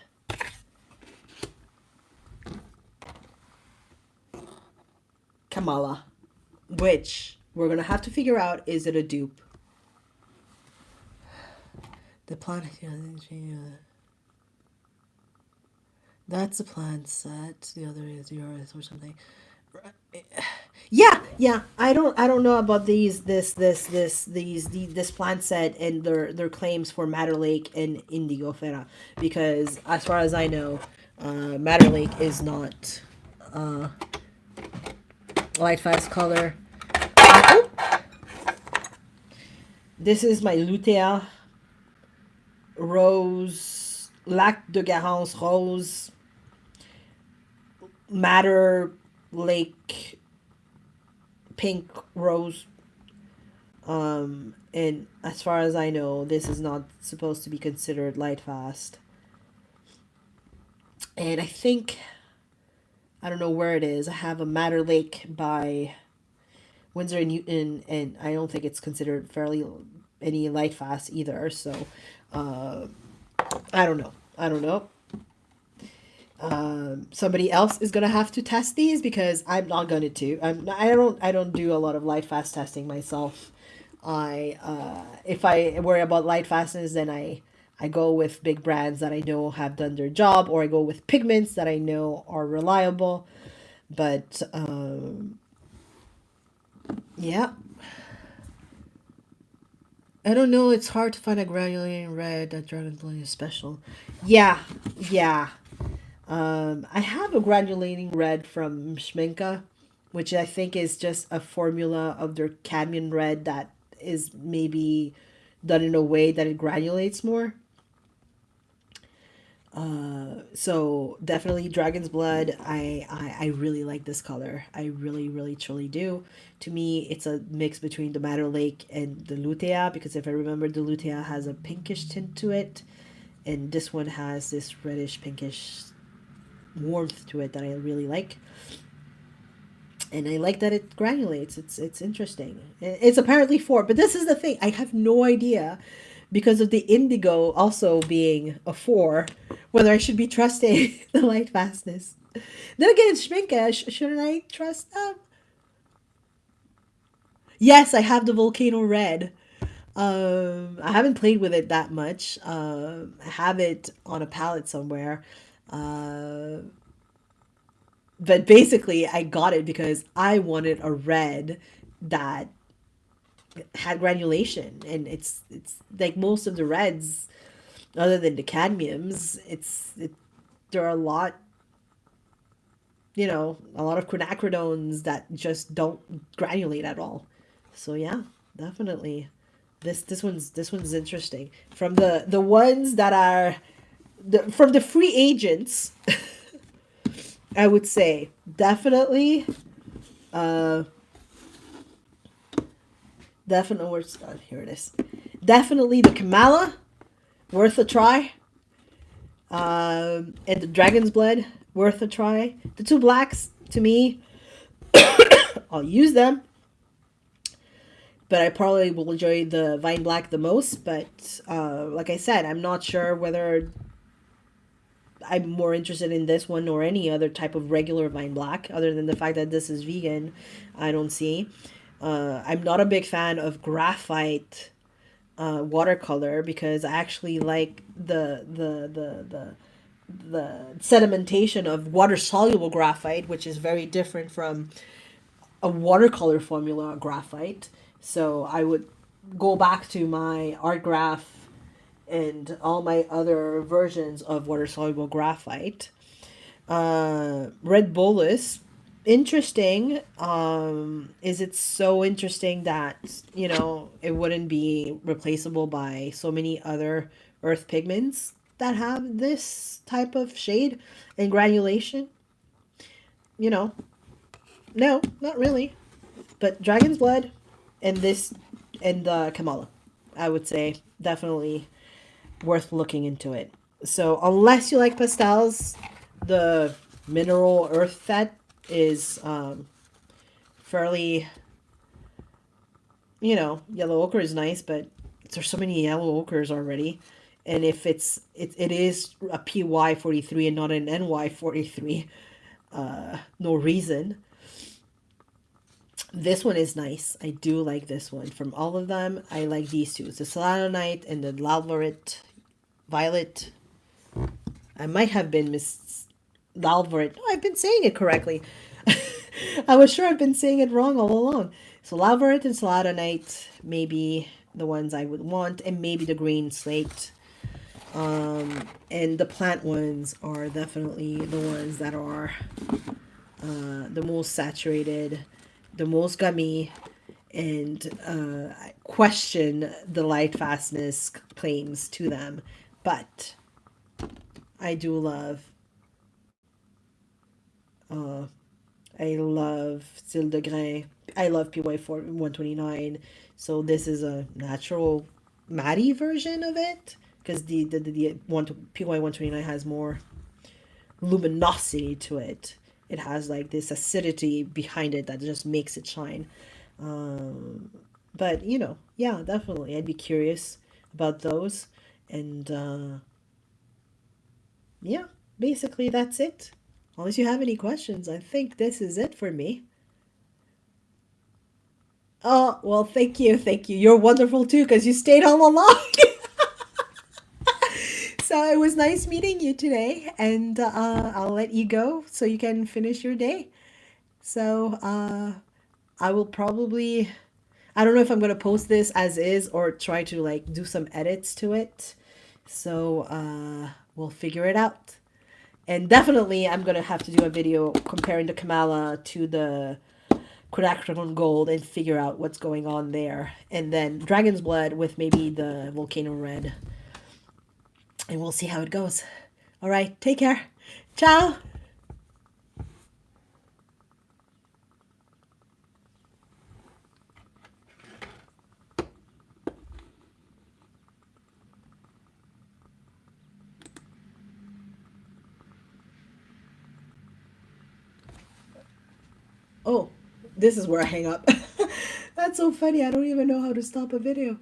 Kamala, which we're going to have to figure out, is it a dupe? The plant, that's the plant set. The other is yours or something. Yeah. I don't know about this plant set and their claims for Madder Lake and Indigofera, because as far as I know, Madder Lake is not light fast color. This is my Lutea Rose, Lac de Garance Rose, Madder Lake Pink Rose. And as far as I know, this is not supposed to be considered light fast. And I think, I don't know where it is, I have a Madder Lake by Winsor & Newton, and I don't think it's considered fairly any light fast either. So I don't know. Somebody else is gonna have to test these, because I'm not gonna do. I don't do a lot of light fast testing myself. If I worry about light fastness, then I I go with big brands that I know have done their job, or I go with pigments that I know are reliable. But yeah, I don't know. It's hard to find a granulating red that Dragon Blood is special. Yeah, yeah. I have a granulating red from Schmincke, which I think is just a formula of their cadmium red that is maybe done in a way that it granulates more. So definitely Dragon's Blood. I really like this color. I really, really, truly do. To me, it's a mix between the Madder Lake and the Lutea, because if I remember, the Lutea has a pinkish tint to it, and this one has this reddish pinkish warmth to it that I really like. And I like that it granulates. It's interesting. It's apparently 4, but this is the thing. I have no idea, because of the indigo also being a 4, whether I should be trusting the light fastness. Then again, Schmincke, shouldn't I trust them? Yes, I have the Volcano Red. I haven't played with it that much. I have it on a palette somewhere. But basically, I got it because I wanted a red that had granulation, and it's like most of the reds, other than the cadmiums, there are a lot, a lot of quinacridones that just don't granulate at all. So yeah, definitely, this one's interesting. From the ones that are from the free agents. I would say definitely, definitely. Where's here it is. Definitely the Kamala, worth a try. And the Dragon's Blood, worth a try. The two blacks, to me, I'll use them, but I probably will enjoy the Vine Black the most. But like I said, I'm not sure whether I'm more interested in this one or any other type of regular Vine Black, other than the fact that this is vegan. I don't see. I'm not a big fan of Graphite watercolor, because I actually like the sedimentation of water soluble graphite, which is very different from a watercolor formula graphite. So I would go back to my art graph and all my other versions of water soluble graphite. Red Bolus, interesting. Is it so interesting that it wouldn't be replaceable by so many other earth pigments that have this type of shade and granulation? No, not really. But Dragon's Blood and this and the Kamala, I would say definitely worth looking into it. So unless you like pastels, the mineral earth set is fairly, yellow ochre is nice, but there's so many yellow ochres already. And if it is a PY43 and not an NY43, no reason. This one is nice. I do like this one. From all of them, I like these two. It's the Celadonite and the Lalvarite Violet. I might have been Lalvarit. No, I've been saying it correctly. I was sure I've been saying it wrong all along. So Lalvarit and Celadonite, maybe the ones I would want, and maybe the Green Slate. And the plant ones are definitely the ones that are the most saturated, the most gummy, and I question the light fastness claims to them. But I do love, I love Style de Grain. I love PY129. So this is a natural matte version of it, because the PY129 has more luminosity to it. It has like this acidity behind it that just makes it shine. But yeah, definitely, I'd be curious about those. And yeah, basically that's it. Unless you have any questions, I think this is it for me. Oh, well, thank you. You're wonderful too, because you stayed all along. So it was nice meeting you today, and I'll let you go so you can finish your day. So I will probably, I don't know if I'm gonna post this as is or try to like do some edits to it. So we'll figure it out. And definitely I'm gonna have to do a video comparing the Kamala to the Quinacridone Gold and figure out what's going on there. And then Dragon's Blood with maybe the Volcano Red. And we'll see how it goes. All right, take care. Ciao. Oh, this is where I hang up. That's so funny. I don't even know how to stop a video.